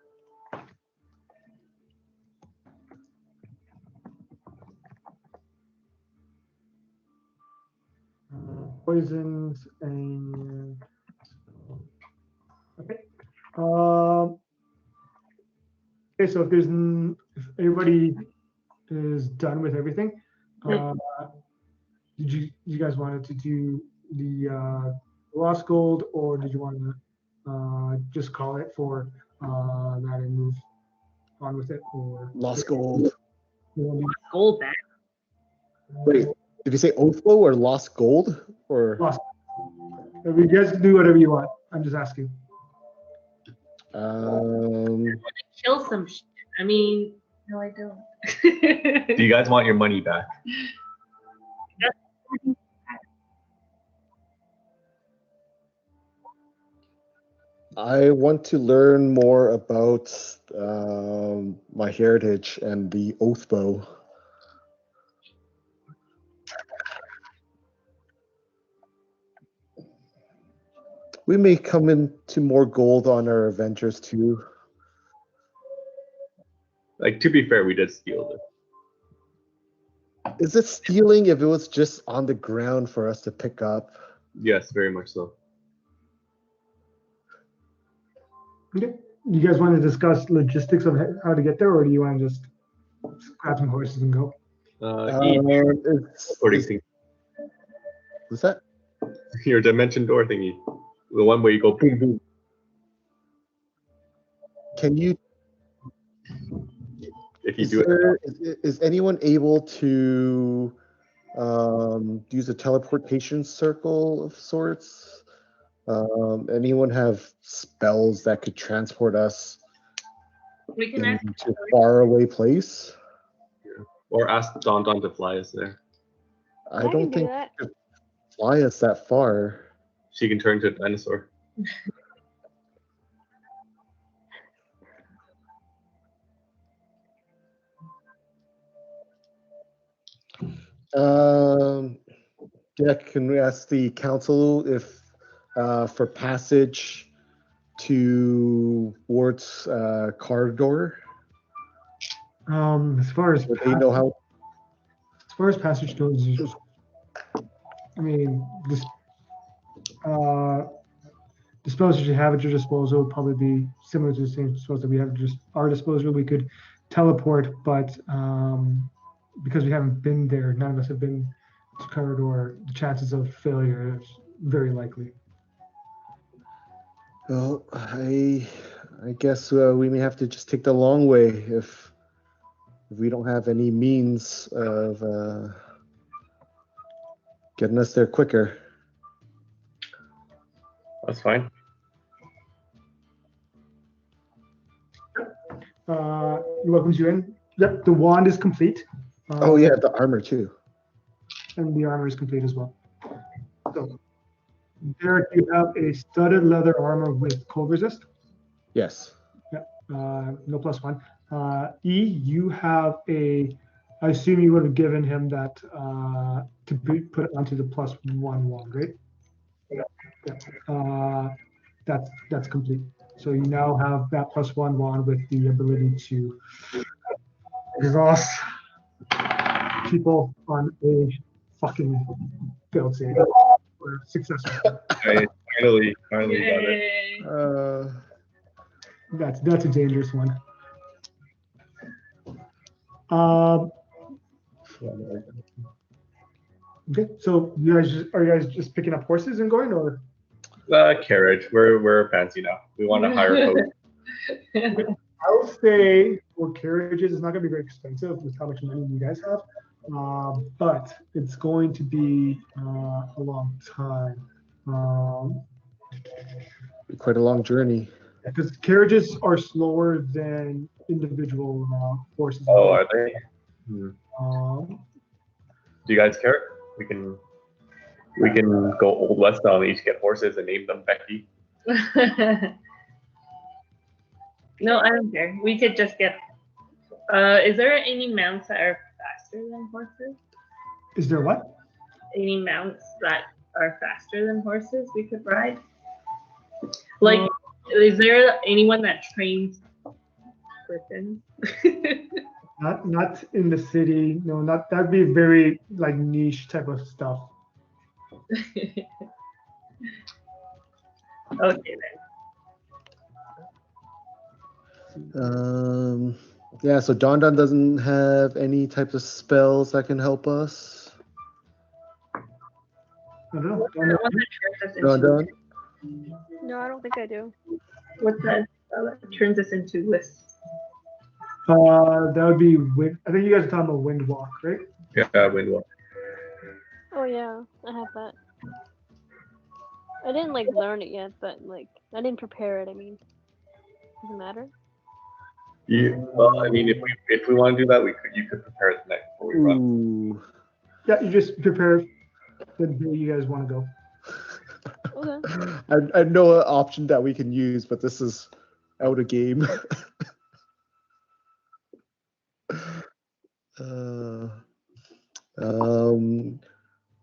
Poisons and okay. Okay, so if everybody is done with everything, did you guys wanted to do the lost gold, or did you want to just call it for that and move on with it, or Lost gold. Gold back. Wait, did you say Oathbow or lost gold? Or lost? If you guys can do whatever you want. I'm just asking. Kill some shit. I mean, no, I don't. Do you guys want your money back? I want to learn more about my heritage and the Oathbow. We may come into more gold on our adventures too. Like, to be fair, we did steal this. Is it stealing if it was just on the ground for us to pick up? Yes, very much so. Okay. You guys want to discuss logistics of how to get there, or do you want to just grab some horses and go? According to What's that? your dimension door thingy, the one where you go boom boom. Can you? If you do it, Is anyone able to use a teleportation circle of sorts? Anyone have spells that could transport us We can into a faraway place? or ask Tonton to fly us there. I can don't do think that. it could fly us that far. She can turn into a dinosaur. Yeah, can we ask the council if for passage towards Karador? As far as Do they know how? as far as passage goes, I mean, this the spells that you have at your disposal would probably be similar to the same spells that we have at just our disposal. We could teleport, but because we haven't been there, none of us have been to Karador, the chances of failure is very likely. Well, I guess we may have to just take the long way if we don't have any means of getting us there quicker. That's fine. Welcomes you in. Yep, the wand is complete. Oh yeah, the armor too. And the armor is complete as well. So, Derek, you have a studded leather armor with cold resist. Yes. Yeah, no +1. E, you have a. I assume you would have given him that to put it onto the +1 wand, right? Yeah. That's complete. So you now have that +1 wand with the ability to exhaust people on a fucking failed save or successful. I finally got it. Yay. That's a dangerous one. Okay, so are you guys just picking up horses and going, or? Carriage. We're fancy now. We want to hire a coach. I'll say for carriages, it's not going to be very expensive with how much money you guys have, but it's going to be a long time. Quite a long journey. Because carriages are slower than individual horses. Oh, are they? Um, Do you guys care? We can go Old West style and each get horses and name them Becky. No, I don't care. We could just get. Is there any mounts that are faster than horses? is there what? Any mounts that are faster than horses we could ride? Like, is there anyone that trains griffins? Not in the city. No, not that'd be very like niche type of stuff. Okay then. Yeah, so Don doesn't have any types of spells that can help us. I don't know. What's the one that turns us Don? into? No, I don't think I do. What's that that turns us into wisps? That would be wind. I think you guys are talking about wind walk, right? Yeah, Windwalk. Oh yeah, I have that. I didn't like learn it yet, but like I didn't prepare it. I mean, doesn't matter. Well, I mean, if we want to do that, you could prepare it the night before we run. Ooh. Yeah, you just prepare the day you guys want to go. Okay. I know an option that we can use, but this is out of game.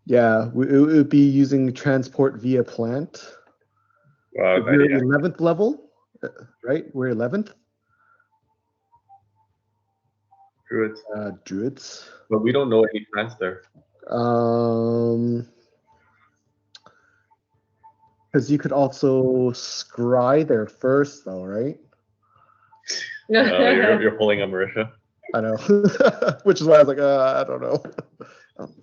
Yeah, it would be using transport via plant. We're 11th level, right? We're 11th. Druids. Druids. But we don't know any plants there. Because you could also scry there first, though, right? You're pulling a Marisha. I know, which is why I was like, I don't know.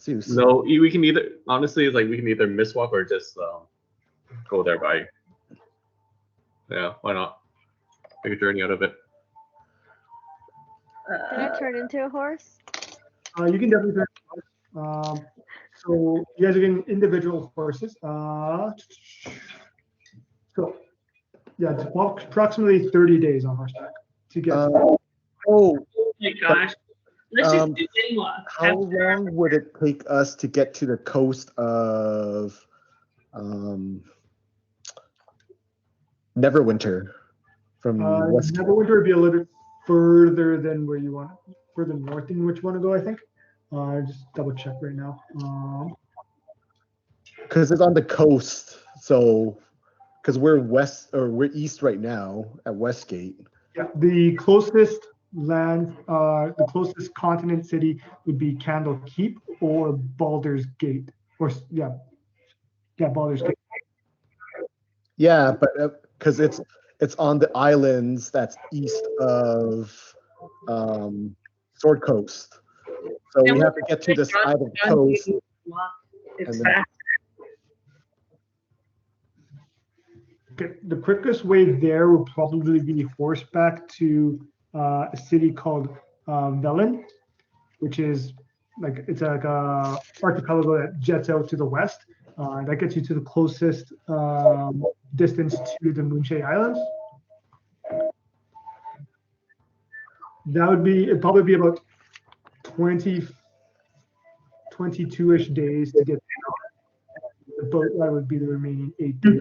Zeus. No, we can either honestly, it's like we can either miswalk or just go there by. Yeah, why not? Make a journey out of it. Can I turn into a horse? You can definitely turn. So you guys are getting individual horses. So yeah, it's approximately 30 days on horseback to get. Oh, Oh my gosh. Let's just do Windwalk. how long would it take us to get to the coast of Neverwinter from Westgate? Neverwinter would be a little bit further than where you want, further north than which you want to go, I think. Just double check right now. Because it's on the coast, so because we're east right now at Westgate. Yeah, the closest the closest continent city would be Candle Keep or Baldur's Gate, or Baldur's Gate. Yeah, but because it's on the islands that's east of Sword Coast, so we have to get to this side of the coast. It's and then- fast. Okay, the quickest way there would probably be horseback to a city called Velen, which is it's like a archipelago that jets out to the west. That gets you to the closest distance to the Moonshade Islands. It'd probably be about 22-ish days to get there. The boat ride would be the remaining 8 days.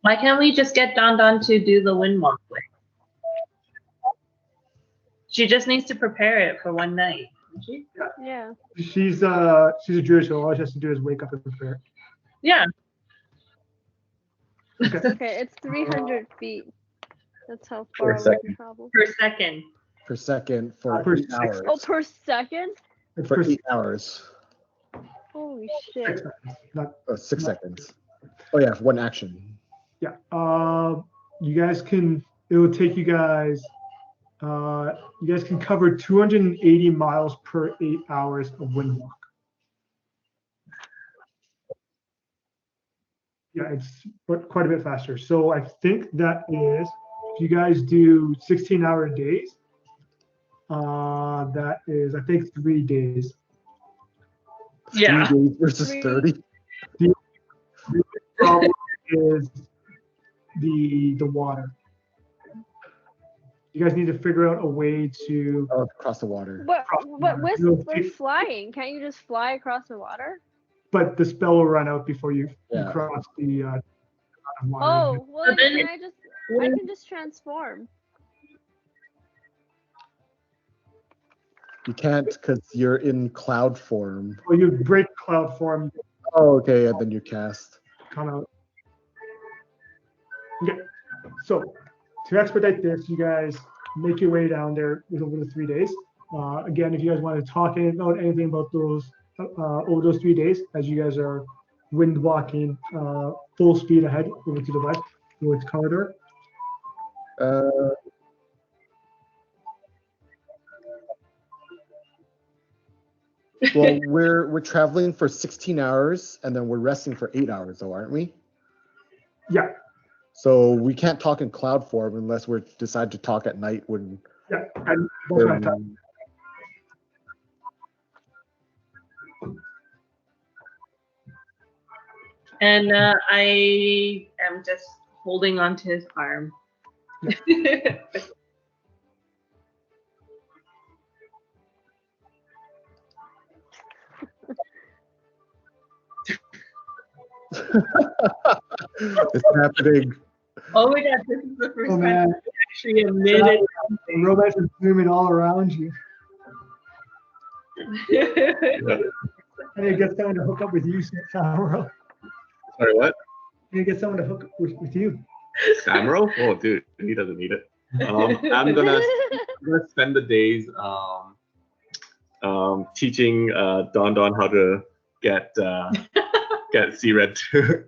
Why can't we just get Don to do the Windwalk way? She just needs to prepare it for one night. Doesn't she? Yeah. She's a druid, so all she has to do is wake up and prepare. Yeah. Okay, it's 300 feet. That's how far we second. can travel. Per second. per second for Per 8 hours. Oh, per second? It's For for 8 hours. Holy 6 shit. seconds, not 6 seconds. Oh yeah, 1 action. yeah. You guys can. It will take you guys You guys can cover 280 miles per 8 hours of wind walk. Yeah, it's quite a bit faster. So I think that is, if you guys do 16-hour days, that is, I think, 3 days. Yeah. 3 days versus 30. The problem is the water. You guys need to figure out a way to Across the water. But No, with flying, can't you just fly across the water? but the spell will run out before you Yeah. cross the water. Oh, well, But then- then I can just transform. You can't because you're in cloud form. Or you break cloud form, Oh, okay, and then you cast. come out. Okay, so to expedite this, you guys make your way down there over the 3 days. Again, if you guys want to talk about anything about those over those 3 days, as you guys are wind walking full speed ahead over to the west towards Karador. Well, we're traveling for 16 hours and then we're resting for 8 hours, though, aren't we? Yeah, So we can't talk in cloud form unless we decide to talk at night when. yeah, and both have time. And I am just holding onto his arm. It's happening. Oh my god, this is the first Oh time man, I actually admitted robots are zooming all around you. something. And you get someone to hook up with you, Samuro. Sorry, what? You get someone to hook up with you. Samuro? Oh, dude, he doesn't need it. I'm gonna spend the days teaching Don how to get Kcired to.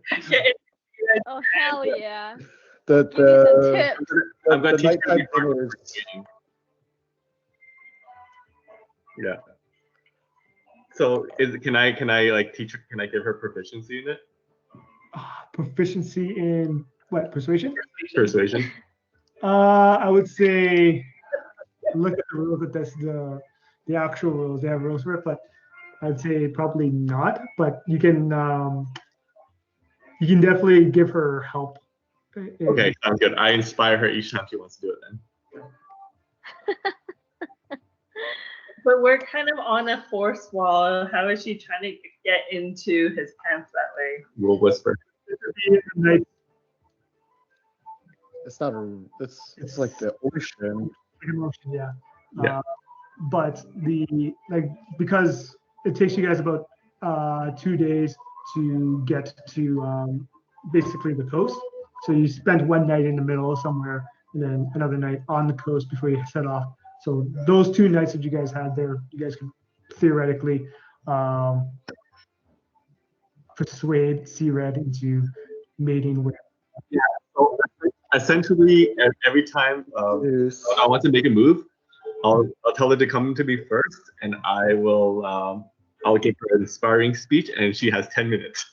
Oh hell yeah! The Give me some tips. I'm gonna the teach him nighttime before dinners. Yeah. So can I like teach her? Can I give her proficiency in it? Proficiency in what? Persuasion? Persuasion. I would say look at the rules. That's the actual rules. They have rules for it, but I'd say probably not. But you can definitely give her help. Okay, sounds good. I inspire her each time she wants to do it. Then. But we're kind of on a force wall. How is she trying to get into his pants that way? We'll whisper. It's not a. It's like the ocean. Emotion, yeah. Yeah. But because it takes you guys about 2 days to get to basically the coast. So you spend one night in the middle somewhere, and then another night on the coast before you set off. So those 2 nights that you guys had there, you guys can theoretically persuade Kcired into mating with. Yeah. So essentially, every time Yes. I want to make a move, I'll tell her to come to me first, and I'll give her an inspiring speech, and she has 10 minutes.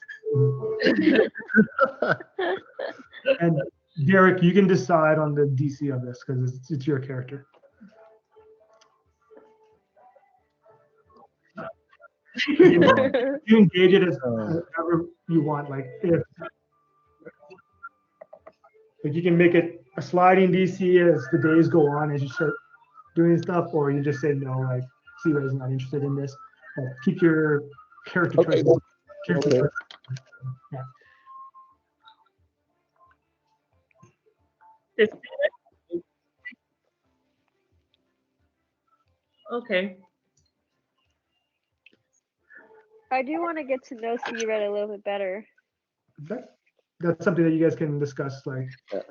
And Derek, you can decide on the DC of this because it's your character. You engage it as however you want. Like if you can make it a sliding DC as the days go on as you start doing stuff, or you just say no, like Kcired is not interested in this. But keep your character Okay. choices. Character Okay. choices. Yeah. Okay. I do want to get to know Kcired a little bit better. Okay. That's something that you guys can discuss, like Yeah.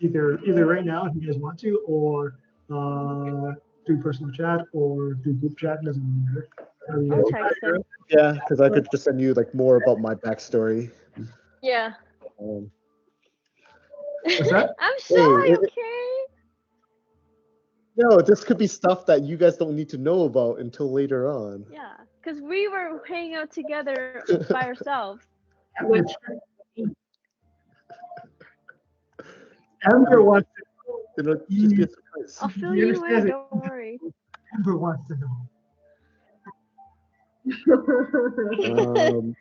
either right now if you guys want to, or through personal chat or through group chat. Doesn't matter. How you I'll guys- text him. Yeah, because I could just send you like more about my backstory. Yeah. What's that? I'm sorry, Hey, okay? No, this could be stuff that you guys don't need to know about until later on. Yeah, because we were hanging out together by ourselves. Which Ember wants to It'll just be a surprise. I'll fill He you in, understands it. don't worry. Ember wants to know.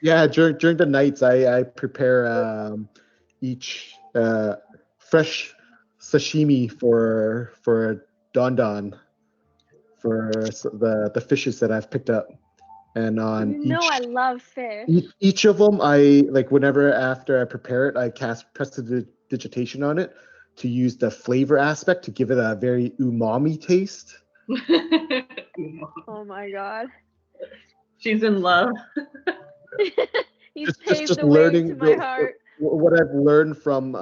Yeah, during the nights, I prepare each fresh sashimi for Don for the fishes that I've picked up, and on You know I love fish. each of them, I like whenever after I prepare it, I cast prestidigitation on it to use the flavor aspect to give it a very umami taste. Oh my god. She's in love. He's Just paved the learning way to my heart. what I've learned from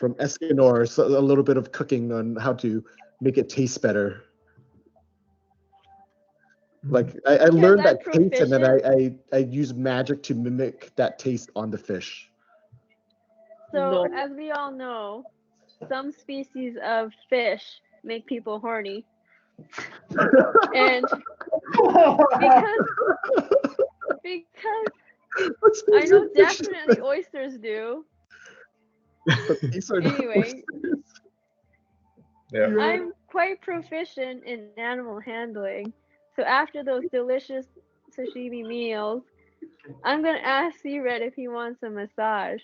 Escanor, so a little bit of cooking on how to make it taste better. Like I learned I'm that taste, and then proficient. I use magic to mimic that taste on the fish. So, No. as we all know, some species of fish make people horny. And because I know definitely oysters do. But these are not Anyway. oysters. Yeah. I'm quite proficient in animal handling. So after those delicious sashimi meals, I'm gonna ask Kcired if he wants a massage.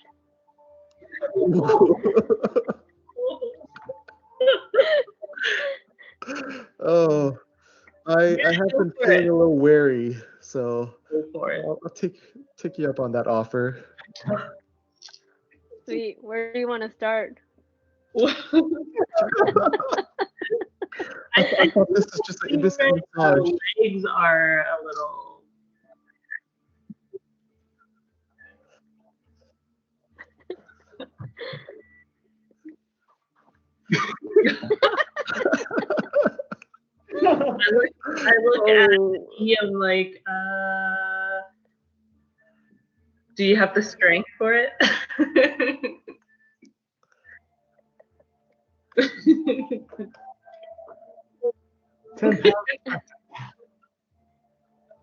Oh, I have been feeling a little wary, so Go for it. I'll take you up on that offer. Sweet. Where do you want to start? I thought this is just think this the massage. legs are a little. I look at E, I'm like, do you have the strength for it?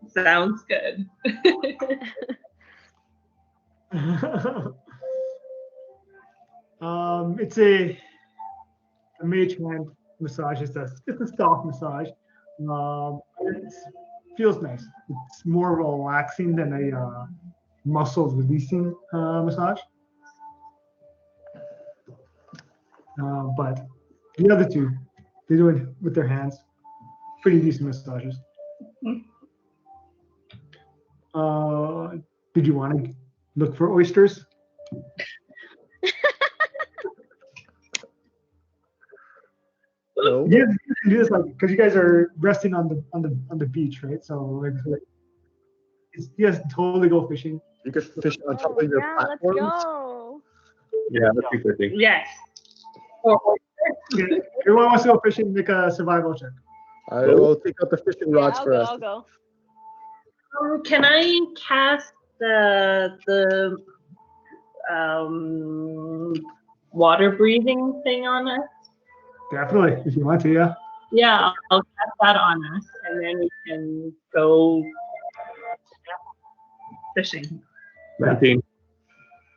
Sounds good. It's a mage hand massage. It's a soft massage. It feels nice. It's more relaxing than a muscles releasing massage. But the other two, they do it with their hands. Pretty decent massages. Did you want to look for oysters? No. You can do this like because you guys are resting on the beach, right? So like, you guys totally go fishing. You could fish on top Oh, of your yeah, let's platforms. go. Yeah, that's a good thing. Yes. Okay, everyone wants to go fishing. Make a survival check. I will take out the fishing Yeah, rods I'll for go. us. I'll go. Can I cast the water breathing thing on us? Definitely, if you want to, yeah. Yeah, I'll cast that on us, and then we can go fishing. 19.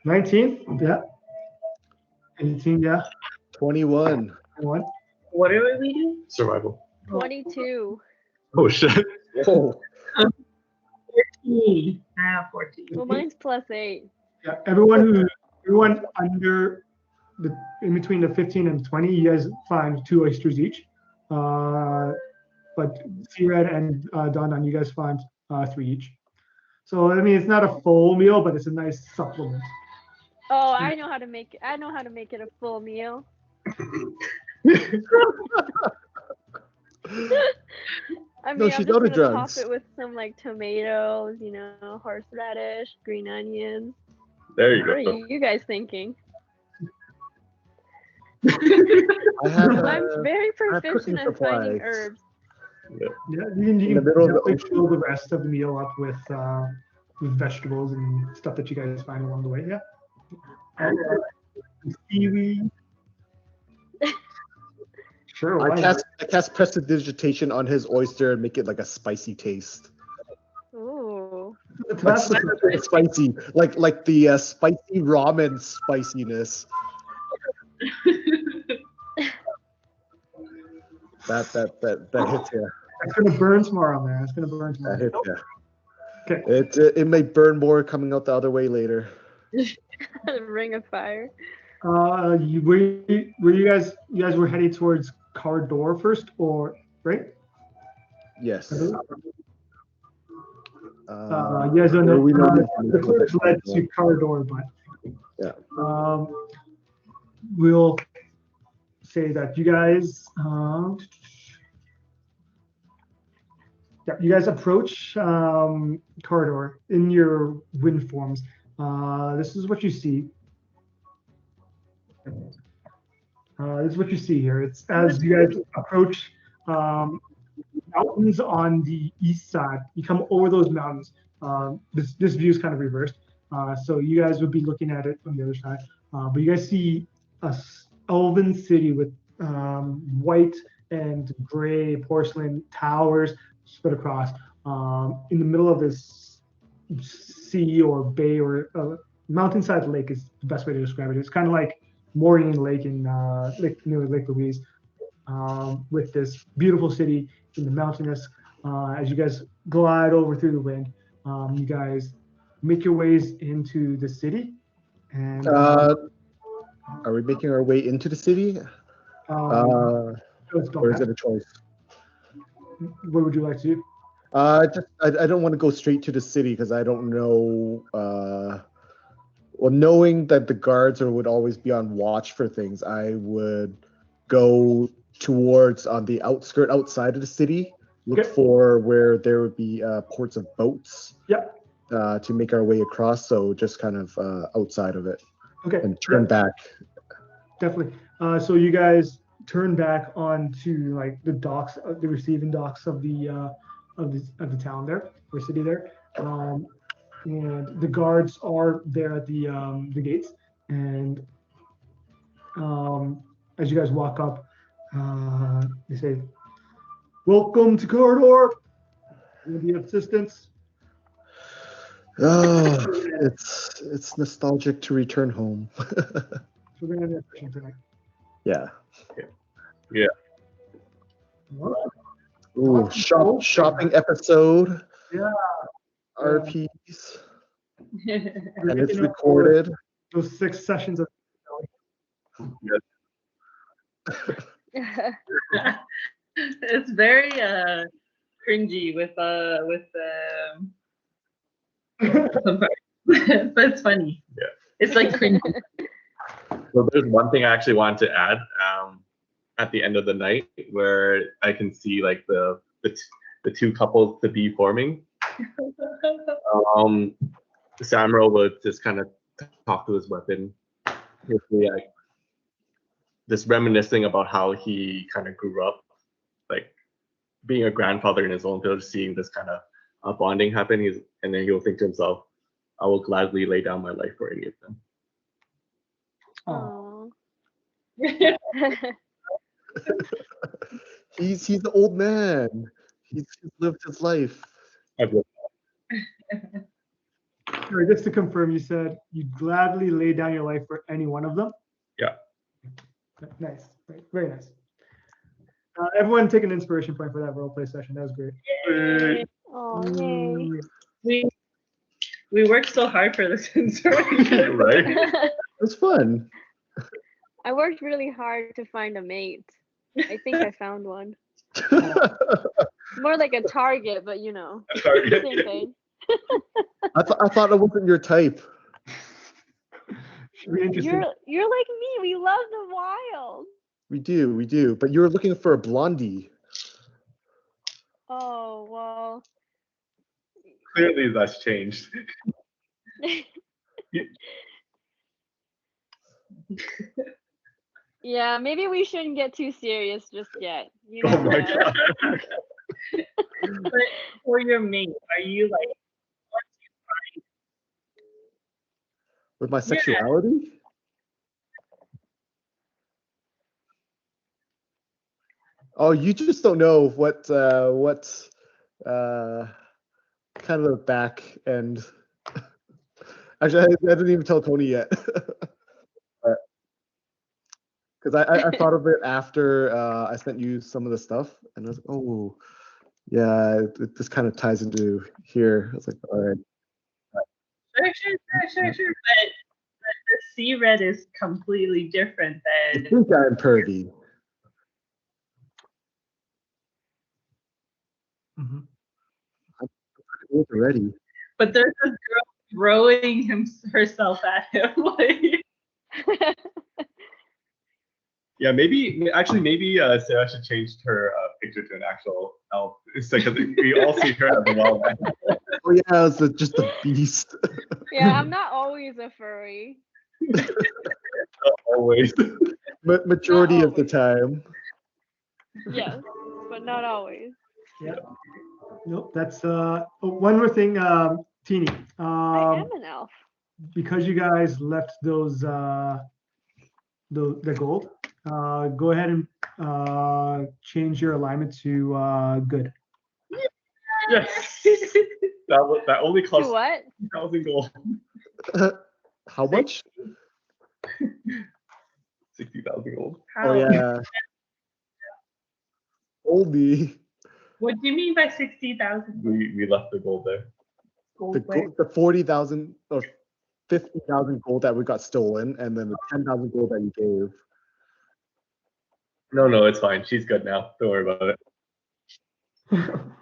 19, yeah. 18, yeah. 21. 1. What do we do? Survival. 22. Oh shit. Oh, 14. I have 14. Well, mine's +8. Yeah, everyone under in between the 15 and 20, you guys find 2 oysters each. But Kcired and Tonton, you guys find 3 each. So I mean, it's not a full meal, but it's a nice supplement. Oh, I know how to make it. I know how to make it a full meal. I mean, No, I'm she's just out of gonna top drugs. it with some like tomatoes, horseradish, green onions. There you What are go. you guys thinking? I have, I'm very proficient cooking at finding supplies. herbs. Yeah, you In the can middle of the definitely ocean. fill the rest of the meal up with vegetables and stuff that you guys find along the way. Yeah. Seaweed. Sure. Why I not? cast prestidigitation on his oyster and make it like a spicy taste. Ooh. Like Tabasco sauce. spicy, like the spicy ramen spiciness. That hits you. It's gonna burn tomorrow, man. It's gonna burn tomorrow. That hits you. Okay. It may burn more coming out the other way later. Ring of fire. You guys were heading towards Karador first, or right? Yes. You guys don't know. we know The clearance led to Karador, but yeah. We'll say that you guys you guys approach Karador in your wind forms. This is what you see. This is what you see here. It's as you guys approach mountains on the east side. You come over those mountains. This view is kind of reversed. So you guys would be looking at it from the other side. But you guys see a elven city with white and gray porcelain towers spread across. In the middle of this sea or bay or mountainside lake is the best way to describe it. It's kind of like Moraine Lake in Lake Louise, with this beautiful city in the mountainous. As you guys glide over through the wind, you guys make your ways into the city. And are we making our way into the city? Or is it a choice? What would you like to do? I don't want to go straight to the city because I don't know. Well, knowing that the guards would always be on watch for things, I would go towards on the outside of the city. Look for where there would be ports of boats. Yep. To make our way across. So just kind of outside of it. Okay. And turn back. Definitely. So you guys turn back onto like the docks, the receiving docks of the town there, or city there. And the guards are there at the gates. And as you guys walk up, they say, "Welcome to Karador. Will be assistance." Oh, it's nostalgic to return home. So we're gonna have a session tonight. Yeah. Yeah. Ooh, shopping episode. Yeah. RPs. And it's Making up for recorded. Those 6 sessions of It's very cringy with but it's funny. Yeah. It's like cringy. So there's one thing I actually wanted to add at the end of the night where I can see like the two couples to be forming. Samuro would just kind of talk to his weapon, basically like just reminiscing about how he kind of grew up, like being a grandfather in his own village, seeing this kind of bonding happen. And then he'll think to himself, I will gladly lay down my life for any of them. Oh. He's an old man. He's lived his life. Sorry, just to confirm, you said you'd gladly lay down your life for any one of them? Yeah. Nice. Very nice. Everyone take an inspiration point for that roleplay session. That was great. Oh, yay. We worked so hard for this inspiration. Right? It was fun. I worked really hard to find a mate. I think I found one. More like a target, but you know, Target, same yeah. thing. I thought it wasn't your type. Should be interesting. You're like me. We love the wild. We do. But you were looking for a blondie. Oh well. Clearly that's changed. Yeah, maybe we shouldn't get too serious just yet. You Oh never my know. god. But for your mate, are you like, With my sexuality? Oh, you just don't know what kind of the back end. Actually, I didn't even tell Tony yet. Because I thought of it after I sent you some of the stuff, and I was like, oh, yeah, this kind of ties into here. I was like, all right. Sure. But the Kcired is completely different I than. think I'm pervy. Mhm. Already. But there's a girl throwing herself at him. Like, Yeah, maybe Sarah should change her picture to an actual elf. It's like 'cause we all see her as a wild man. Oh yeah, it's just a beast. Yeah, I'm not always a furry. Always. But majority Not of the time. Yes, but not always. Yeah. Nope. That's one more thing, Teeny. I am an elf. Because you guys left those the gold, go ahead and change your alignment to good. Yes. That only To costs what? 2,000 gold. How much? 60,000 gold. Oh yeah. Oldie. what do you mean by 60,000? We left the gold there. The 40,000 or 50,000 gold that we got stolen, and then the 10,000 gold that you gave. No, it's fine. She's good now. Don't worry about it.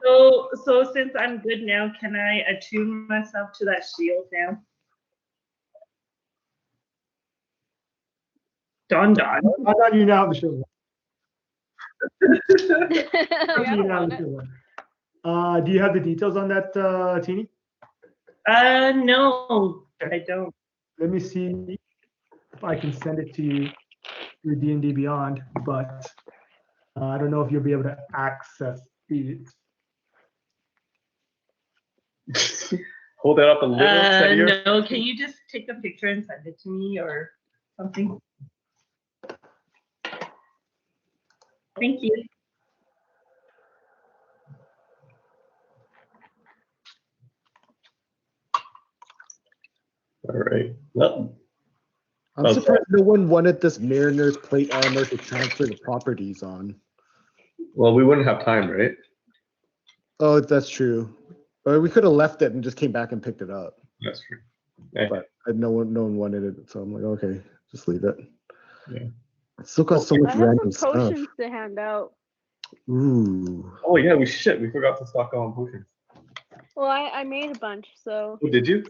So since I'm good now, can I attune myself to that shield now? Don. I thought you now have the show. I don't want it. Do you have the details on that, Teeny? No, I don't. Let me see if I can send it to you through D&D Beyond, but I don't know if you'll be able to access it. Hold it up a little steadier. No, can you just take a picture and send it to me or something? Thank you. All right. Well, I'm Okay. surprised no one wanted this Mariner's plate armor to transfer the properties on. well, we wouldn't have time, right? Oh, that's true. But we could have left it and just came back and picked it up. That's true. Okay. But no one wanted it, so I'm like, okay, just leave it. Yeah. It's still got so I much have random some stuff. potions to hand out. Ooh. Oh yeah, we forgot to stock on potions. Well, I made a bunch, so Oh, did you?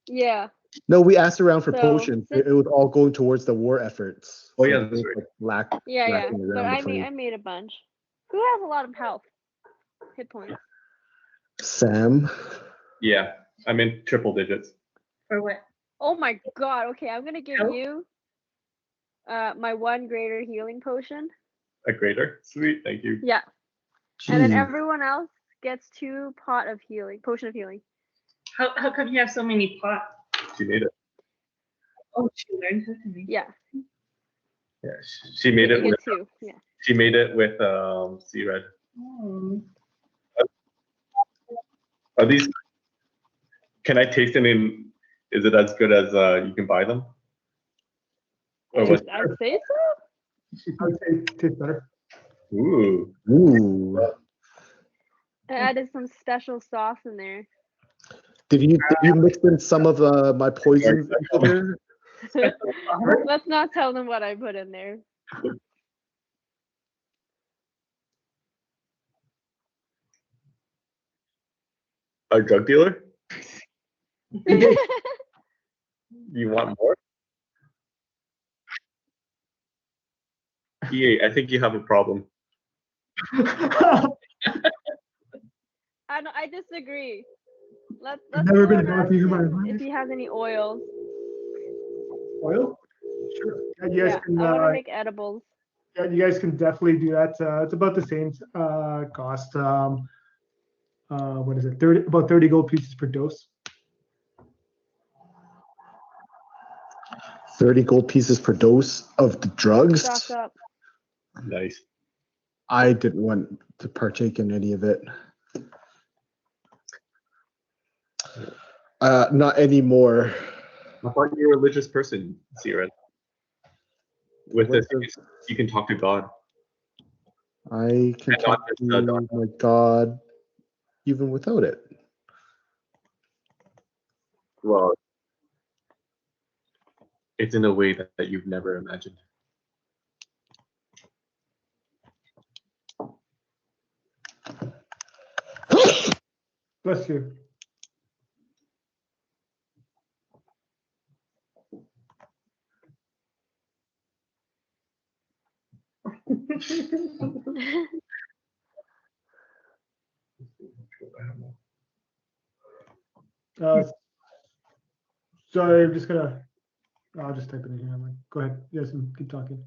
yeah. No, we asked around for So, potions. It was all going towards the war efforts. Oh, yeah, So that's it was, right. like, Yeah. lacking But around the I fight. made a bunch. Who has a lot of health? Hit points. Sam. Yeah, I'm in triple digits. Or what? Oh my god, okay, I'm gonna give Health? you my one greater healing potion. A greater. Sweet, thank you. Yeah. And then Jeez. everyone else gets 2 potion of healing. How come you have so many pots? She made it. Oh, she learned how to make. Yeah. Yeah, she made You it get with. 2. Yeah. She made it with Kcired. Oh. Are these? Can I taste them? Is it as good as you can buy them? Or what? I'd say so. I would say it tastes better. Ooh. Ooh. I added some special sauce in there. Did you mix in some of my poisons into there? Let's not tell them what I put in there. A drug dealer? You want more? EA, I think you have a problem. I disagree. Let's never go been and happy ask in my him life. if he has any oils. Oil? Sure. Yeah, you guys Yeah, can. I want to make edibles. Yeah, you guys can definitely do that. It's about the same cost. What is it? About 30 gold pieces per dose. 30 gold pieces per dose of the drugs. Stock up. Nice. I didn't want to partake in any of it. Not anymore. I thought you were a religious person, Kcired. With this, you can talk to God. I can And talk not just, to my God even without it. Well, it's in a way that you've never imagined. Bless you. Sorry, I'm just gonna. I'll just type it in here. I'm like, go ahead. You guys can keep talking.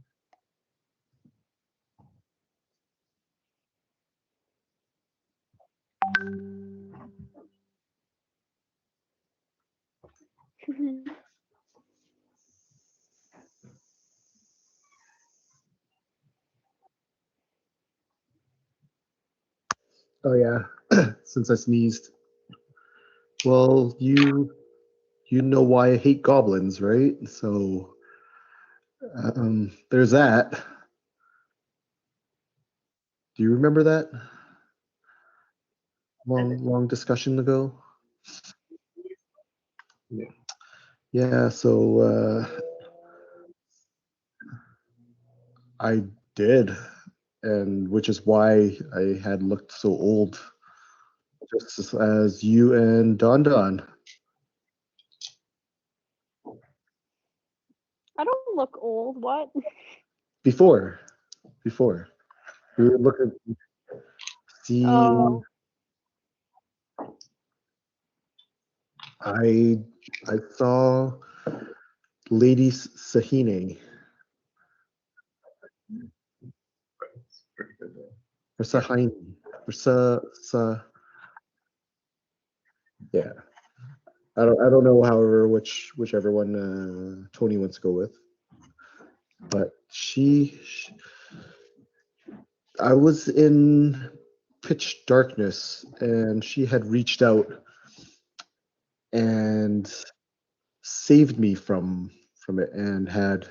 Oh yeah, since I sneezed. Well, you know why I hate goblins, right? So there's that. Do you remember that? Long discussion ago. Yeah. Yeah, so I did, and which is why I had looked so old, just as you and Don. I don't look old. What? Before we were looking, see, Oh. I saw Lady Sahine. Pretty good, though. Or Sahine. Or yeah. I don't know, however, whichever one Tony wants to go with. But I was in pitch darkness, and she had reached out and saved me from it, and had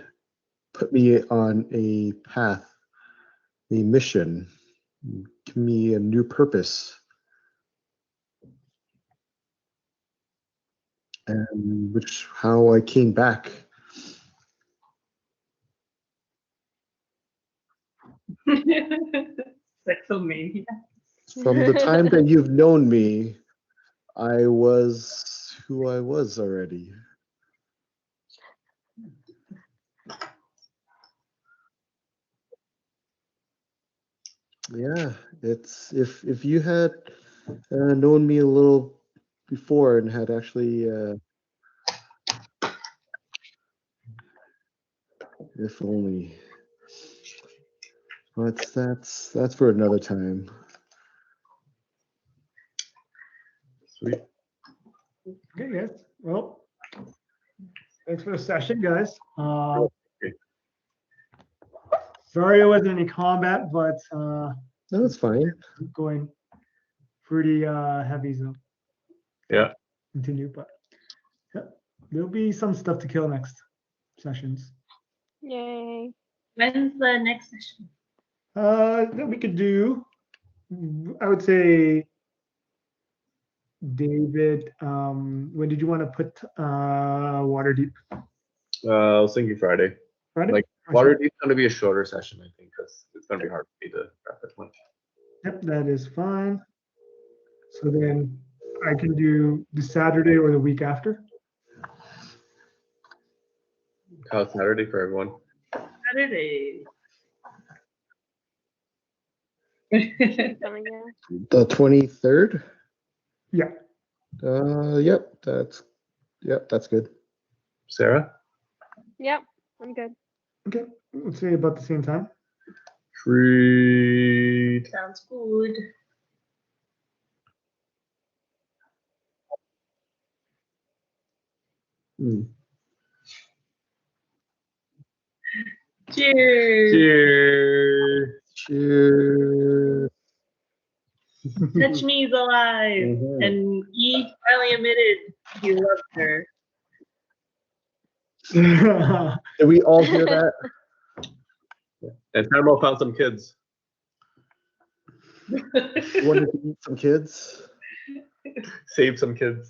put me on a path, a mission, give me a new purpose, and which how I came back. Sexomania. From the time that you've known me, I was who I was already. Yeah, it's if you had known me a little before and had actually, if only. But that's for another time. Sweet. Okay, guys. Well, thanks for the session, guys. Sorry there wasn't any combat, but No, it's fine. going pretty heavy, so Yeah. continue. But yeah, there'll be some stuff to kill next sessions. Yay. When's the next session? That we could do. I would say, David. When did you want to put Waterdeep? I was thinking Friday. Friday. Like Waterdeep's going to be a shorter session, I think, because it's going to be hard for me to wrap it much. Yep, that is fine. So then I can do the Saturday or the week after. How's Saturday for everyone? Saturday. Coming in. The 23rd. Yeah. Yep, that's good. Sarah? Yep, I'm good. Okay. Let's say about the same time. Treat. Sounds good. Cheers. Cheers. Cheers. Touchme is alive, Mhm. and E finally admitted he loved her. Did we all hear that? And Samuro found some kids. You wanted to eat some kids? Save some kids.